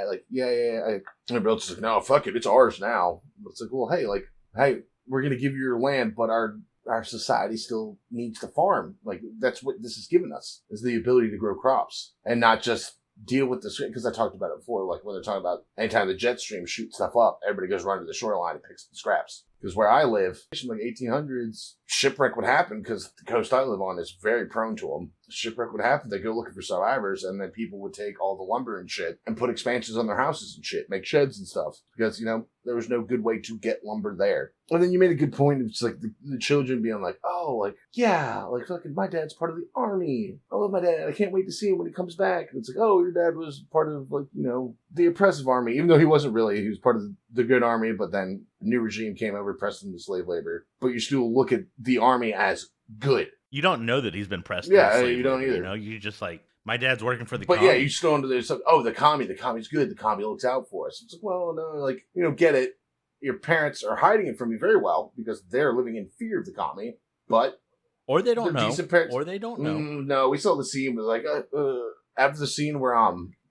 [SPEAKER 3] like, yeah. And everybody else is like, no, fuck it, it's ours now. But it's like, well, hey, we're gonna give you your land, but our society still needs to farm. Like, that's what this has given us, is the ability to grow crops, and not just deal with this, because I talked about it before, like, when they're talking about anytime the jet stream shoots stuff up, everybody goes run to the shoreline and picks the scraps. Because where I live, in like 1800s, shipwreck would happen because the coast I live on is very prone to them. Shipwreck would happen. They go looking for survivors, and then people would take all the lumber and shit and put expansions on their houses and shit, make sheds and stuff. Because, there was no good way to get lumber there. And then you made a good point. It's like the children being like, oh, like, yeah, like, fucking my dad's part of the army. I love my dad. I can't wait to see him when he comes back. And it's like, oh, your dad was part of, like, the oppressive army. Even though he wasn't really. He was part of the good army, but then a new regime came over, pressed him to slave labor. But you still look at the army as good.
[SPEAKER 1] You don't know that he's been pressed.
[SPEAKER 3] Yeah, you don't either.
[SPEAKER 1] You just like, my dad's working for the
[SPEAKER 3] But
[SPEAKER 1] commie.
[SPEAKER 3] yeah, you still under this, oh, the commie's good, the commie looks out for us. It's like, well, no, like, get it. Your parents are hiding it from you very well because they're living in fear of the commie, but...
[SPEAKER 1] Or they don't know.
[SPEAKER 3] Decent parents.
[SPEAKER 1] Or they don't know.
[SPEAKER 3] No, we saw the scene where, like, after the scene where,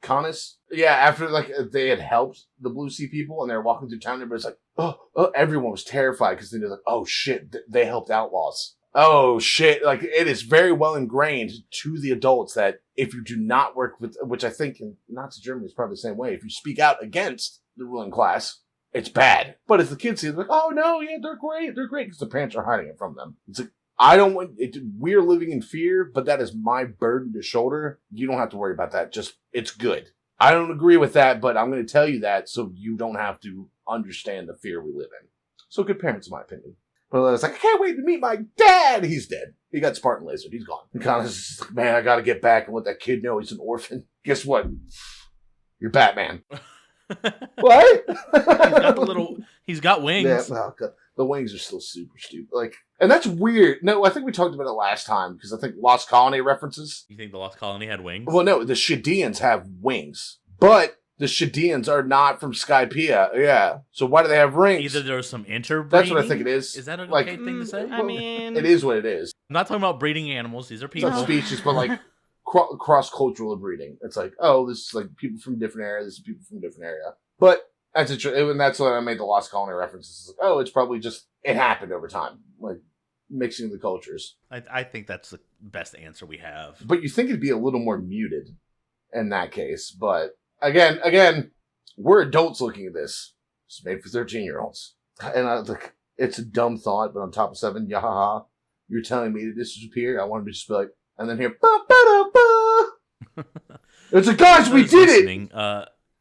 [SPEAKER 3] Canis, after, like, they had helped the Blue Sea people and they were walking through town, everybody's like, oh, everyone was terrified because they're like, oh shit, they helped outlaws. Oh shit, like, it is very well ingrained to the adults that if you do not work with, which I think in Nazi Germany is probably the same way, if you speak out against the ruling class, it's bad. But as the kids see it, they're like, oh no, yeah, they're great, because the parents are hiding it from them. It's like, I don't want it. We're living in fear, but that is my burden to shoulder. You don't have to worry about that. Just, it's good. I don't agree with that, but I'm going to tell you that so you don't have to understand the fear we live in. So good parents, in my opinion. But it's like, I can't wait to meet my dad. He's dead. He got Spartan lasered. He's gone. And Connor's like, man, I got to get back and let that kid know he's an orphan. Guess what? You're Batman. What?
[SPEAKER 1] He's got wings.
[SPEAKER 3] Yeah, well, the wings are still super stupid. Like, and that's weird. No, I think we talked about it last time because I think Lost Colony references.
[SPEAKER 1] You think the Lost Colony had wings?
[SPEAKER 3] Well, no, the Shadeans have wings, but the Shadeans are not from Skypiea. Yeah, so why do they have rings?
[SPEAKER 1] Either there's some interbreeding.
[SPEAKER 3] That's what I think it is.
[SPEAKER 1] Is that an okay thing to say?
[SPEAKER 2] I mean,
[SPEAKER 3] it is what it is.
[SPEAKER 1] I'm not talking about breeding animals. These are people.
[SPEAKER 3] It's not species, but like cross-cultural breeding. It's like, oh, this is like people from different area. This is people from different area. But that's interesting, and that's what I made the Lost Colony references. Like, oh, it's probably just it happened over time, like mixing the cultures.
[SPEAKER 1] I think that's the best answer we have.
[SPEAKER 3] But you think it'd be a little more muted in that case. But again, we're adults looking at this. It's made for 13-year-olds, and I was like, it's a dumb thought, but on top of 7, yahaha, you're telling me to disappear. I wanted to just be like, and then here, ba ba ba. It's like, guys, we did it.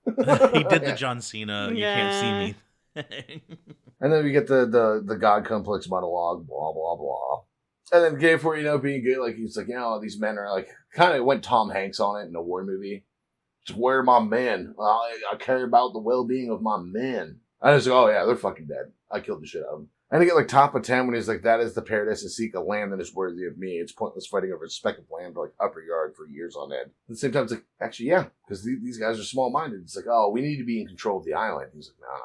[SPEAKER 1] He did the John Cena, you can't see me.
[SPEAKER 3] And then we get the God complex monologue, blah, blah, blah. And then Game 4, being good, like, he's like, these men are like, kind of went Tom Hanks on it in a war movie. Just, where are my men? I care about the well-being of my men. And I was like, oh yeah, they're fucking dead. I killed the shit out of them. And I get like top of 10 when he's like, that is the paradise I seek, a land that is worthy of me. It's pointless fighting over a speck of land like upper yard for years on end. At the same time, it's like, actually, yeah, because these guys are small-minded. It's like, oh, we need to be in control of the island. He's like, no.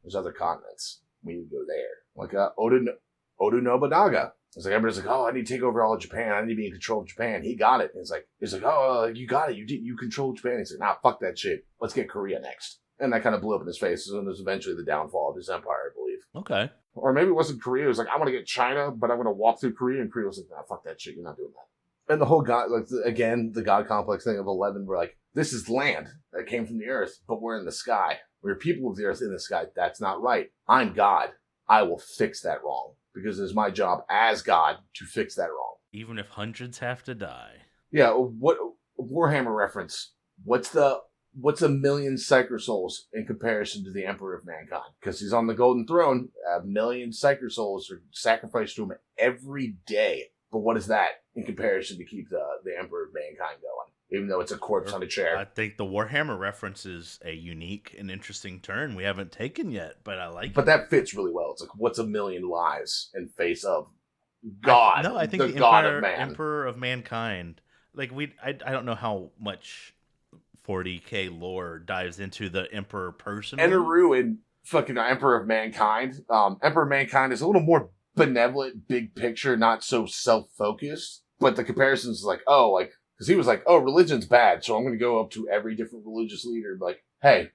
[SPEAKER 3] There's other continents. We need to go there. Like Oda Nobunaga. It's like everybody's like, oh, I need to take over all of Japan. I need to be in control of Japan. He got it. And he's like, oh, you got it. You control Japan. He's like, nah, fuck that shit. Let's get Korea next. And that kind of blew up in his face. And it was eventually the downfall of his empire, I believe.
[SPEAKER 1] Okay.
[SPEAKER 3] Or maybe it wasn't Korea. It was like, I want to get China, but I'm going to walk through Korea. And Korea was like, nah, fuck that shit. You're not doing that. And the whole God, like, again, the God complex thing of 11, we're like, this is land that came from the earth, but we're in the sky. We're people of the earth in the sky. That's not right. I'm God. I will fix that wrong because it's my job as God to fix that wrong.
[SPEAKER 1] Even if hundreds have to die.
[SPEAKER 3] Yeah. What Warhammer reference? What's a million Psyker souls in comparison to the Emperor of Mankind? Because he's on the Golden Throne. A million Psyker souls are sacrificed to him every day. But what is that in comparison to keep the Emperor of Mankind going? Even though it's a corpse on a chair.
[SPEAKER 1] I think the Warhammer reference is a unique and interesting turn we haven't taken yet, but I like it.
[SPEAKER 3] But that fits really well. It's like, what's a million lives in face of God?
[SPEAKER 1] I think the
[SPEAKER 3] God of man.
[SPEAKER 1] Emperor of Mankind. Like I don't know how much 40k lore dives into the Emperor person.
[SPEAKER 3] Eneru and fucking Emperor of Mankind. Emperor of Mankind is a little more benevolent, big picture, not so self-focused. But the comparison is like, because he was like, oh, religion's bad, so I'm going to go up to every different religious leader and be like, hey,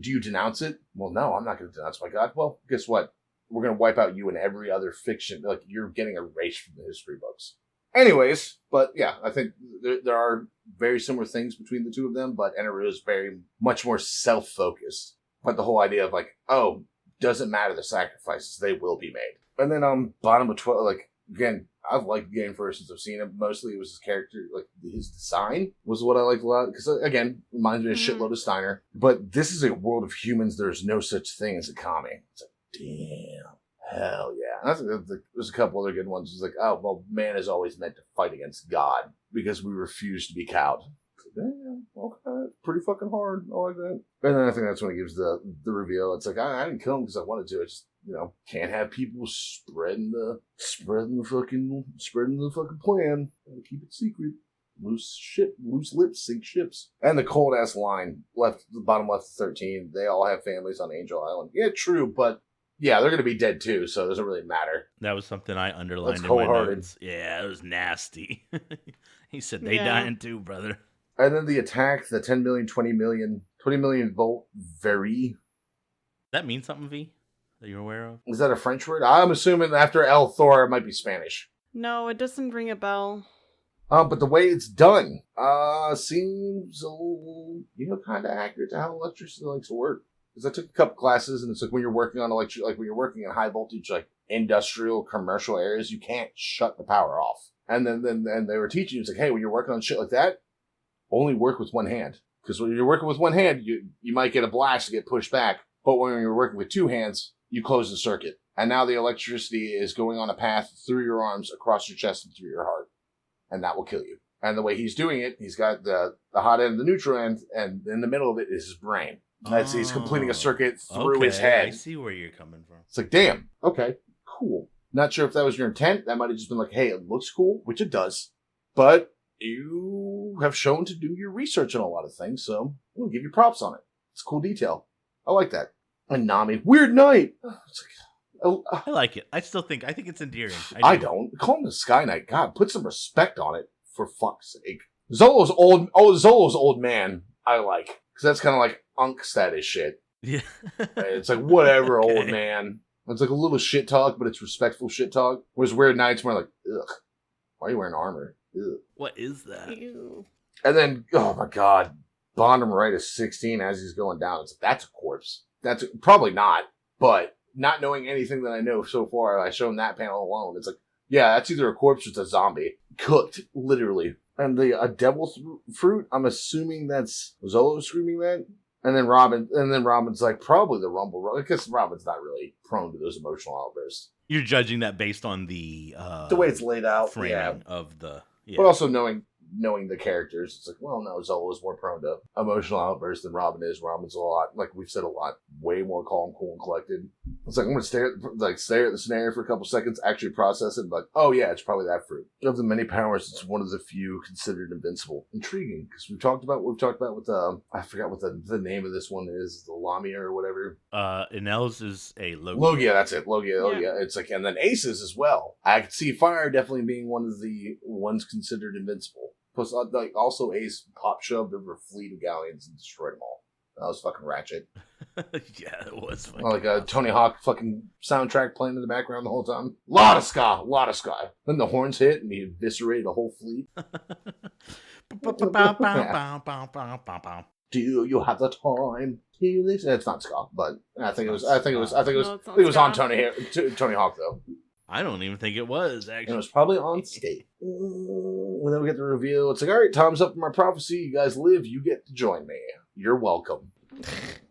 [SPEAKER 3] do you denounce it? Well, no, I'm not going to denounce my God. Well, guess what? We're going to wipe out you and every other fiction. Like, you're getting erased from the history books. Anyways, but yeah, I think there are very similar things between the two of them, but Eneru is very much more self-focused. But the whole idea of like, oh, doesn't matter the sacrifices, they will be made. And then bottom of 12, like, again, I've liked the game first since I've seen it. Mostly it was his character, like his design was what I liked a lot. Because again, reminds me of a shitload of Steiner. But this is a world of humans. There's no such thing as a commie. It's like, damn, hell yeah. There's a couple other good ones. It's like, oh, well, man is always meant to fight against God because we refuse to be cowed. Damn, okay, pretty fucking hard. I like that. And then I think that's when it gives the reveal. It's like, I didn't kill him because I wanted to. I just, can't have people spreading the fucking plan. Gotta keep it secret. Loose lips sink ships. And the cold ass line the bottom left of 13. They all have families on Angel Island. Yeah, true, but yeah, they're gonna be dead too, so it doesn't really matter.
[SPEAKER 1] That was something I underlined in my notes. Yeah, it was nasty. He said they dying too, brother.
[SPEAKER 3] And then the attack, the 10 million, 20 million volt very.
[SPEAKER 1] That means something, V? That you're aware of?
[SPEAKER 3] Is that a French word? I'm assuming after El Thor, it might be Spanish.
[SPEAKER 2] No, it doesn't ring a bell.
[SPEAKER 3] But the way it's done, seems, kind of accurate to how electricity likes to work. Because I took a couple classes, and it's like when you're working on when you're working in high voltage, like industrial, commercial areas, you can't shut the power off. And then they were teaching you, it's like, hey, when you're working on shit like that, only work with one hand. Because when you're working with one hand, you might get a blast to get pushed back. But when you're working with two hands, you close the circuit. And now the electricity is going on a path through your arms, across your chest, and through your heart. And that will kill you. And the way he's doing it, he's got the hot end, the neutral end, and in the middle of it is his brain. He's completing a circuit through his head.
[SPEAKER 1] I see where you're coming from.
[SPEAKER 3] It's like, damn, okay, cool. Not sure if that was your intent. That might have just been like, hey, it looks cool, which it does. But you have shown to do your research on a lot of things, so I'm going to give you props on it. It's a cool detail. I like that. And Nami, weird night. It's like,
[SPEAKER 1] I like it. I think it's endearing.
[SPEAKER 3] I don't. Call him the Sky Knight. God, put some respect on it, for fuck's sake. Zolo's old man, I like. Because that's kind of like Unk status shit.
[SPEAKER 1] Yeah.
[SPEAKER 3] It's like, whatever, okay. Old man. It's like a little shit talk, but it's respectful shit talk. Whereas Weird Knight's more like, ugh, why are you wearing armor? Ugh.
[SPEAKER 1] What is that?
[SPEAKER 2] Ew.
[SPEAKER 3] And then, oh my god, Bondham right is 16 as he's going down. It's like, that's a corpse. That's probably not, but not knowing anything that I know so far, I shown that panel alone. It's like, yeah, that's either a corpse or it's a zombie. Cooked, literally. And the devil's fruit, I'm assuming that's Zolo screaming that. And then Robin's like, probably the Rumble. I guess Robin's not really prone to those emotional outbursts.
[SPEAKER 1] You're judging that based on the
[SPEAKER 3] way it's laid out,
[SPEAKER 1] framing of the.
[SPEAKER 3] Yeah. But also knowing knowing the characters, it's like, well, no, Zola is more prone to emotional outbursts than Robin is. Robin's a lot, like we've said a lot, way more calm, cool, and collected. It's like, I'm going to stare at the scenario for a couple seconds, actually process it, like, oh yeah, it's probably that fruit. Of the many powers, it's one of the few considered invincible. Intriguing, because we've talked about with, I forgot what the name of this one is, the Lamia or whatever.
[SPEAKER 1] Enel's is a Logia.
[SPEAKER 3] Logia, that's it. Logia. It's like, and then Aces as well. I could see Fire definitely being one of the ones considered invincible. Plus, like, also Ace pop shoved over a fleet of galleons and destroyed them all. That was fucking ratchet.
[SPEAKER 1] Yeah, it was fucking
[SPEAKER 3] like a Tony Hawk fucking soundtrack playing in the background the whole time. Lot of ska. Then the horns hit and he eviscerated a whole fleet. Do you have the time? It's not ska, but I think it was on Tony Hawk though.
[SPEAKER 1] I don't even think it was, actually.
[SPEAKER 3] It was probably on Skate. And then we get the reveal. It's like, all right, time's up for my prophecy. You guys live. You get to join me. You're welcome. And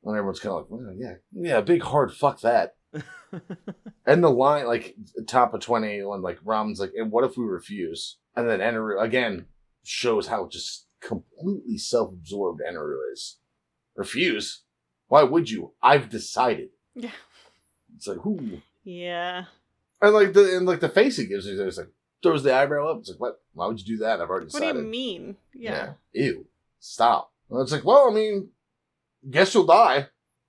[SPEAKER 3] everyone's kind of like, well, yeah, big hard fuck that. And the line, like, top of 20, when, like, Robin's like, and what if we refuse? And then Eneru, again, shows how just completely self-absorbed Eneru is. Refuse? Why would you? I've decided.
[SPEAKER 2] Yeah.
[SPEAKER 3] It's like, who?
[SPEAKER 2] Yeah.
[SPEAKER 3] And the face he gives her, it's like, throws the eyebrow up. It's like, what? Why would you do that? I've already decided.
[SPEAKER 2] What do you mean? Yeah.
[SPEAKER 3] Ew. Stop. And it's like, well, I mean, guess you'll die.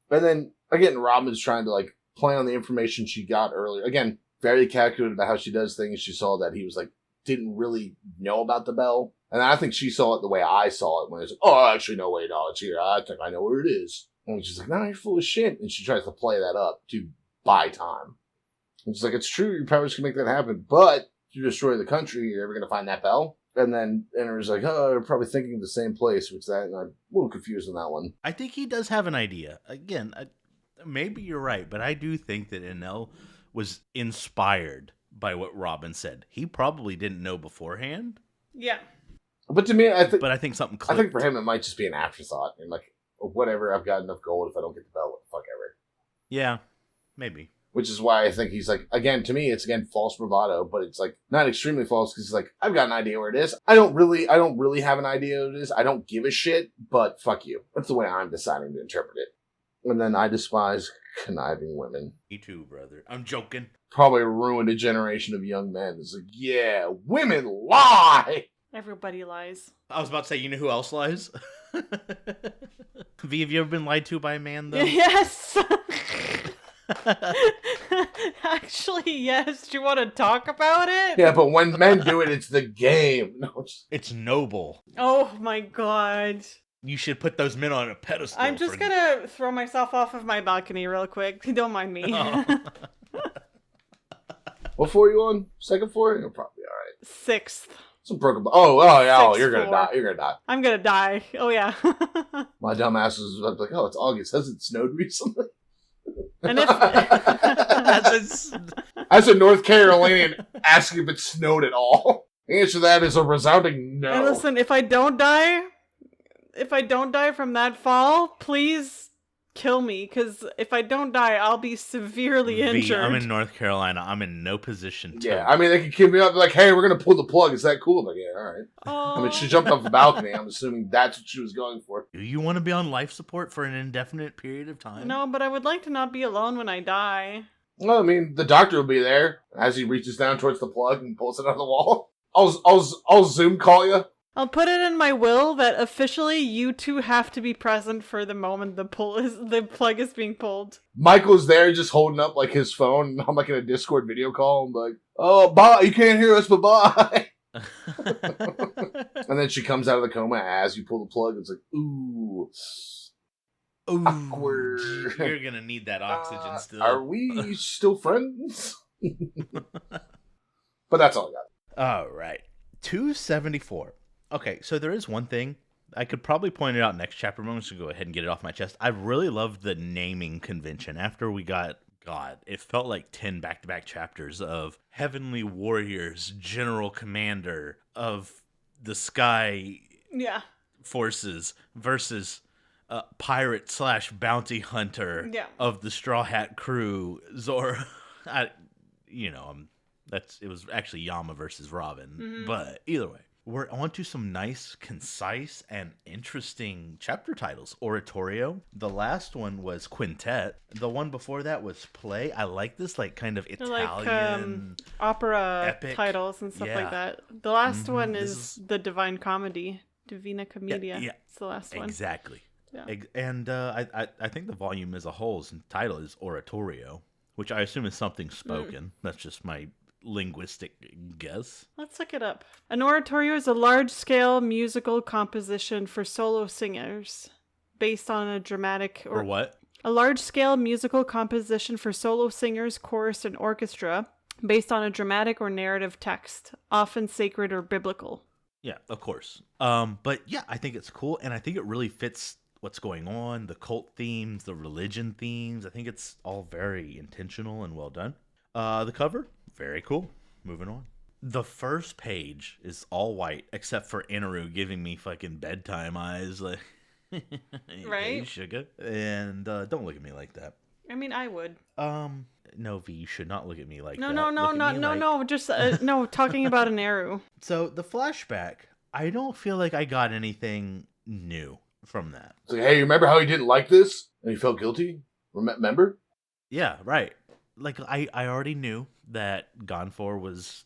[SPEAKER 3] And then, again, Robin's trying to, like, play on the information she got earlier. Again, very calculated about how she does things. She saw that he was, like, didn't really know about the bell. And I think she saw it the way I saw it when it was like, oh, actually, no, wait, no, it's here. I think I know where it is. And she's like, no, you're full of shit. And she tries to play that up to buy time. And she's like, it's true, your powers can make that happen, but if you destroy the country, you're never going to find that bell? And then Enter's like, oh, you're probably thinking of the same place, which that, and I'm a little confused on that one.
[SPEAKER 1] I think he does have an idea. Again, maybe you're right, but I do think that Enel was inspired by what Robin said. He probably didn't know beforehand.
[SPEAKER 2] Yeah.
[SPEAKER 3] But to me, I
[SPEAKER 1] think something clicked.
[SPEAKER 3] I think for him, it might just be an afterthought. And like, whatever, I've got enough gold. If I don't get the bell, what the fuck ever.
[SPEAKER 1] Yeah, maybe.
[SPEAKER 3] Which is why I think he's like, again, to me, it's false bravado, but it's like not extremely false because he's like, I've got an idea where it is. I don't really have an idea where it is. I don't give a shit, but fuck you. That's the way I'm deciding to interpret it. And then I despise conniving women.
[SPEAKER 1] Me too, brother. I'm joking.
[SPEAKER 3] Probably ruined a generation of young men. It's like, yeah, women lie.
[SPEAKER 2] Everybody lies.
[SPEAKER 1] I was about to say, you know who else lies? V, have you ever been lied to by a man, though?
[SPEAKER 2] Yes! Actually, yes. Do you want to talk about it?
[SPEAKER 3] Yeah, but when men do it, it's the game. No,
[SPEAKER 1] it's noble.
[SPEAKER 2] Oh my god.
[SPEAKER 1] You should put those men on a pedestal.
[SPEAKER 2] I'm just gonna throw myself off of my balcony real quick. Don't mind me.
[SPEAKER 1] Oh.
[SPEAKER 3] What floor are you on? Second floor? You're probably alright.
[SPEAKER 2] 6th.
[SPEAKER 3] Some broken. Oh, you're
[SPEAKER 2] floor.
[SPEAKER 3] gonna die. You're gonna die.
[SPEAKER 2] I'm gonna die. Oh yeah.
[SPEAKER 3] My dumb ass was like, oh, it's August. Has it snowed recently?
[SPEAKER 2] And if
[SPEAKER 3] as a North Carolinian asking if it snowed at all, the answer to that is a resounding no.
[SPEAKER 2] And listen, if I don't die from that fall, please kill me, because if I don't die, I'll be severely injured.
[SPEAKER 1] I'm in North Carolina. I'm in no position to...
[SPEAKER 3] Yeah, I mean, they could keep me up like, hey, we're going to pull the plug. Is that cool? I'm like, yeah, all right.
[SPEAKER 2] Oh.
[SPEAKER 3] I mean, she jumped off the balcony. I'm assuming that's what she was going for.
[SPEAKER 1] Do you want to be on life support for an indefinite period of time?
[SPEAKER 2] No, but I would like to not be alone when I die.
[SPEAKER 3] Well, I mean, the doctor will be there as he reaches down towards the plug and pulls it out of the wall. I'll Zoom call you.
[SPEAKER 2] I'll put it in my will that officially you two have to be present for the moment the plug is being pulled.
[SPEAKER 3] Michael's there just holding up like his phone, and I'm like in a Discord video call. I'm like, oh, bye, you can't hear us, but bye. And then she comes out of the coma as you pull the plug. It's like, ooh. Awkward.
[SPEAKER 1] You're gonna need that oxygen still.
[SPEAKER 3] Are we still friends? But that's all I got.
[SPEAKER 1] All right. 274. Okay, so there is one thing. I could probably point it out next chapter, but I'm just going to go ahead and get it off my chest. I really loved the naming convention. After we got, God, it felt like 10 back-to-back chapters of Heavenly Warriors, General Commander of the Sky Forces versus Pirate/Bounty Hunter of the Straw Hat Crew, Zora. It was actually Yama versus Robin, but either way. we're on to some nice, concise, and interesting chapter titles. Oratorio. The last one was Quintet. The one before that was Play. I like this, like, kind of
[SPEAKER 2] They're like
[SPEAKER 1] Italian
[SPEAKER 2] opera
[SPEAKER 1] epic
[SPEAKER 2] titles and stuff
[SPEAKER 1] Yeah.
[SPEAKER 2] like that. The last one
[SPEAKER 1] This
[SPEAKER 2] is the Divine Comedy, Divina Commedia.
[SPEAKER 1] yeah.
[SPEAKER 2] It's the last one.
[SPEAKER 1] Exactly.
[SPEAKER 2] Yeah.
[SPEAKER 1] And I think the volume as a whole's title is Oratorio, which I assume is something spoken. That's just my linguistic guess.
[SPEAKER 2] Let's look it up. An oratorio is a large-scale musical composition for solo singers based on a dramatic
[SPEAKER 1] Or what?
[SPEAKER 2] A large-scale musical composition for solo singers, chorus, and orchestra based on a dramatic or narrative text, often sacred or biblical.
[SPEAKER 1] Yeah, of course. But yeah, I think it's cool, and I think it really fits what's going on, the cult themes, the religion themes. I think it's all very intentional and well done. The cover, very cool. Moving on. The first page is all white, except for Inaru giving me fucking bedtime eyes, like,
[SPEAKER 2] Right?
[SPEAKER 1] Hey, sugar. And don't look at me like that.
[SPEAKER 2] I mean, I would.
[SPEAKER 1] No, V, you should not look at me like
[SPEAKER 2] No,
[SPEAKER 1] that.
[SPEAKER 2] no, no,
[SPEAKER 1] Look at
[SPEAKER 2] no,
[SPEAKER 1] me
[SPEAKER 2] no,
[SPEAKER 1] like-
[SPEAKER 2] no. Just no. Talking about an Eru.
[SPEAKER 1] So the flashback, I don't feel like I got anything new from that.
[SPEAKER 3] It's like, hey, remember how he didn't like this and he felt guilty? Remember?
[SPEAKER 1] Yeah, right. Like I already knew that Gonfor was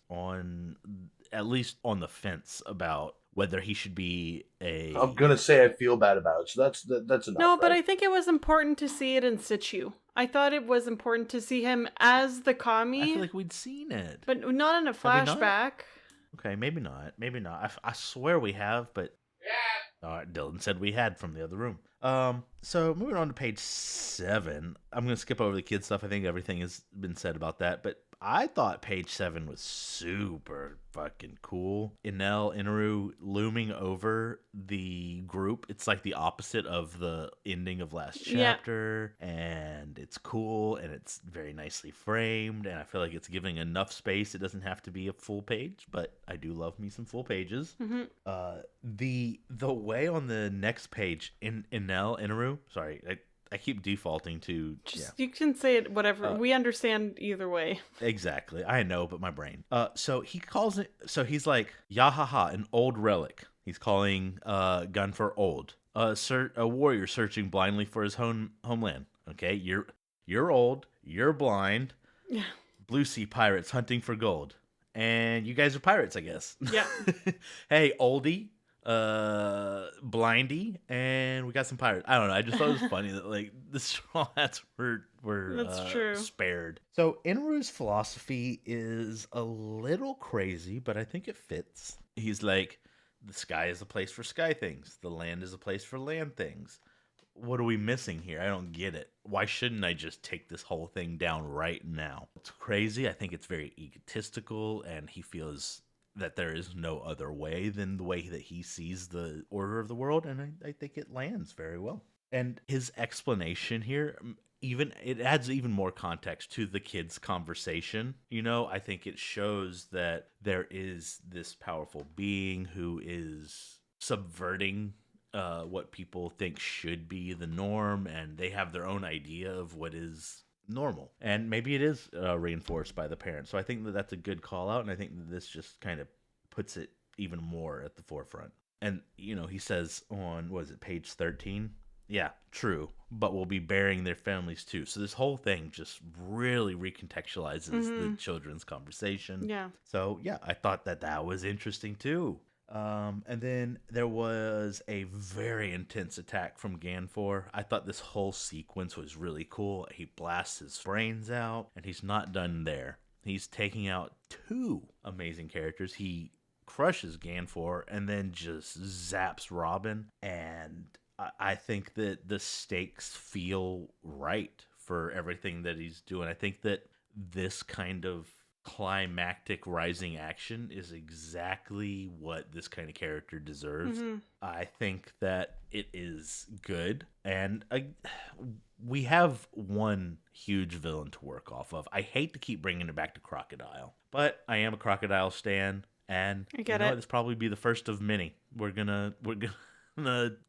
[SPEAKER 1] at least on the fence about whether he should be a.
[SPEAKER 3] I'm gonna say I feel bad about it, so that's enough.
[SPEAKER 2] No, but
[SPEAKER 3] right?
[SPEAKER 2] I think it was important to see it in situ. I thought it was important to see him as the
[SPEAKER 1] I
[SPEAKER 2] commie,
[SPEAKER 1] feel like we'd seen it.
[SPEAKER 2] but not in a
[SPEAKER 1] Have we not?
[SPEAKER 2] flashback.
[SPEAKER 1] Okay, maybe not. Maybe not. I swear we have, but. Dylan said we had from the other room. So moving on to page 7. I'm going to skip over the kid stuff. I think everything has been said about that. But I thought page 7 was super fucking cool. Inaru looming over the group. It's like the opposite of the ending of last
[SPEAKER 2] Yeah.
[SPEAKER 1] chapter. And it's cool and it's very nicely framed. And I feel like it's giving enough space. It doesn't have to be a full page, but I do love me some full pages.
[SPEAKER 2] Mm-hmm.
[SPEAKER 1] The way on the next page Inaru, sorry, I keep defaulting to
[SPEAKER 2] You can say it whatever. We understand either way.
[SPEAKER 1] exactly. I know, but my brain. So he calls it. So he's like Yahaha, an old relic. He's calling Gunfor old. A warrior searching blindly for his homeland. Okay, you're old. You're blind.
[SPEAKER 2] Yeah.
[SPEAKER 1] Blue sea pirates hunting for gold, and you guys are pirates, I guess.
[SPEAKER 2] Yeah.
[SPEAKER 1] Hey, oldie. Blindy, and we got some pirates. I don't know. I just thought it was funny that like the straw hats were
[SPEAKER 2] That's true.
[SPEAKER 1] spared. So Inaru's philosophy is a little crazy, but I think it fits. He's like, the sky is a place for sky things. The land is a place for land things. What are we missing here? I don't get it. Why shouldn't I just take this whole thing down right now? It's crazy. I think it's very egotistical, and he feels that there is no other way than the way that he sees the order of the world, and I think it lands very well. And his explanation here, it adds even more context to the kids' conversation. You know, I think it shows that there is this powerful being who is subverting what people think should be the norm, and they have their own idea of what is normal, and maybe it is reinforced by the parents. So I think that that's a good call out, and I think that this just kind of puts it even more at the forefront. And you know, he says on page 13, yeah, true, but we'll be burying their families too. So this whole thing just really recontextualizes the children's conversation.
[SPEAKER 2] Yeah.
[SPEAKER 1] So yeah, I thought that was interesting too. And then there was a very intense attack from Ganfor. I thought this whole sequence was really cool. He blasts his brains out, and he's not done there. He's taking out 2 amazing characters. He crushes Ganfor and then just zaps Robin. And I think that the stakes feel right for everything that he's doing. I think that this kind of climactic rising action is exactly what this kind of character deserves. I think that it is good, and we have one huge villain to work off of. I hate to keep bringing it back to Crocodile, but I am a Crocodile stan, and
[SPEAKER 2] I get it.
[SPEAKER 1] This probably be the first of many. We're gonna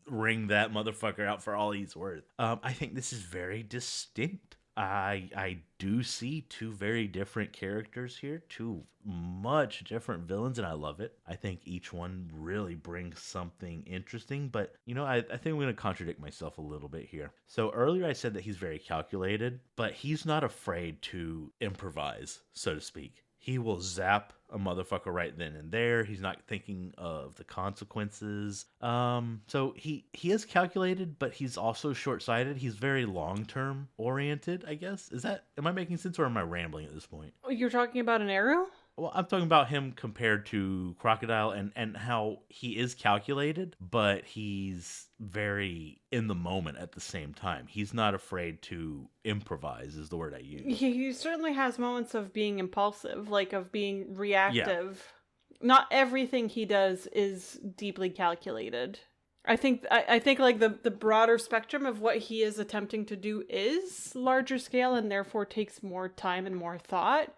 [SPEAKER 1] ring that motherfucker out for all he's worth. I think this is very distinct I do see two very different characters here, two much different villains, and I love it. I think each one really brings something interesting, but I think I'm going to contradict myself a little bit here. So earlier I said that he's very calculated, but he's not afraid to improvise, so to speak. He will zap a motherfucker right then and there. He's not thinking of the consequences. So he is calculated, but he's also short-sighted. He's very long-term oriented, I guess. Am I making sense, or am I rambling at this point?
[SPEAKER 2] You're talking about an arrow?
[SPEAKER 1] Well, I'm talking about him compared to Crocodile, and how he is calculated, but he's very in the moment at the same time. He's not afraid to improvise, is the word I use.
[SPEAKER 2] He certainly has moments of being impulsive, like of being reactive. Yeah. Not everything he does is deeply calculated. I think like the broader spectrum of what he is attempting to do is larger scale and therefore takes more time and more thought.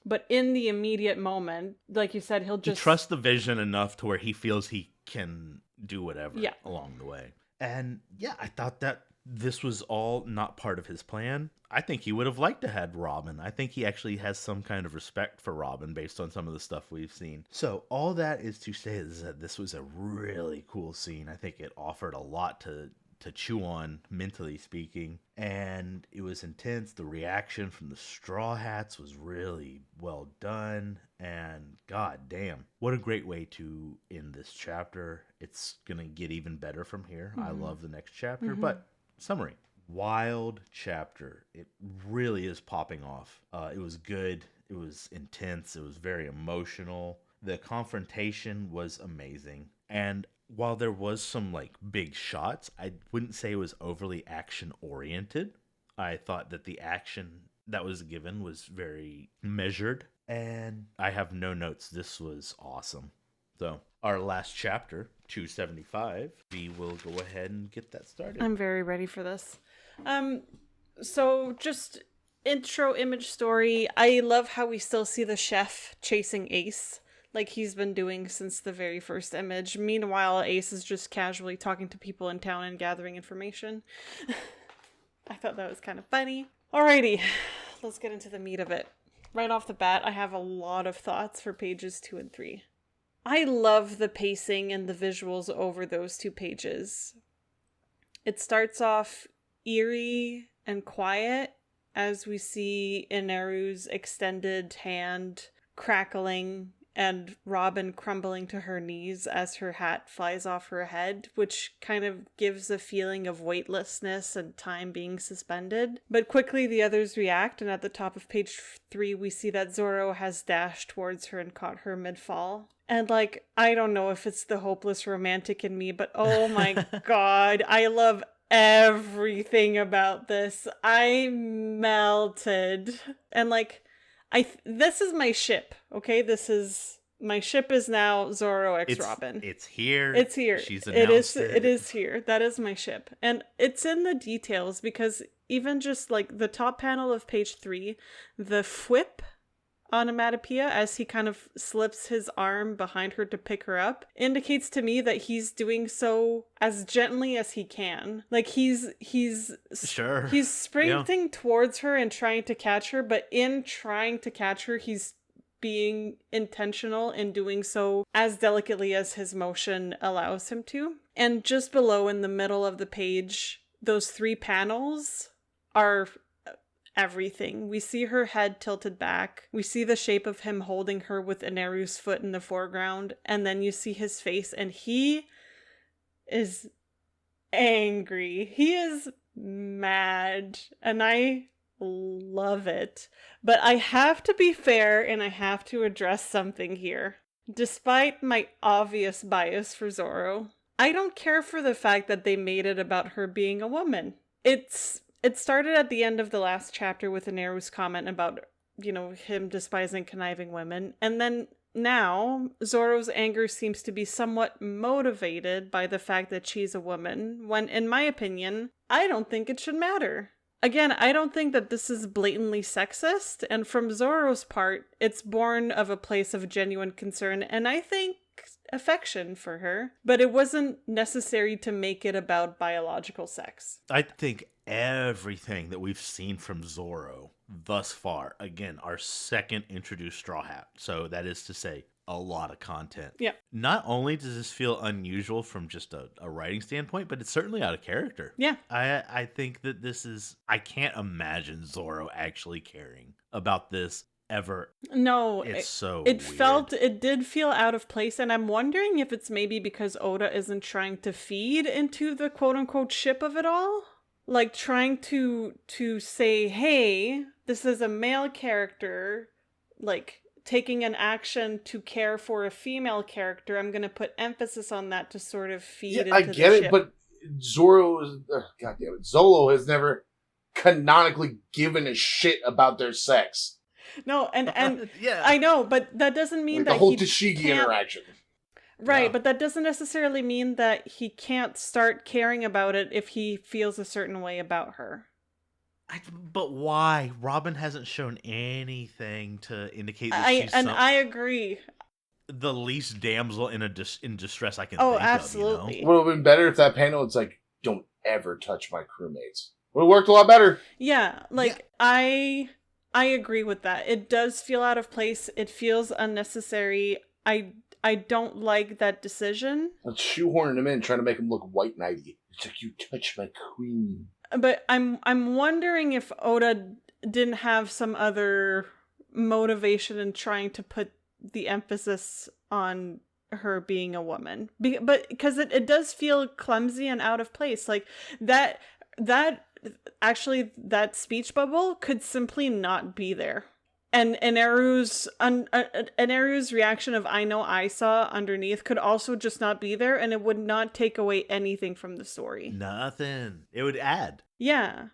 [SPEAKER 2] But in the immediate moment, like you said, he
[SPEAKER 1] trusts the vision enough to where he feels he can do whatever along the way. And yeah, I thought that this was all not part of his plan. I think he would have liked to have Robin. I think he actually has some kind of respect for Robin based on some of the stuff we've seen. So all that is to say is that this was a really cool scene. I think it offered a lot to chew on, mentally speaking, and it was intense. The reaction from the Straw Hats was really well done, and god damn, what a great way to end this chapter. It's gonna get even better from here. I love the next chapter, but summary. Wild chapter. It really is popping off. It was good. It was intense. It was very emotional. The confrontation was amazing, and while there was some like big shots, I wouldn't say it was overly action oriented. I thought that the action that was given was very measured, and I have no notes. This was awesome. So our last chapter, 275, we will go ahead and get that started.
[SPEAKER 2] I'm very ready for this. So just intro image story. I love how we still see the chef chasing Ace, like he's been doing since the very first image. Meanwhile, Ace is just casually talking to people in town and gathering information. I thought that was kind of funny. Alrighty, let's get into the meat of it. Right off the bat, I have a lot of thoughts for pages 2 and 3. I love the pacing and the visuals over those 2 pages. It starts off eerie and quiet as we see Inaru's extended hand crackling and Robin crumbling to her knees as her hat flies off her head, which kind of gives a feeling of weightlessness and time being suspended. But quickly the others react, and at the top of page 3 we see that Zoro has dashed towards her and caught her mid-fall. And like, I don't know if it's the hopeless romantic in me, but oh my god, I love everything about this. I melted. And like, this is my ship, okay? My ship is now Zoro x Robin.
[SPEAKER 1] It's here.
[SPEAKER 2] It's here.
[SPEAKER 1] She's announced it.
[SPEAKER 2] It is here. That is my ship. And it's in the details, because even just like the top panel of page 3, the whip onomatopoeia as he kind of slips his arm behind her to pick her up indicates to me that he's doing so as gently as he can. Like he's sprinting towards her and trying to catch her, but in trying to catch her, he's being intentional in doing so as delicately as his motion allows him to. And just below in the middle of the page, those 3 panels are everything. We see her head tilted back. We see the shape of him holding her with Inaru's foot in the foreground. And then you see his face, and he is angry. He is mad. And I love it. But I have to be fair, and I have to address something here. Despite my obvious bias for Zoro, I don't care for the fact that they made it about her being a woman. It started at the end of the last chapter with Inaru's comment about, him despising conniving women. And then now, Zoro's anger seems to be somewhat motivated by the fact that she's a woman, when, in my opinion, I don't think it should matter. Again, I don't think that this is blatantly sexist, and from Zoro's part, it's born of a place of genuine concern, and I think affection for her, but it wasn't necessary to make it about biological sex.
[SPEAKER 1] I think everything that we've seen from Zorro thus far, again, our second introduced Straw Hat, so that is to say, a lot of content.
[SPEAKER 2] Yeah.
[SPEAKER 1] Not only does this feel unusual from just a writing standpoint, but it's certainly out of character.
[SPEAKER 2] Yeah.
[SPEAKER 1] I think that this is... I can't imagine Zorro actually caring about this ever.
[SPEAKER 2] No,
[SPEAKER 1] It's so
[SPEAKER 2] it
[SPEAKER 1] weird.
[SPEAKER 2] it did feel out of place, and I'm wondering if it's maybe because Oda isn't trying to feed into the quote-unquote ship of it all. Like, trying to say, hey, this is a male character, like, taking an action to care for a female character. I'm going to put emphasis on that to sort of feed into
[SPEAKER 3] I
[SPEAKER 2] the
[SPEAKER 3] get
[SPEAKER 2] ship.
[SPEAKER 3] it, but Zorro is... God damn it. Zolo has never canonically given a shit about their sex.
[SPEAKER 2] No, and
[SPEAKER 1] yeah.
[SPEAKER 2] I know, but that doesn't mean
[SPEAKER 3] Like
[SPEAKER 2] that
[SPEAKER 3] the whole
[SPEAKER 2] he
[SPEAKER 3] Tashigi
[SPEAKER 2] can't...
[SPEAKER 3] interaction.
[SPEAKER 2] Right,
[SPEAKER 1] Yeah.
[SPEAKER 2] but that doesn't necessarily mean that he can't start caring about it if he feels a certain way about her.
[SPEAKER 1] But why? Robin hasn't shown anything to indicate that
[SPEAKER 2] I agree.
[SPEAKER 1] the least damsel in in distress I can
[SPEAKER 2] Oh,
[SPEAKER 1] think
[SPEAKER 2] absolutely.
[SPEAKER 1] of, you
[SPEAKER 3] Would have been better if that panel, it's like, don't ever touch my crewmates. Would have worked a lot better.
[SPEAKER 2] Yeah, like I agree with that. It does feel out of place. It feels unnecessary. I don't like that decision.
[SPEAKER 3] Let's shoehorn him in, trying to make him look white knighty. It's like, you touch my queen.
[SPEAKER 2] But I'm wondering if Oda didn't have some other motivation in trying to put the emphasis on her being a woman. But because it does feel clumsy and out of place. Like that actually, that speech bubble could simply not be there. And Eru's reaction of "I know I saw" underneath could also just not be there, and it would not take away anything from the story.
[SPEAKER 1] Nothing. It would add.
[SPEAKER 2] Yeah,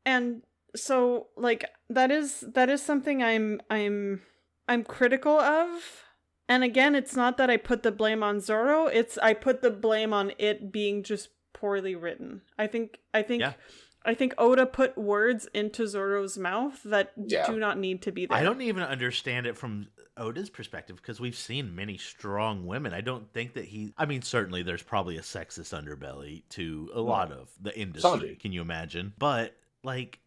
[SPEAKER 2] and so like that is something I'm critical of. And again, it's not that I put the blame on Zorro; it's I put the blame on it being just poorly written. I think.
[SPEAKER 1] Yeah.
[SPEAKER 2] I think Oda put words into Zorro's mouth that do not need to be there.
[SPEAKER 1] I don't even understand it from Oda's perspective, because we've seen many strong women. I don't think that I mean, certainly there's probably a sexist underbelly to a lot of the industry.
[SPEAKER 3] Sanji.
[SPEAKER 1] Can you imagine? But, like,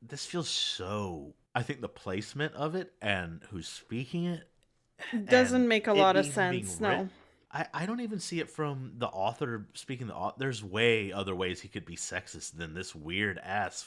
[SPEAKER 1] this feels so... I think the placement of it and who's speaking it...
[SPEAKER 2] doesn't make a lot of
[SPEAKER 1] being
[SPEAKER 2] sense, no.
[SPEAKER 1] written, I don't even see it from the author speaking. There's way other ways he could be sexist than this weird ass.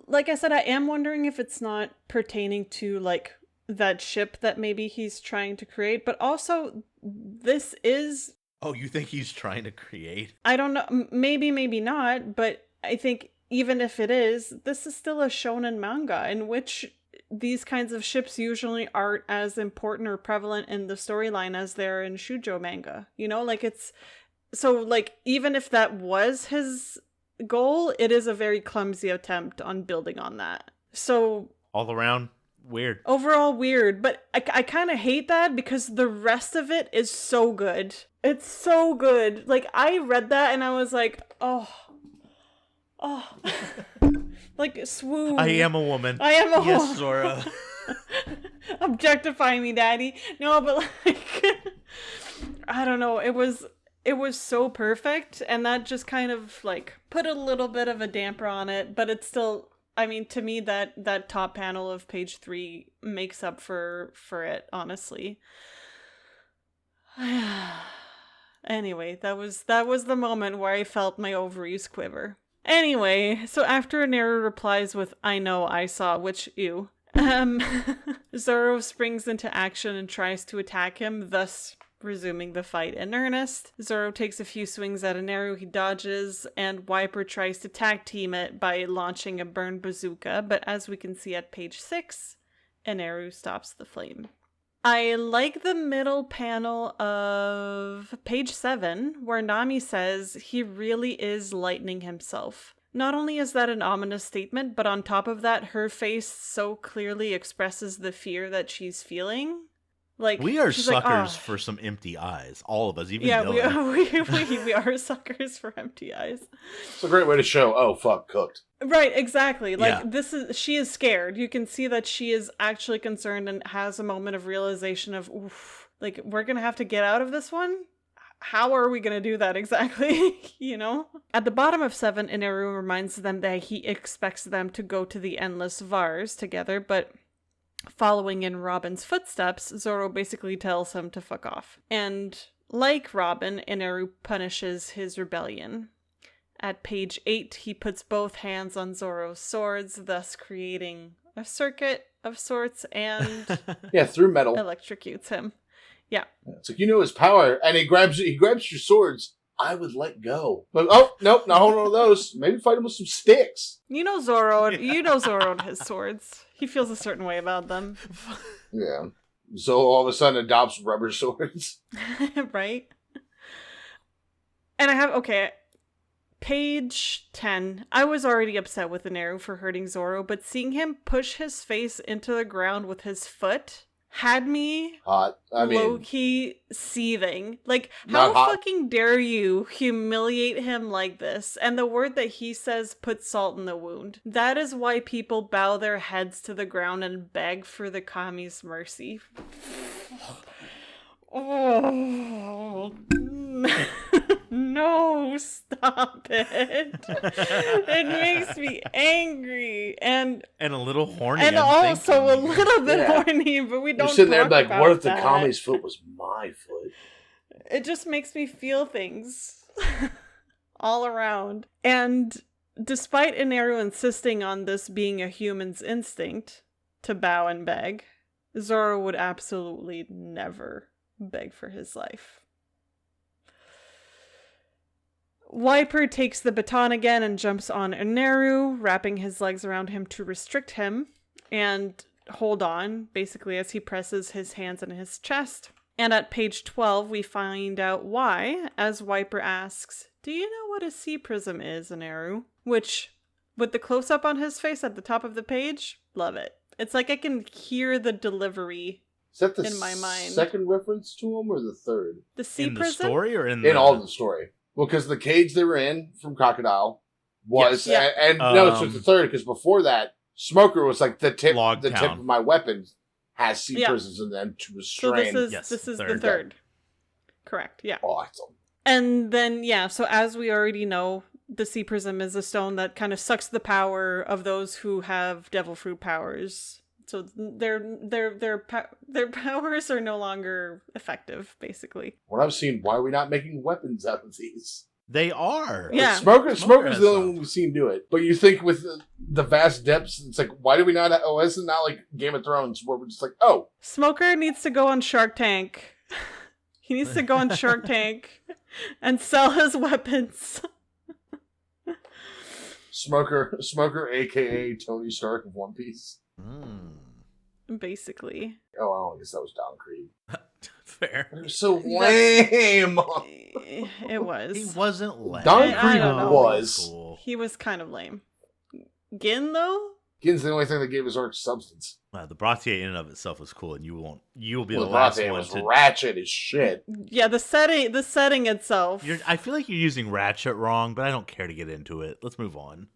[SPEAKER 2] Like I said, I am wondering if it's not pertaining to like that ship that maybe he's trying to create, but also this is...
[SPEAKER 1] Oh, you think he's trying to create?
[SPEAKER 2] I don't know. Maybe not, but I think even if it is, this is still a shonen manga in which these kinds of ships usually aren't as important or prevalent in the storyline as they're in shoujo manga. You know, like it's... So, like, even if that was his goal, it is a very clumsy attempt on building on that. So...
[SPEAKER 1] All around, weird.
[SPEAKER 2] Overall, weird. But I kind of hate that because the rest of it is so good. It's so good. Like, I read that and I was like, oh... Like, swoon.
[SPEAKER 1] I am a woman.
[SPEAKER 2] I am a woman.
[SPEAKER 1] Yes, Zora.
[SPEAKER 2] Objectify me, daddy. No, but like, I don't know. It was so perfect, and that just kind of like put a little bit of a damper on it. But it's still, I mean, to me, that top panel of page 3 makes up for it. Honestly. Anyway, that was the moment where I felt my ovaries quiver. Anyway, so after Neru replies with "I know I saw," which, ew, Zoro springs into action and tries to attack him, thus resuming the fight in earnest. Zoro takes a few swings at Neru, he dodges, and Wiper tries to tag team it by launching a burn bazooka, but as we can see at page 6, Neru stops the flame. I like the middle panel of page 7, where Nami says he really is lightning himself. Not only is that an ominous statement, but on top of that, her face so clearly expresses the fear that she's feeling. Like,
[SPEAKER 1] we are suckers
[SPEAKER 2] like, oh.
[SPEAKER 1] for some empty eyes. All of us, even
[SPEAKER 2] yeah,
[SPEAKER 1] Dylan.
[SPEAKER 2] we are suckers for empty eyes.
[SPEAKER 3] It's a great way to show, oh, fuck, cooked.
[SPEAKER 2] Right, exactly. Like,
[SPEAKER 1] Yeah.
[SPEAKER 2] she is scared. You can see that she is actually concerned and has a moment of realization of, oof, Like, we're gonna have to get out of this one? How are we gonna do that exactly? You know? At the bottom of 7, Inaru reminds them that he expects them to go to the Endless Vars together, but following in Robin's footsteps, Zoro basically tells him to fuck off. And like Robin, Inaru punishes his rebellion. At page 8, he puts both hands on Zoro's swords, thus creating a circuit of sorts, and
[SPEAKER 3] Yeah, through metal.
[SPEAKER 2] electrocutes him. Yeah.
[SPEAKER 3] It's like, you know his power, and he grabs your swords. I would let go. But oh nope, not holding on to those. Maybe fight him with some sticks.
[SPEAKER 2] You know Zoro and his swords. He feels a certain way about them.
[SPEAKER 3] Yeah. So all of a sudden adopts rubber swords.
[SPEAKER 2] Right? And I have, okay, page 10. I was already upset with Inaru for hurting Zoro, but seeing him push his face into the ground with his foot had me
[SPEAKER 3] Hot. I mean,
[SPEAKER 2] low-key seething. Like,
[SPEAKER 3] Not
[SPEAKER 2] how
[SPEAKER 3] hot.
[SPEAKER 2] fucking dare you humiliate him like this? And the word that he says puts salt in the wound. That is why people bow their heads to the ground and beg for the Kami's mercy. Oh. No, stop it. It makes me angry and
[SPEAKER 1] a little horny.
[SPEAKER 2] and
[SPEAKER 1] I'm
[SPEAKER 2] also a
[SPEAKER 1] thinking.
[SPEAKER 2] little bit
[SPEAKER 3] Yeah.
[SPEAKER 2] horny, but we don't
[SPEAKER 3] you're sitting there
[SPEAKER 2] talk
[SPEAKER 3] like,
[SPEAKER 2] about
[SPEAKER 3] what if the
[SPEAKER 2] that.
[SPEAKER 3] Kami's foot was my foot?
[SPEAKER 2] It just makes me feel things all around. And despite Inaru insisting on this being a human's instinct to bow and beg, Zoro would absolutely never beg for his life. Wiper takes the baton again and jumps on Inaru, wrapping his legs around him to restrict him and hold on, basically, as he presses his hands on his chest. And at page 12, we find out why, as Wiper asks, "Do you know what a sea prism is, Inaru?" Which, with the close-up on his face at the top of the page, love it. It's like I can hear the delivery
[SPEAKER 3] Is that the
[SPEAKER 2] in my mind.
[SPEAKER 3] second reference to him or the third?
[SPEAKER 2] The sea
[SPEAKER 1] In the
[SPEAKER 2] prism?
[SPEAKER 1] story or in the...
[SPEAKER 3] In all of the story. Well, because the cage they were in from Crocodile was,
[SPEAKER 2] Yes. Yeah.
[SPEAKER 3] and no, so it's the third, because before that, Smoker was like the tip
[SPEAKER 1] Log
[SPEAKER 3] tip
[SPEAKER 1] Town.
[SPEAKER 3] of my weapon has sea
[SPEAKER 2] Yeah.
[SPEAKER 3] prisms in them to
[SPEAKER 2] So
[SPEAKER 3] restrain.
[SPEAKER 1] Yes,
[SPEAKER 2] this is the
[SPEAKER 1] third.
[SPEAKER 2] third. Correct, yeah.
[SPEAKER 3] Awesome.
[SPEAKER 2] And then, yeah, so as we already know, the sea prism is a stone that kind of sucks the power of those who have devil fruit powers. So their powers are no longer effective, basically.
[SPEAKER 3] What I've seen, why are we not making weapons out of these?
[SPEAKER 1] They are.
[SPEAKER 2] Yeah.
[SPEAKER 3] Smoker's
[SPEAKER 1] has
[SPEAKER 3] the only
[SPEAKER 1] some.
[SPEAKER 3] one we've seen do it. But you think with the vast depths, it's like, why do we not? Oh, this is not like Game of Thrones where we're just like, oh,
[SPEAKER 2] Smoker needs to go on Shark Tank. He needs to go on Shark Tank and sell his weapons.
[SPEAKER 3] Smoker, aka Tony Stark of One Piece.
[SPEAKER 2] Basically.
[SPEAKER 3] Oh, I guess that was Don Creed.
[SPEAKER 1] Fair.
[SPEAKER 3] It was so lame.
[SPEAKER 2] It was.
[SPEAKER 1] He wasn't lame.
[SPEAKER 3] Don
[SPEAKER 2] I
[SPEAKER 3] Creed
[SPEAKER 2] don't know.
[SPEAKER 3] was.
[SPEAKER 1] Cool.
[SPEAKER 2] He was kind of lame. Gin, though?
[SPEAKER 3] Gin's the only thing that gave his arc substance.
[SPEAKER 1] The Bratier in and of itself was cool, and you'll be
[SPEAKER 3] Well,
[SPEAKER 1] the last
[SPEAKER 3] Brate
[SPEAKER 1] one
[SPEAKER 3] was
[SPEAKER 1] to...
[SPEAKER 3] ratchet as shit.
[SPEAKER 2] Yeah, the setting itself.
[SPEAKER 1] I feel like you're using ratchet wrong, but I don't care to get into it. Let's move on.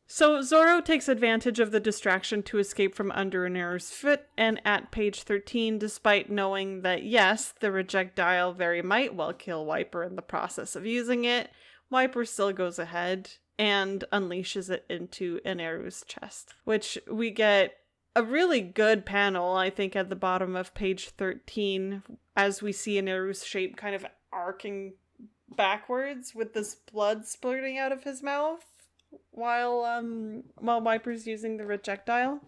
[SPEAKER 2] So Zoro takes advantage of the distraction to escape from under Inaru's foot, and at page 13, despite knowing that yes, the reject dial very might well kill Wiper in the process of using it, Wiper still goes ahead and unleashes it into Inaru's chest, which we get a really good panel, I think, at the bottom of page 13, as we see Inaru's shape kind of arcing backwards with this blood splurting out of his mouth. While Wiper's using the rejectile.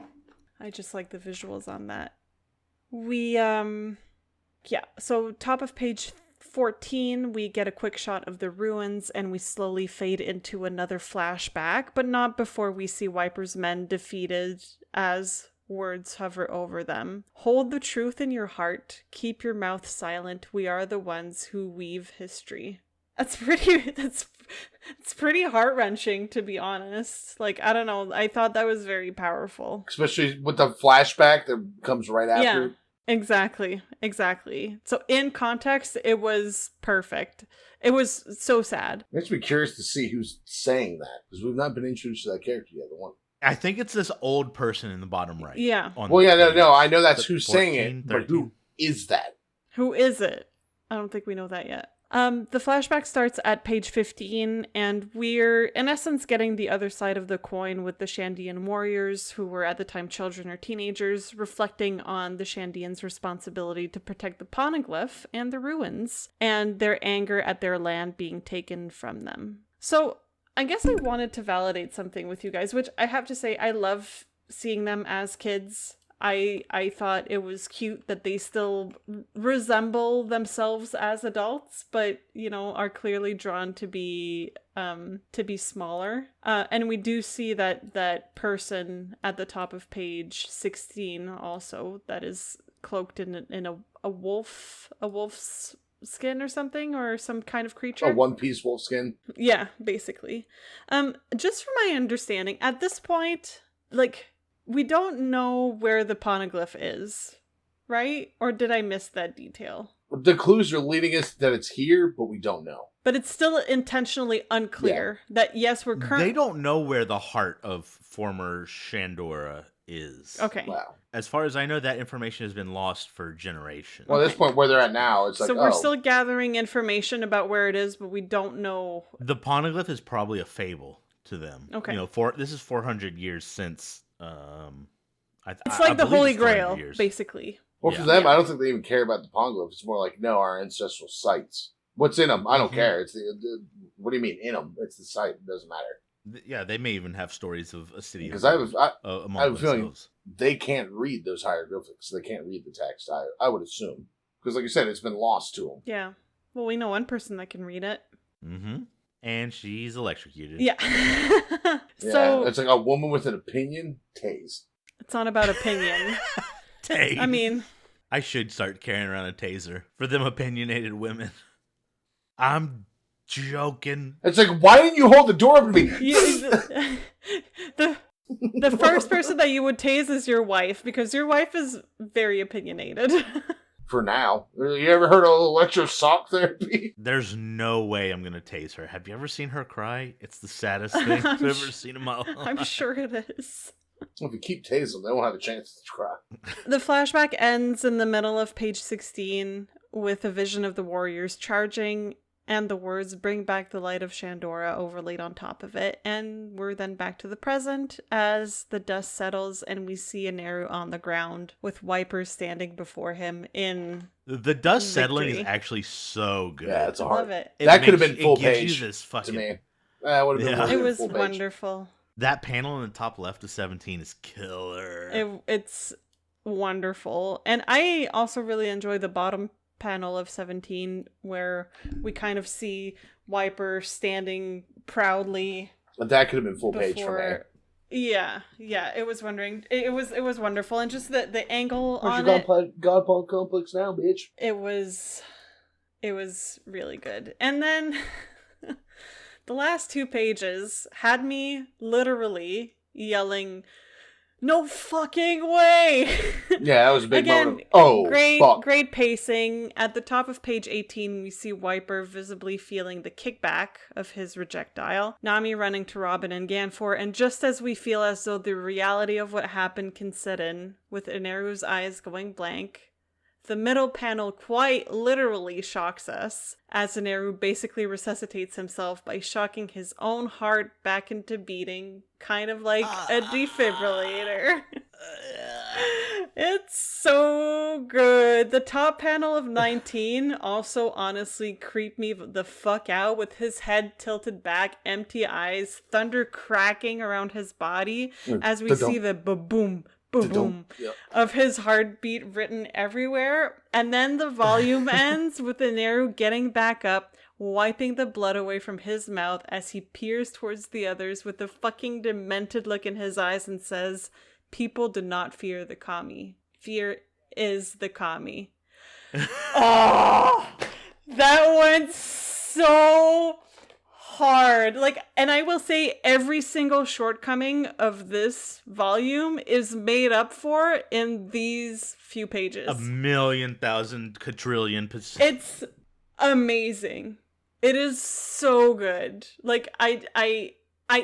[SPEAKER 2] I just like the visuals on that. So top of page 14, we get a quick shot of the ruins and we slowly fade into another flashback, but not before we see Wiper's men defeated as words hover over them. Hold the truth in your heart. Keep your mouth silent. We are the ones who weave history. It's pretty heart-wrenching, to be honest. Like, I don't know. I thought that was very powerful.
[SPEAKER 3] Especially with the flashback that comes right after.
[SPEAKER 2] Yeah, exactly. So in context, it was perfect. It was so sad.
[SPEAKER 3] Makes me curious to see who's saying that, because we've not been introduced to that character yet. The one.
[SPEAKER 1] I think it's this old person in the bottom right.
[SPEAKER 2] Yeah.
[SPEAKER 3] Well, yeah, no, I know that's
[SPEAKER 1] The
[SPEAKER 3] who's saying
[SPEAKER 1] 14,
[SPEAKER 3] it, but who is that?
[SPEAKER 2] Who is it? I don't think we know that yet. The flashback starts at page 15, and we're, in essence, getting the other side of the coin with the Shandian warriors, who were at the time children or teenagers, reflecting on the Shandians' responsibility to protect the poneglyph and the ruins, and their anger at their land being taken from them. So, I guess I wanted to validate something with you guys, which I have to say, I love seeing them as kids. I thought it was cute that they still resemble themselves as adults, but, you know, are clearly drawn to be smaller. And we do see that person at the top of page 16 also, that is cloaked in a wolf's skin or something, or some kind of creature.
[SPEAKER 3] A one-piece wolf skin.
[SPEAKER 2] Yeah, basically. Just from my understanding, at this point, like, we don't know where the poneglyph is, right? Or did I miss that detail?
[SPEAKER 3] The clues are leading us that it's here, but we don't know.
[SPEAKER 2] But it's still intentionally unclear that, yes, we're currently...
[SPEAKER 1] They don't know where the heart of former Shandora is.
[SPEAKER 2] Okay.
[SPEAKER 3] Wow.
[SPEAKER 1] As far as I know, that information has been lost for generations.
[SPEAKER 3] Well, at this point, where they're at now, it's like,
[SPEAKER 2] so we're still gathering information about where it is, but we don't know...
[SPEAKER 1] The poneglyph is probably a fable to them.
[SPEAKER 2] Okay.
[SPEAKER 1] You know, this is 400 years since...
[SPEAKER 2] it's like the Holy Grail,
[SPEAKER 1] years.
[SPEAKER 2] basically.
[SPEAKER 3] Well, for them, I don't think they even care about the poneglyph. It's more like, no, our ancestral sites. What's in them? I don't care. It's the what do you mean in them? It's the site. It doesn't matter.
[SPEAKER 1] Yeah, they may even have stories of a city.
[SPEAKER 3] Because I have a feeling
[SPEAKER 1] themselves.
[SPEAKER 3] they can't read those hieroglyphics. They can't read the text. I would assume. Because like you said, it's been lost to them.
[SPEAKER 2] Yeah. Well, we know one person that can read it.
[SPEAKER 1] Mm-hmm. And she's electrocuted.
[SPEAKER 2] Yeah.
[SPEAKER 3] So it's like a woman with an opinion. Tase.
[SPEAKER 2] It's not about opinion.
[SPEAKER 1] Tase.
[SPEAKER 2] I mean,
[SPEAKER 1] I should start carrying around a taser for them opinionated women. I'm joking.
[SPEAKER 3] It's like, why didn't you hold the door open to me?
[SPEAKER 2] The first person that you would tase is your wife, because your wife is very opinionated.
[SPEAKER 3] For now. You ever heard of electroshock therapy?
[SPEAKER 1] There's no way I'm going to tase her. Have you ever seen her cry? It's the saddest thing I've ever seen in my life.
[SPEAKER 2] I'm sure it is.
[SPEAKER 3] If you keep tasing them, they won't have a chance to cry.
[SPEAKER 2] The flashback ends in the middle of page 16 with a vision of the warriors charging, and the words "bring back the light of Shandora" overlaid on top of it. And we're then back to the present as the dust settles and we see Aneru on the ground with Wiper standing before him in
[SPEAKER 1] the dust settling
[SPEAKER 2] victory.
[SPEAKER 1] is actually so good.
[SPEAKER 3] Yeah, it's
[SPEAKER 2] I
[SPEAKER 3] hard.
[SPEAKER 2] love it.
[SPEAKER 3] That could have been full
[SPEAKER 1] it gives
[SPEAKER 3] page
[SPEAKER 1] you this fucking,
[SPEAKER 3] to me. That would have been
[SPEAKER 1] Yeah.
[SPEAKER 2] It was
[SPEAKER 3] full page.
[SPEAKER 2] wonderful.
[SPEAKER 1] That panel in the top left of 17 is killer.
[SPEAKER 2] It's wonderful. And I also really enjoy the bottom panel of 17 where we kind of see Wiper standing proudly.
[SPEAKER 3] But that could have been full page for me.
[SPEAKER 2] Yeah, it was wonderful, and just the angle
[SPEAKER 3] Where's
[SPEAKER 2] on
[SPEAKER 3] your
[SPEAKER 2] it.
[SPEAKER 3] God complex now, bitch?
[SPEAKER 2] It was really good. And then the last 2 pages had me literally yelling, "No fucking way!"
[SPEAKER 3] Yeah, that was a big
[SPEAKER 2] Again,
[SPEAKER 3] moment. Oh, fuck.
[SPEAKER 2] Great pacing. At the top of page 18, we see Wiper visibly feeling the kickback of his rejectile. Nami running to Robin and Ganfor, and just as we feel as though the reality of what happened can set in, with Aneru's eyes going blank, the middle panel quite literally shocks us, as Aneru basically resuscitates himself by shocking his own heart back into beating, kind of like a defibrillator. It's so good. The top panel of 19 also honestly creeped me the fuck out, with his head tilted back, empty eyes, thunder cracking around his body, as we see the ba-boom, boom of his heartbeat written everywhere. And then the volume ends with Aneru getting back up, wiping the blood away from his mouth as he peers towards the others with a fucking demented look in his eyes and says, "People do not fear the kami. Fear is the kami." Oh, that went so hard. Like, and I will say every single shortcoming of this volume is made up for in these few pages.
[SPEAKER 1] 1,000,000 quadrillion %.
[SPEAKER 2] It's amazing. It is so good. Like, I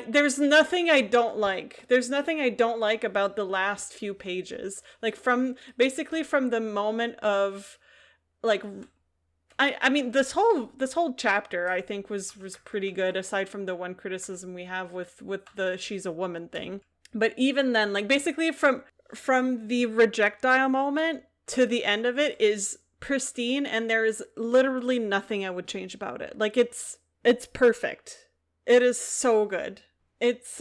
[SPEAKER 2] there's nothing I don't like. There's nothing I don't like about the last few pages. Like, from the moment of like, I mean, this whole chapter I think was pretty good, aside from the one criticism we have with the she's a woman thing. But even then, like, basically from the rejectile moment to the end of it is pristine, and there is literally nothing I would change about it. Like, it's perfect. It is so good. It's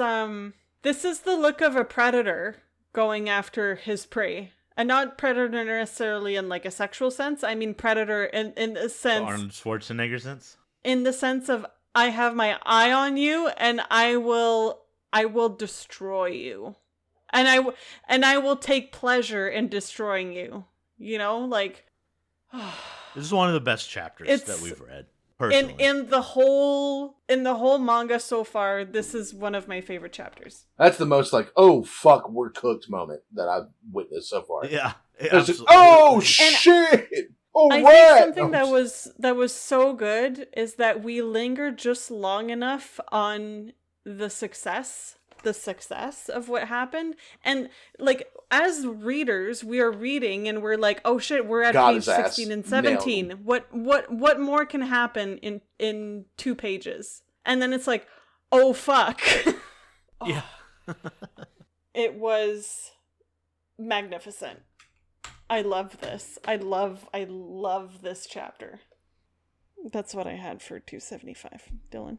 [SPEAKER 2] this is the look of a predator going after his prey. And not predator necessarily in like a sexual sense. I mean predator in the sense,
[SPEAKER 1] Arnold Schwarzenegger sense?
[SPEAKER 2] In the sense of, I have my eye on you and I will destroy you. And I will take pleasure in destroying you. You know, like
[SPEAKER 1] this is one of the best chapters that we've read. Personally.
[SPEAKER 2] In the whole manga so far, this is one of my favorite chapters.
[SPEAKER 3] That's the most like, oh fuck, we're cooked moment that I've witnessed so far.
[SPEAKER 1] Yeah.
[SPEAKER 3] Like, oh shit! Oh,
[SPEAKER 2] I think something that was so good is that we lingered just long enough on the success of what happened, and like as readers we are reading and we're like, oh shit, we're at page 16 and 17. What more can happen in 2 pages? And then it's like, oh fuck.
[SPEAKER 1] Yeah.
[SPEAKER 2] It was magnificent. I love this. I love this chapter. That's what I had for 275. Dylan.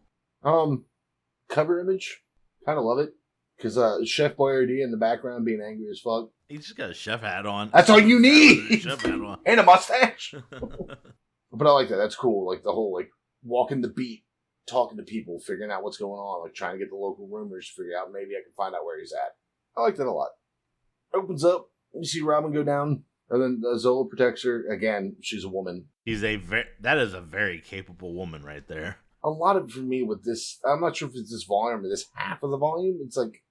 [SPEAKER 3] Cover image. Kind of love it. Because Chef Boyardee in the background being angry as fuck.
[SPEAKER 1] He just got a chef hat on.
[SPEAKER 3] That's all you need!
[SPEAKER 1] Chef hat on.
[SPEAKER 3] And a mustache! But I like that. That's cool. Like the whole, like, walking the beat, talking to people, figuring out what's going on, like trying to get the local rumors, figure out maybe I can find out where he's at. I like that a lot. Opens up, you see Robin go down, and then Zola protects her. Again, she's a woman.
[SPEAKER 1] That is a very capable woman right there.
[SPEAKER 3] A lot of it for me with this, I'm not sure if it's this volume or this half of the volume, it's like,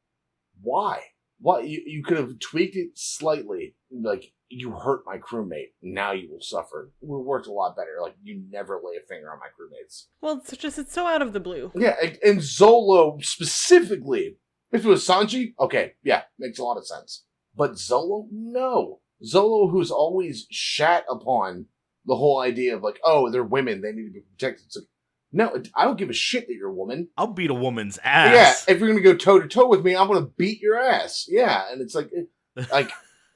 [SPEAKER 3] why? Why? You could have tweaked it slightly, like, you hurt my crewmate, now you will suffer. It would have worked a lot better, like, you never lay a finger on my crewmates.
[SPEAKER 2] Well, it's so out of the blue.
[SPEAKER 3] Yeah, and Zolo specifically. If it was Sanji, okay, yeah, makes a lot of sense. But Zolo, no. Zolo, who's always shat upon the whole idea of like, oh, they're women, they need to be protected. It's like, no, I don't give a shit that you're a woman.
[SPEAKER 1] I'll beat a woman's ass.
[SPEAKER 3] Yeah, if you're gonna go toe to toe with me, I'm gonna beat your ass. Yeah, and it's like,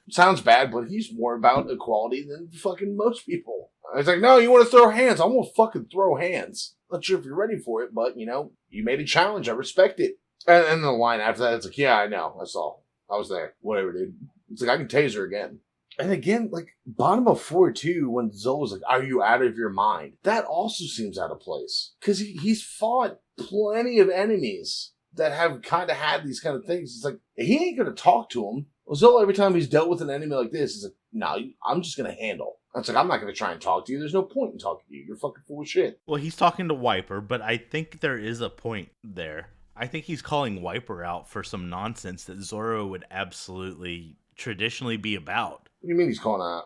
[SPEAKER 3] sounds bad, but he's more about equality than fucking most people. It's like, no, you want to throw hands? I'm gonna fucking throw hands. Not sure if you're ready for it, but you know, you made a challenge. I respect it. And the line after that, it's like, yeah, I know, I saw, I was there. Whatever, dude. It's like I can tase her again. And again, like, bottom of 4 too, when Zola's like, are you out of your mind? That also seems out of place. Because he's fought plenty of enemies that have kind of had these kind of things. It's like, he ain't going to talk to him. Well, Zola, every time he's dealt with an enemy like this, is like, no, I'm just going to handle. It's like, I'm not going to try and talk to you. There's no point in talking to you. You're fucking full of shit.
[SPEAKER 1] Well, he's talking to Wiper, but I think there is a point there. I think he's calling Wiper out for some nonsense that Zoro would absolutely traditionally be about.
[SPEAKER 3] What do you mean he's calling a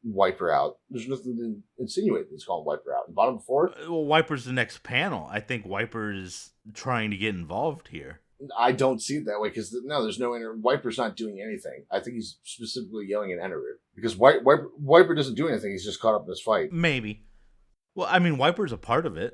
[SPEAKER 3] Wiper out? There's nothing to insinuate that he's calling Wiper out. In bottom of 4?
[SPEAKER 1] Well, Wiper's the next panel. I think Wiper is trying to get involved here.
[SPEAKER 3] I don't see it that way because no, there's no Wiper's not doing anything. I think he's specifically yelling at Eneru because Wiper doesn't do anything. He's just caught up in this fight.
[SPEAKER 1] Maybe. Well, I mean, Wiper's a part of it.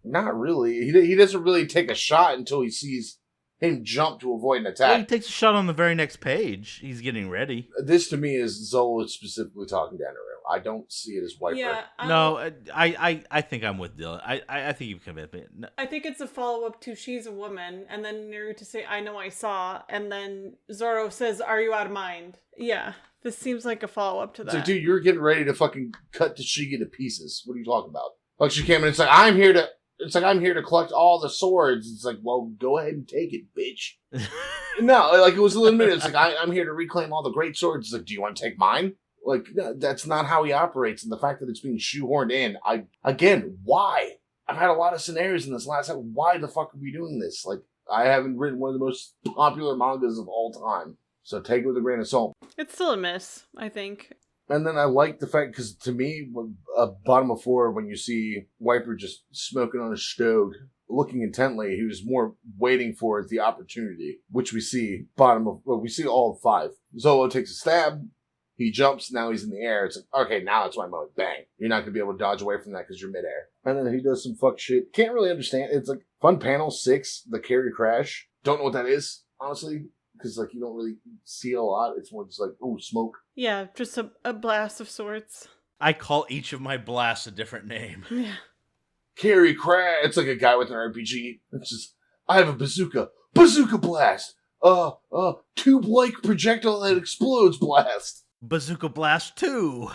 [SPEAKER 3] Not really. He doesn't really take a shot until he sees him jump to avoid an attack.
[SPEAKER 1] Well, he takes a shot on the very next page. He's getting ready.
[SPEAKER 3] This to me is Zola specifically talking to Eneru. I don't see it as Wiper.
[SPEAKER 2] Yeah,
[SPEAKER 1] no, I think I'm with Dylan. I think you've convinced me. No.
[SPEAKER 2] I think it's a follow-up to she's a woman, and then Naruto say, I know I saw, and then Zoro says, are you out of mind? Yeah, this seems like a follow-up to that.
[SPEAKER 3] So, dude, you're getting ready to fucking cut Tashigi to pieces. What are you talking about? Like, she came in, it's like, I'm here to collect all the swords. It's like, well, go ahead and take it, bitch. No, like, it was a little minute. It's like, I'm here to reclaim all the great swords. It's like, do you want to take mine? Like, that's not how he operates. And the fact that it's being shoehorned in, again, why? I've had a lot of scenarios in this last time. Why the fuck are we doing this? Like, I haven't written one of the most popular mangas of all time. So take it with a grain of salt.
[SPEAKER 2] It's still a miss, I think.
[SPEAKER 3] And then I like the fact, because to me, bottom of 4, when you see Wiper just smoking on a stove, looking intently, he was more waiting for the opportunity, which we see we see all 5. Zolo takes a stab, He jumps, now he's in the air. It's like, okay, now it's my moment. Bang. You're not going to be able to dodge away from that because you're midair. And then he does some fuck shit. Can't really understand. It's like fun panel 6, the carry crash. Don't know what that is, honestly, because like you don't really see it a lot. It's more just like, ooh, smoke.
[SPEAKER 2] Yeah, just a blast of sorts.
[SPEAKER 1] I call each of my blasts a different name.
[SPEAKER 2] Yeah.
[SPEAKER 3] Carry crash. It's like a guy with an RPG. It's just, I have a bazooka. Bazooka blast. Tube-like projectile that explodes blast.
[SPEAKER 1] Bazooka Blast 2.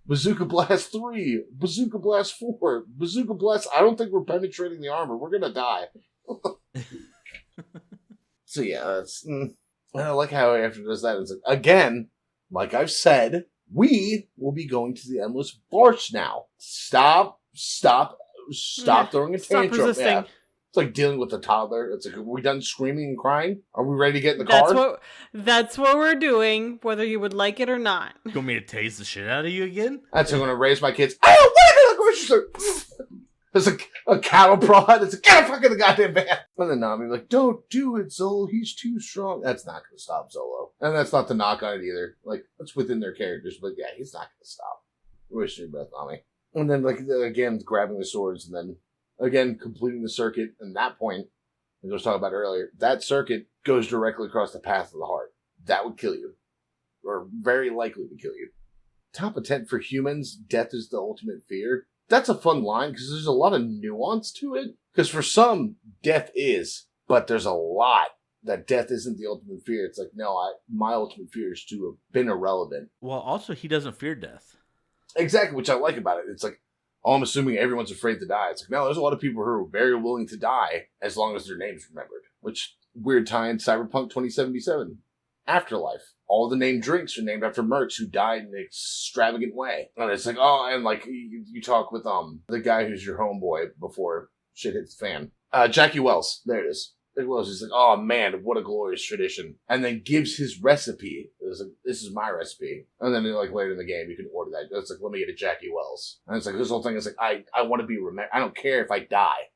[SPEAKER 3] Bazooka Blast 3. Bazooka Blast 4. Bazooka Blast... I don't think we're penetrating the armor. We're gonna die. So yeah, that's... I like how after it does that, it's like, again, like I've said, we will be going to the Endless March now. Stop throwing a
[SPEAKER 2] Stop
[SPEAKER 3] tantrum.
[SPEAKER 2] resisting.
[SPEAKER 3] Yeah. It's like dealing with a toddler. It's like, are we done screaming and crying? Are we ready to get in the car?
[SPEAKER 2] That's what we're doing, whether you would like it or not.
[SPEAKER 1] You want me to tase the shit out of you again?
[SPEAKER 3] That's how I'm going to raise my kids. I don't want to go to the grocery store. There's a cattle prod. It's like, get a fucking the goddamn van. And then Nami like, don't do it, Zolo. He's too strong. That's not going to stop Zolo. And that's not the knock on it either. Like, that's within their characters. But yeah, he's not going to stop. Wish your breath, Nami. And then, like, again, grabbing the swords and then, again, completing the circuit. And that point, as I was talking about earlier, that circuit goes directly across the path of the heart. That would kill you. Or very likely to kill you. Top of 10 for humans, death is the ultimate fear. That's a fun line because there's a lot of nuance to it. Because for some, death is, but there's a lot that death isn't the ultimate fear. It's like, no, my ultimate fear is to have been irrelevant.
[SPEAKER 1] Well, also, he doesn't fear death.
[SPEAKER 3] Exactly, which I like about it. It's like, oh, I'm assuming everyone's afraid to die. It's like, no, there's a lot of people who are very willing to die as long as their name's remembered. Which, weird tie in Cyberpunk 2077. Afterlife. All the named drinks are named after mercs who died in an extravagant way. And it's like, oh, and like, you talk with the guy who's your homeboy before shit hits the fan. Jackie Wells. There it is. Jackie Wells is like, oh man, what a glorious tradition. And then gives his recipe. It's like, this is my recipe. And then like later in the game, you can order that. It's like, let me get a Jackie Wells. And it's like, this whole thing is like, I want to be remembered. I don't care if I die.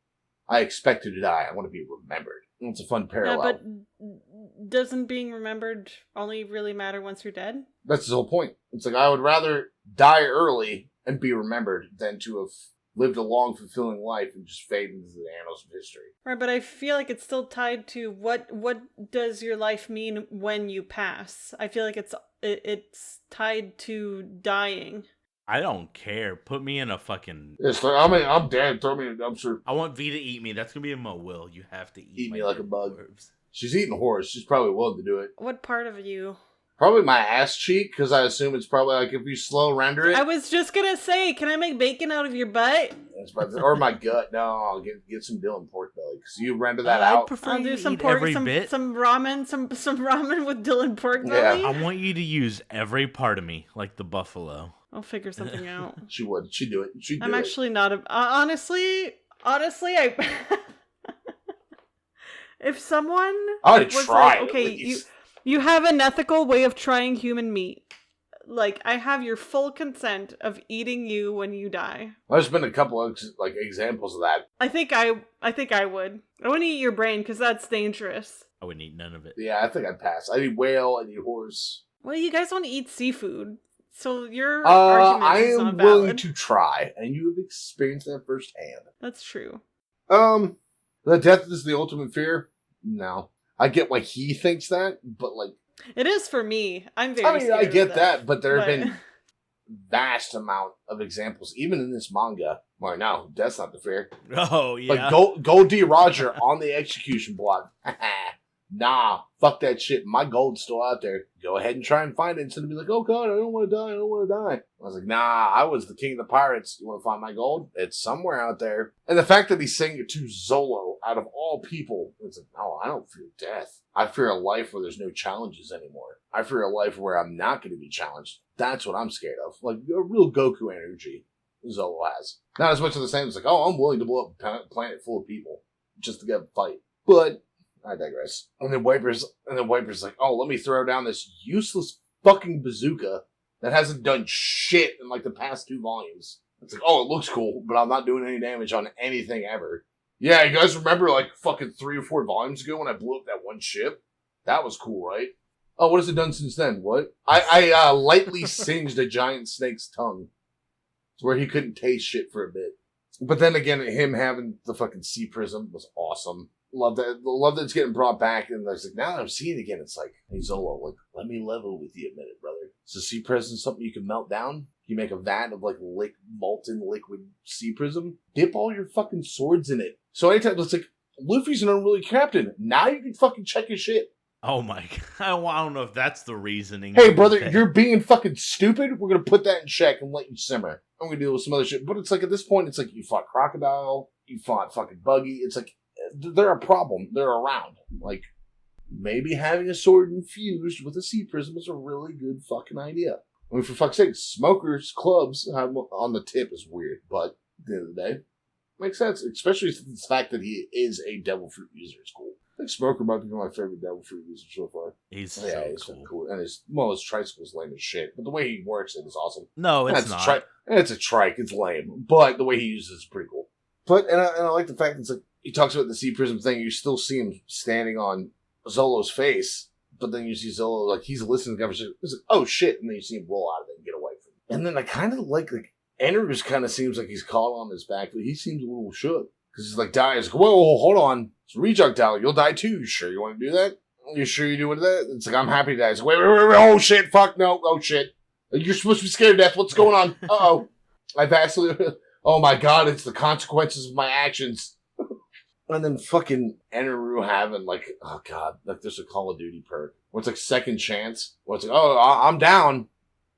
[SPEAKER 3] I expect to die. I want to be remembered. And it's a fun parallel.
[SPEAKER 2] Yeah, but doesn't being remembered only really matter once you're dead?
[SPEAKER 3] That's the whole point. It's like, I would rather die early and be remembered than to have lived a long, fulfilling life and just fade into the annals of history.
[SPEAKER 2] Right, but I feel like it's still tied to what does your life mean when you pass? I feel like it's tied to dying.
[SPEAKER 1] I don't care. Put me in a fucking...
[SPEAKER 3] It's like, I mean, I'm dead. Throw me in a dumpster.
[SPEAKER 1] I want V to eat me. That's going to be in my will. You have to eat
[SPEAKER 3] me like a bug.
[SPEAKER 1] Herbs.
[SPEAKER 3] She's eating horse. She's probably willing to do it.
[SPEAKER 2] What part of you?
[SPEAKER 3] Probably my ass cheek, because I assume it's probably like if you slow render it.
[SPEAKER 2] I was just gonna say, can I make bacon out of your butt?
[SPEAKER 3] Or my gut. No, I'll get some Dylan pork belly, because you render that out.
[SPEAKER 1] I prefer
[SPEAKER 2] I'll do some
[SPEAKER 1] eat
[SPEAKER 2] pork,
[SPEAKER 1] every
[SPEAKER 2] some
[SPEAKER 1] bit.
[SPEAKER 2] some ramen, some ramen with Dylan pork belly.
[SPEAKER 1] I want you to use every part of me, like the buffalo.
[SPEAKER 2] I'll figure something out.
[SPEAKER 3] She would. She'd do it. She'd do
[SPEAKER 2] I'm
[SPEAKER 3] it.
[SPEAKER 2] actually not a... honestly, I... if someone
[SPEAKER 3] I'd
[SPEAKER 2] was
[SPEAKER 3] try.
[SPEAKER 2] like, okay, you have an ethical way of trying human meat. Like, I have your full consent of eating you when you die.
[SPEAKER 3] There's been a couple of like examples of that.
[SPEAKER 2] I think I would. I wouldn't eat your brain because that's dangerous.
[SPEAKER 1] I wouldn't eat none of it.
[SPEAKER 3] Yeah, I think I'd pass. I'd eat whale. I'd eat horse.
[SPEAKER 2] Well, you guys want to eat seafood, so your argument
[SPEAKER 3] I
[SPEAKER 2] is
[SPEAKER 3] am
[SPEAKER 2] not
[SPEAKER 3] willing
[SPEAKER 2] valid.
[SPEAKER 3] to try, and you have experienced that firsthand.
[SPEAKER 2] That's true.
[SPEAKER 3] The death is the ultimate fear. No, I get why he thinks that, but like,
[SPEAKER 2] It is for me. I'm very scared
[SPEAKER 3] I get
[SPEAKER 2] of
[SPEAKER 3] that, but there have been vast amount of examples, even in this manga. Well, no, that's not the fear.
[SPEAKER 1] Oh, yeah.
[SPEAKER 3] Like, Gold D. Roger on the execution block. Nah, fuck that shit. My gold's still out there. Go ahead and try and find it. Instead of be like, oh god, I don't want to die. I don't want to die. I was like, nah, I was the king of the pirates. You want to find my gold? It's somewhere out there. And the fact that he's saying it to Zolo, out of all people, it's like, no, I don't fear death. I fear a life where there's no challenges anymore. I fear a life where I'm not going to be challenged. That's what I'm scared of. Like, a real Goku energy Zolo has. Not as much of the same as like, oh, I'm willing to blow up a planet full of people just to get a fight. But I digress. And then Wiper's like, oh, let me throw down this useless fucking bazooka that hasn't done shit in like the past 2 volumes. It's like, oh, it looks cool, but I'm not doing any damage on anything ever. Yeah, you guys remember like fucking 3 or 4 volumes ago when I blew up that one ship? That was cool, right? Oh, what has it done since then? What? I lightly singed a giant snake's tongue to where he couldn't taste shit for a bit. But then again, him having the fucking sea prism was awesome. Love that. Love that it's getting brought back. And I was like, now that I'm seeing it again, it's like, hey Zolo, like, let me level with you a minute, brother. Is the sea prism something you can melt down? You make a vat of like molten liquid sea prism. Dip all your fucking swords in it. So anytime it's like, Luffy's an unruly captain. Now you can fucking check his shit.
[SPEAKER 1] Oh my god. I don't know if that's the reasoning.
[SPEAKER 3] Hey, brother, you're being fucking stupid. We're going to put that in check and let you simmer. I'm going to deal with some other shit. But it's like, at this point, it's like, you fought Crocodile. You fought fucking Buggy. It's like, they're a problem. They're around. Like, maybe having a sword infused with a sea prism is a really good fucking idea. I mean, for fuck's sake, smokers, clubs on the tip is weird. But at the end of the day, makes sense. Especially the fact that he is a devil fruit user. It's cool. I think Smoker might be my favorite devil fruit user so far.
[SPEAKER 1] He's
[SPEAKER 3] cool. And his tricycle's lame as shit. But the way he works it is awesome.
[SPEAKER 1] No, it's not.
[SPEAKER 3] It's a trike. It's lame. But the way he uses it is pretty cool. But, and I like the fact that it's like, he talks about the sea prism thing. You still see him standing on Zolo's face. But then you see Zolo, like, he's listening to the conversation. He's like, oh shit. And then you see him roll out of it and get away from him. And then I kind of like Andrews kind of seems like he's caught on his back, but he seems a little shook. Because he's like, die. He's like, whoa, hold on. It's rejectile. You'll die too. You sure you want to do that? You sure you do that? It's like, I'm happy to die. It's like, wait. Oh shit. Fuck no. Oh shit. You're supposed to be scared to death. What's going on? Uh-oh. I've actually, oh my god, it's the consequences of my actions. And then fucking Eneru having like, oh god, like there's a Call of Duty perk where it's like second chance. Where it's like, oh, I'm down,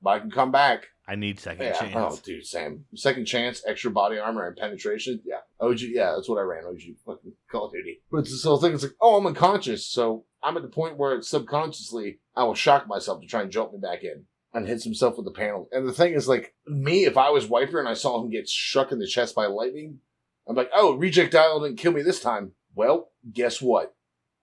[SPEAKER 3] but I can come back.
[SPEAKER 1] I need second chance.
[SPEAKER 3] Oh, dude, same. Second chance, extra body armor, and penetration. Yeah. OG, yeah, that's what I ran. OG fucking Call of Duty. But it's this whole thing. It's like, oh, I'm unconscious. So I'm at the point where subconsciously I will shock myself to try and jump me back in. And hits himself with the panel. And the thing is, like, me, if I was Wiper and I saw him get struck in the chest by lightning, I'm like, oh, rejectile didn't kill me this time. Well, guess what?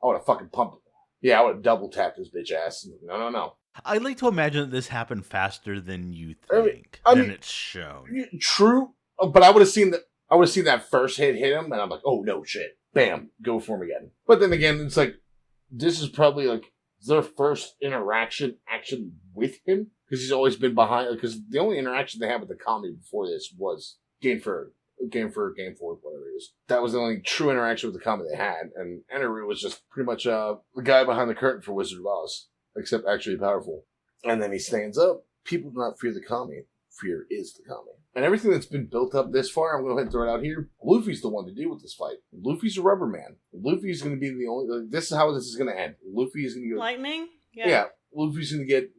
[SPEAKER 3] I would have fucking pumped it. Yeah, I would have double tapped his bitch ass. No.
[SPEAKER 1] I'd like to imagine that this happened faster than you think.
[SPEAKER 3] I mean,
[SPEAKER 1] it's shown.
[SPEAKER 3] True, but I would have seen that first hit him, and I'm like, oh no shit. Bam, go for him again. But then again, it's like, this is probably like their first interaction actually with him. Because he's always been behind, because the only interaction they had with the Kami before this was Game 4, whatever it is. That was the only true interaction with the Kami they had, and Eneru was just pretty much the guy behind the curtain for Wizard of Oz, except actually powerful. And then he stands up. People do not fear the Kami. Fear is the Kami. And everything that's been built up this far, I'm going to go ahead and throw it out here. Luffy's the one to deal with this fight. Luffy's a rubber man. Luffy's going to be the only... this is how this is going to end. Luffy is going to go...
[SPEAKER 2] Lightning?
[SPEAKER 3] Yeah. Luffy's going to get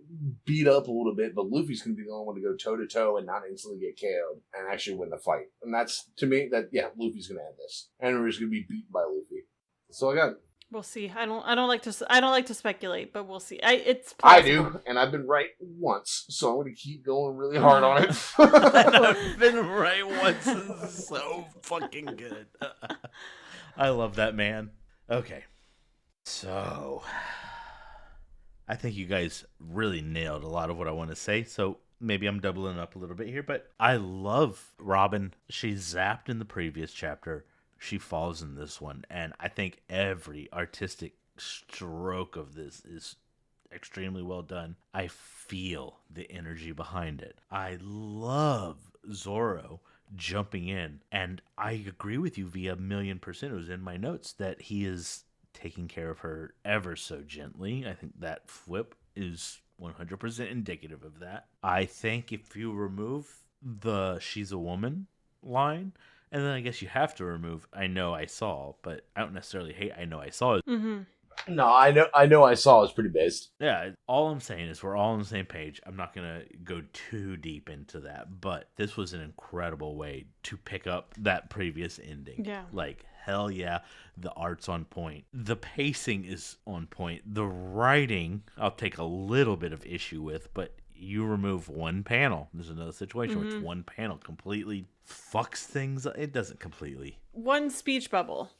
[SPEAKER 3] beat up a little bit, but Luffy's going to be the only one to go toe-to-toe and not instantly get KO'd and actually win the fight. And that's, to me, Luffy's going to end this. Eneru's going to be beaten by Luffy. So I got...
[SPEAKER 2] We'll see. I don't like to speculate, but we'll see. It's plausible.
[SPEAKER 3] I do, and I've been right once, so I'm going to keep going really hard on it.
[SPEAKER 1] I've been right once. This is so fucking good. I love that, man. Okay. So... I think you guys really nailed a lot of what I want to say, so maybe I'm doubling up a little bit here, but I love Robin. She zapped in the previous chapter. She falls in this one, and I think every artistic stroke of this is extremely well done. I feel the energy behind it. I love Zoro jumping in, and I agree with you via 1,000,000%. It was in my notes that he is taking care of her ever so gently. I think that flip is 100% indicative of that. I think if you remove the she's a woman line, and then I guess you have to remove I know I saw, but I don't necessarily hate I know I saw.
[SPEAKER 2] Mm-hmm.
[SPEAKER 3] No, I know I saw is pretty based.
[SPEAKER 1] Yeah, all I'm saying is we're all on the same page. I'm not going to go too deep into that, but this was an incredible way to pick up that previous ending.
[SPEAKER 2] Yeah.
[SPEAKER 1] Like, hell yeah, the art's on point. The pacing is on point. The writing, I'll take a little bit of issue with, but you remove one panel. There's another situation which one panel completely fucks things up. It doesn't completely.
[SPEAKER 2] One speech bubble.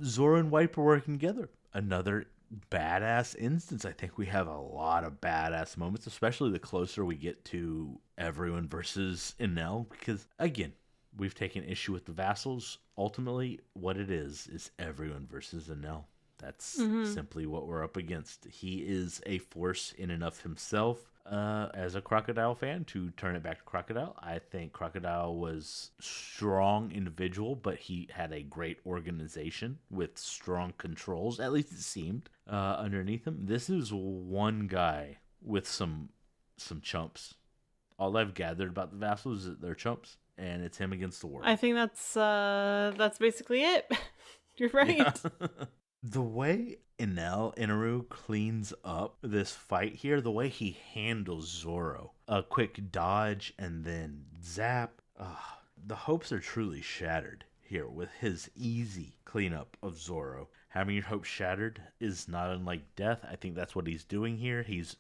[SPEAKER 1] Zoro and Wipe are working together. Another badass instance. I think we have a lot of badass moments, especially the closer we get to everyone versus Enel, because again, we've taken issue with the vassals. Ultimately, what it is everyone versus Enel. That's simply what we're up against. He is a force in and of himself. As a Crocodile fan, to turn it back to Crocodile, I think Crocodile was strong individual, but he had a great organization with strong controls, at least it seemed, underneath him. This is one guy with some chumps. All I've gathered about the Vassals is that they're chumps, and it's him against the world.
[SPEAKER 2] I think that's basically it. You're right.
[SPEAKER 1] Yeah. The way Inaru cleans up this fight here, the way he handles Zoro, a quick dodge and then zap, the hopes are truly shattered here with his easy cleanup of Zoro. Having your hopes shattered is not unlike death. I think that's what he's doing here. He's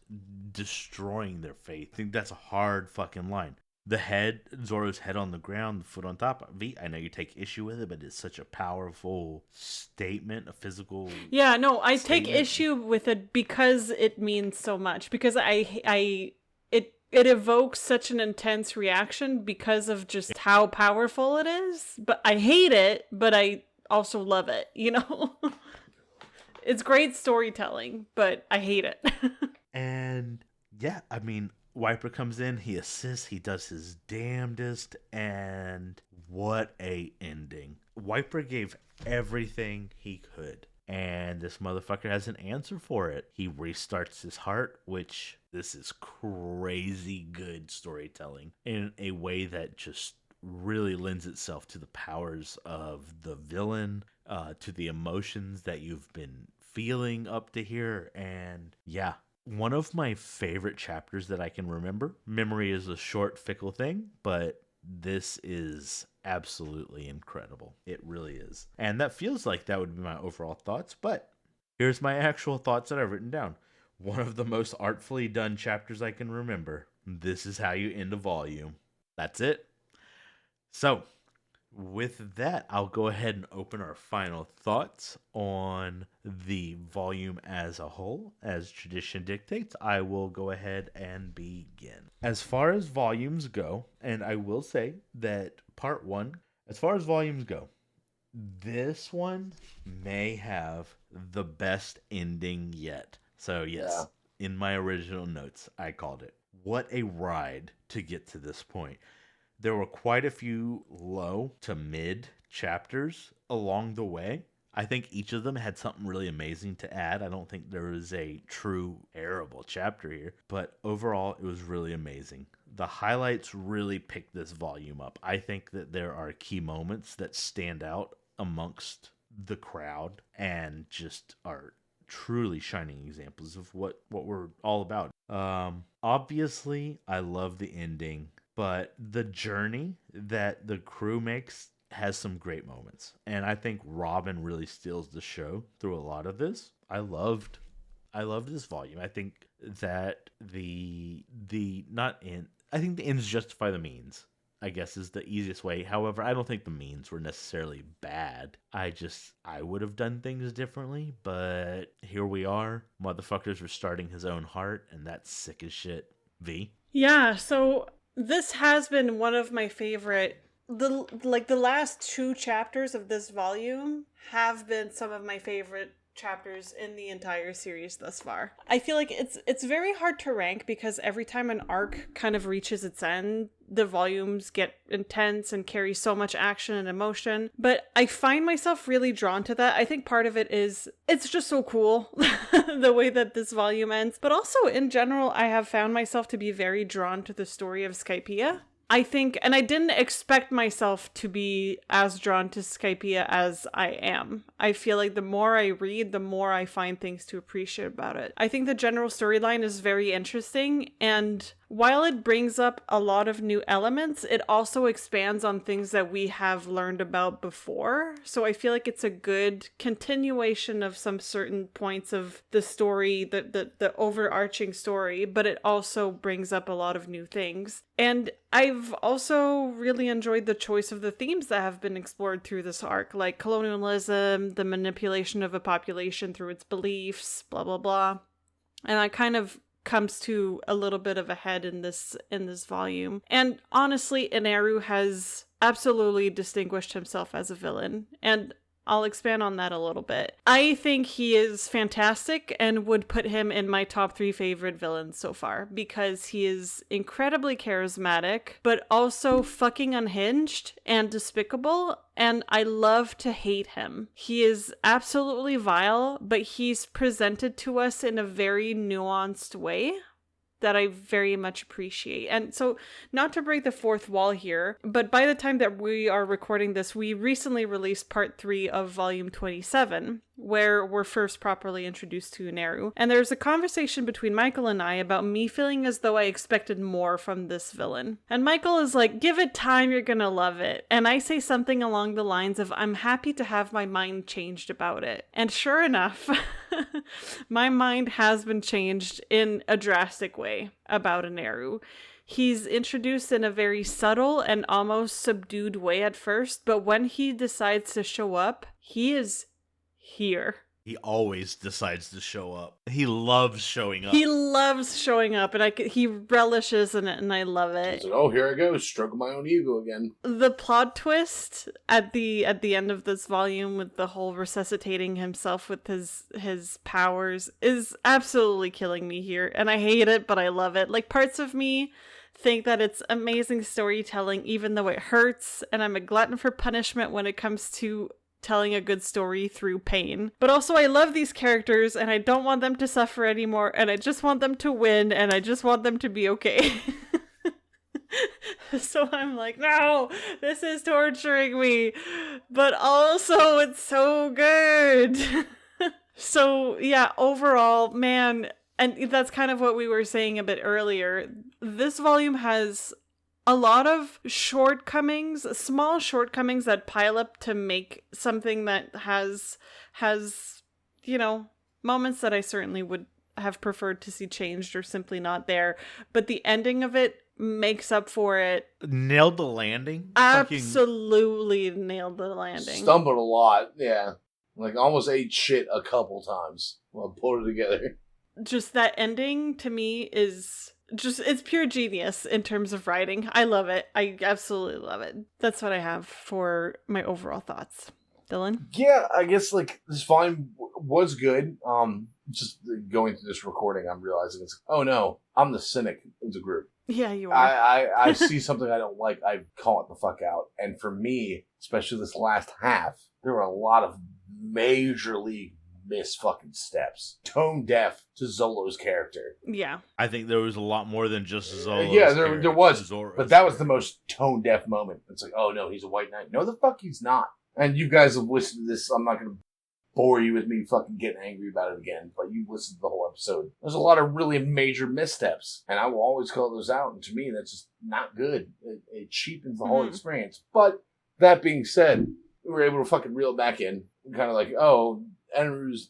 [SPEAKER 1] destroying their faith. I think that's a hard fucking line. The head, Zoro's head on the ground, the foot on top. V, I know you take issue with it, but it's such a powerful statement, a physical.
[SPEAKER 2] Yeah, no, I
[SPEAKER 1] statement.
[SPEAKER 2] take issue with it because it means so much. Because it evokes such an intense reaction because of just how powerful it is. But I hate it, but I also love it. You know, it's great storytelling, but I hate it.
[SPEAKER 1] And yeah, I mean, Wiper comes in, he assists, he does his damnedest, and what a ending. Wiper gave everything he could, and this motherfucker has an answer for it. He restarts his heart, which this is crazy good storytelling in a way that just really lends itself to the powers of the villain, to the emotions that you've been feeling up to here, and yeah. One of my favorite chapters that I can remember. Memory is a short, fickle thing, but this is absolutely incredible. It really is. And that feels like that would be my overall thoughts, but here's my actual thoughts that I've written down. One of the most artfully done chapters I can remember. This is how you end a volume. That's it. So, with that, I'll go ahead and open our final thoughts on the volume as a whole. As tradition dictates, I will go ahead and begin. As far as volumes go, and I will say that part one, as far as volumes go, this one may have the best ending yet. So yes, in my original notes, I called it. What a ride to get to this point. There were quite a few low to mid chapters along the way. I think each of them had something really amazing to add. I don't think there was a true terrible chapter here, but overall it was really amazing. The highlights really picked this volume up. I think that there are key moments that stand out amongst the crowd and just are truly shining examples of what we're all about. Obviously, I love the ending. But the journey that the crew makes has some great moments. And I think Robin really steals the show through a lot of this. I loved this volume. I think that I think the ends justify the means, I guess is the easiest way. However, I don't think the means were necessarily bad. I would have done things differently, but here we are. Motherfucker's restarting his own heart, and that's sick as shit. V?
[SPEAKER 2] Yeah, so this has been one of my favorite. The last two chapters of this volume have been some of my favorite chapters in the entire series thus far. I feel like it's very hard to rank because every time an arc kind of reaches its end, the volumes get intense and carry so much action and emotion. But I find myself really drawn to that. I think part of it is it's just so cool the way that this volume ends. But also in general, I have found myself to be very drawn to the story of Skypiea. I think, and I didn't expect myself to be as drawn to Skypiea as I am. I feel like the more I read, the more I find things to appreciate about it. I think the general storyline is very interesting, and while it brings up a lot of new elements, it also expands on things that we have learned about before. So I feel like it's a good continuation of some certain points of the story, the overarching story, but it also brings up a lot of new things. And I've also really enjoyed the choice of the themes that have been explored through this arc, like colonialism, the manipulation of a population through its beliefs, blah, blah, blah. And that kind of comes to a little bit of a head in this volume. And honestly, Inaru has absolutely distinguished himself as a villain. And I'll expand on that a little bit. I think he is fantastic and would put him in my top 3 favorite villains so far because he is incredibly charismatic, but also fucking unhinged and despicable, and I love to hate him. He is absolutely vile, but he's presented to us in a very nuanced way that I very much appreciate. And so, not to break the fourth wall here, but by the time that we are recording this, we recently released part 3 of volume 27, where we're first properly introduced to Neru. And there's a conversation between Michael and I about me feeling as though I expected more from this villain. And Michael is like, give it time, you're gonna love it. And I say something along the lines of, I'm happy to have my mind changed about it. And sure enough, my mind has been changed in a drastic way about Neru. He's introduced in a very subtle and almost subdued way at first, but when he decides to show up, he is here.
[SPEAKER 1] He always decides to show up. He loves showing up.
[SPEAKER 2] He loves showing up, and he relishes in it, and I love it.
[SPEAKER 3] He's like, oh, here I go, stroking my own ego again.
[SPEAKER 2] The plot twist at the end of this volume with the whole resuscitating himself with his powers is absolutely killing me here, and I hate it, but I love it. Like, parts of me think that it's amazing storytelling, even though it hurts, and I'm a glutton for punishment when it comes to telling a good story through pain. But also I love these characters and I don't want them to suffer anymore, and I just want them to win, and I just want them to be okay. So I'm like, no, this is torturing me, but also it's so good. So yeah, overall, man, and that's kind of what we were saying a bit earlier, this volume has a lot of shortcomings, small shortcomings that pile up to make something that has, you know, moments that I certainly would have preferred to see changed or simply not there. But the ending of it makes up for it.
[SPEAKER 1] Nailed the landing?
[SPEAKER 2] Absolutely nailed the landing.
[SPEAKER 3] Stumbled a lot, yeah. Like, almost ate shit a couple times while I pulled it together.
[SPEAKER 2] Just that ending, to me, is just, it's pure genius in terms of writing. I love it. I absolutely love it. That's what I have for my overall thoughts. Dylan?
[SPEAKER 3] Yeah, I guess, like, this volume was good. Just going through this recording, I'm realizing it's, oh no, I'm the cynic of the group.
[SPEAKER 2] Yeah, you are.
[SPEAKER 3] I see something I don't like, I call it the fuck out. And for me, especially this last half, there were a lot of majorly missed fucking steps. Tone deaf to Zolo's character.
[SPEAKER 2] Yeah.
[SPEAKER 1] I think there was a lot more than just Zolo's
[SPEAKER 3] Yeah, there was.
[SPEAKER 1] Zoro's.
[SPEAKER 3] But that was the most tone deaf moment. It's like, oh no, he's a white knight. No, the fuck he's not. And you guys have listened to this. I'm not going to bore you with me fucking getting angry about it again, but you listened to the whole episode. There's a lot of really major missteps, and I will always call those out, and to me, that's just not good. It cheapens the whole experience. But that being said, we were able to fucking reel it back in, kind of like, oh, Enru's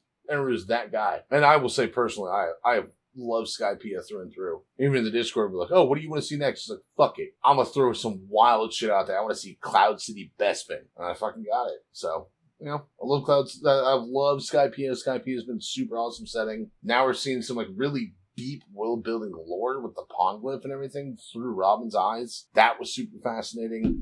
[SPEAKER 3] that guy. And I will say personally, I love Skypiea through and through. Even in the Discord, we're like, oh, what do you want to see next? It's like, fuck it. I'm going to throw some wild shit out there. I want to see Cloud City Bespin. And I fucking got it. So, you know, I love Clouds. I love Skypiea. Skypiea has been super awesome setting. Now we're seeing some like really deep world building lore with the Ponglyph and everything through Robin's eyes. That was super fascinating.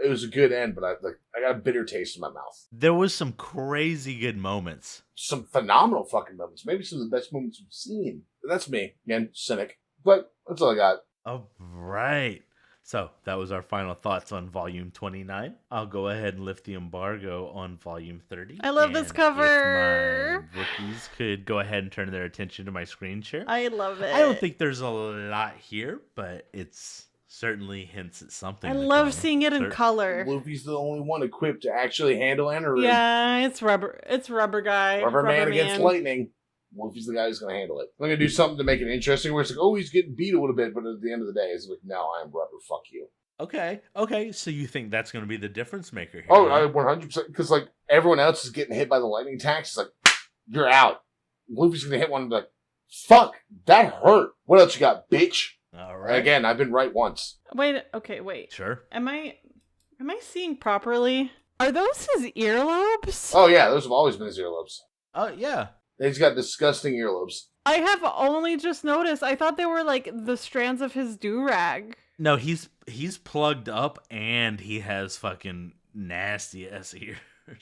[SPEAKER 3] It was a good end, but I got a bitter taste in my mouth.
[SPEAKER 1] There was some crazy good moments.
[SPEAKER 3] Some phenomenal fucking moments. Maybe some of the best moments we've seen. But that's me. Again, cynic. But that's all I got.
[SPEAKER 1] All right. So that was our final thoughts on Volume 29. I'll go ahead and lift the embargo on Volume 30.
[SPEAKER 2] I love this cover.
[SPEAKER 1] If my rookies could go ahead and turn their attention to my screen share.
[SPEAKER 2] I love it.
[SPEAKER 1] I don't think there's a lot here, but it's certainly hints at something.
[SPEAKER 2] I love seeing it in color.
[SPEAKER 3] Luffy's the only one equipped to actually handle Enru.
[SPEAKER 2] Yeah, it's rubber guy.
[SPEAKER 3] Rubber man against lightning. Luffy's the guy who's going to handle it. I'm going to do something to make it interesting where it's like, oh, he's getting beat a little bit, but at the end of the day, it's like, no, I'm rubber, fuck you.
[SPEAKER 1] Okay, so you think that's going to be the difference maker here?
[SPEAKER 3] Oh, 100%, because like everyone else is getting hit by the lightning attacks. It's like, you're out. Luffy's going to hit one and be like, fuck, that hurt. What else you got, bitch?
[SPEAKER 1] All right.
[SPEAKER 3] Again, I've been right once.
[SPEAKER 2] Wait.
[SPEAKER 1] Sure.
[SPEAKER 2] Am I seeing properly? Are those his earlobes?
[SPEAKER 3] Oh yeah, those have always been his earlobes.
[SPEAKER 1] Oh, yeah.
[SPEAKER 3] He's got disgusting earlobes.
[SPEAKER 2] I have only just noticed. I thought they were like the strands of his do-rag.
[SPEAKER 1] No, he's plugged up and he has fucking nasty ass ears.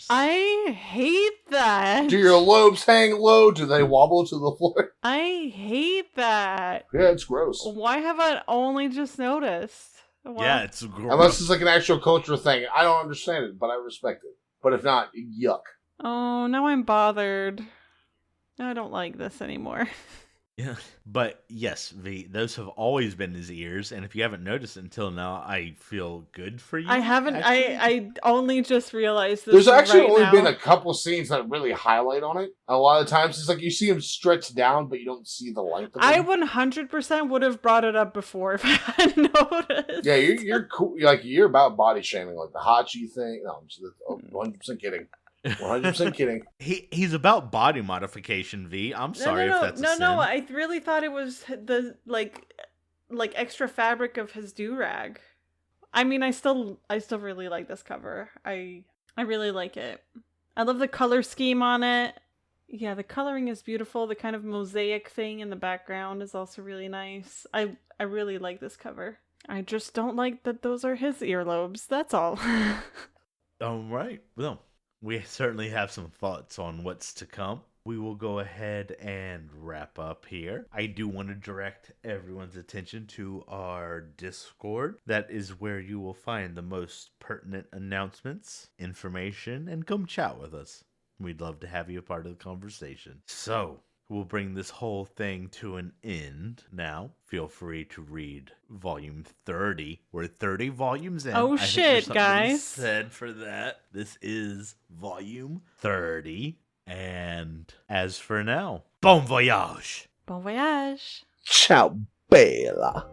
[SPEAKER 2] I hate that.
[SPEAKER 3] Do your lobes hang low? Do they wobble to the floor?
[SPEAKER 2] I hate that.
[SPEAKER 3] Yeah, it's gross.
[SPEAKER 2] Why have I only just noticed? Well,
[SPEAKER 1] Yeah, it's gross.
[SPEAKER 3] Unless it's like an actual cultural thing. I don't understand it, but I respect it. But if not, yuck.
[SPEAKER 2] Oh, now I'm bothered. I don't like this anymore.
[SPEAKER 1] Yeah, but yes, those have always been his ears, and if you haven't noticed it until now, I feel good for you.
[SPEAKER 2] I haven't.
[SPEAKER 1] actually.
[SPEAKER 2] I only just realized this.
[SPEAKER 3] There's actually
[SPEAKER 2] right
[SPEAKER 3] only
[SPEAKER 2] now.
[SPEAKER 3] been a couple scenes that really highlight on it. A lot of times it's like you see him stretched down, but you don't see the length of
[SPEAKER 2] I
[SPEAKER 3] him.
[SPEAKER 2] 100% would have brought it up before if I had noticed.
[SPEAKER 3] Yeah, you're cool. Like, you're about body shaming, like the Hachi thing. No, I'm just 100% kidding. 100% kidding.
[SPEAKER 1] He's about body modification, V. I'm sorry if that's a sin.
[SPEAKER 2] No. I really thought it was the like extra fabric of his do-rag. I mean, I still really like this cover. I really like it. I love the color scheme on it. Yeah, the coloring is beautiful. The kind of mosaic thing in the background is also really nice. I really like this cover. I just don't like that those are his earlobes. That's all.
[SPEAKER 1] All right. Well, we certainly have some thoughts on what's to come. We will go ahead and wrap up here. I do want to direct everyone's attention to our Discord. That is where you will find the most pertinent announcements, information, and come chat with us. We'd love to have you a part of the conversation. So, we'll bring this whole thing to an end now. Feel free to read volume 30. We're 30 volumes in.
[SPEAKER 2] Oh,
[SPEAKER 1] I think
[SPEAKER 2] shit,
[SPEAKER 1] there's something to be
[SPEAKER 2] guys.
[SPEAKER 1] said for that. This is volume 30. And as for now, bon voyage!
[SPEAKER 2] Bon voyage.
[SPEAKER 3] Ciao, Bella.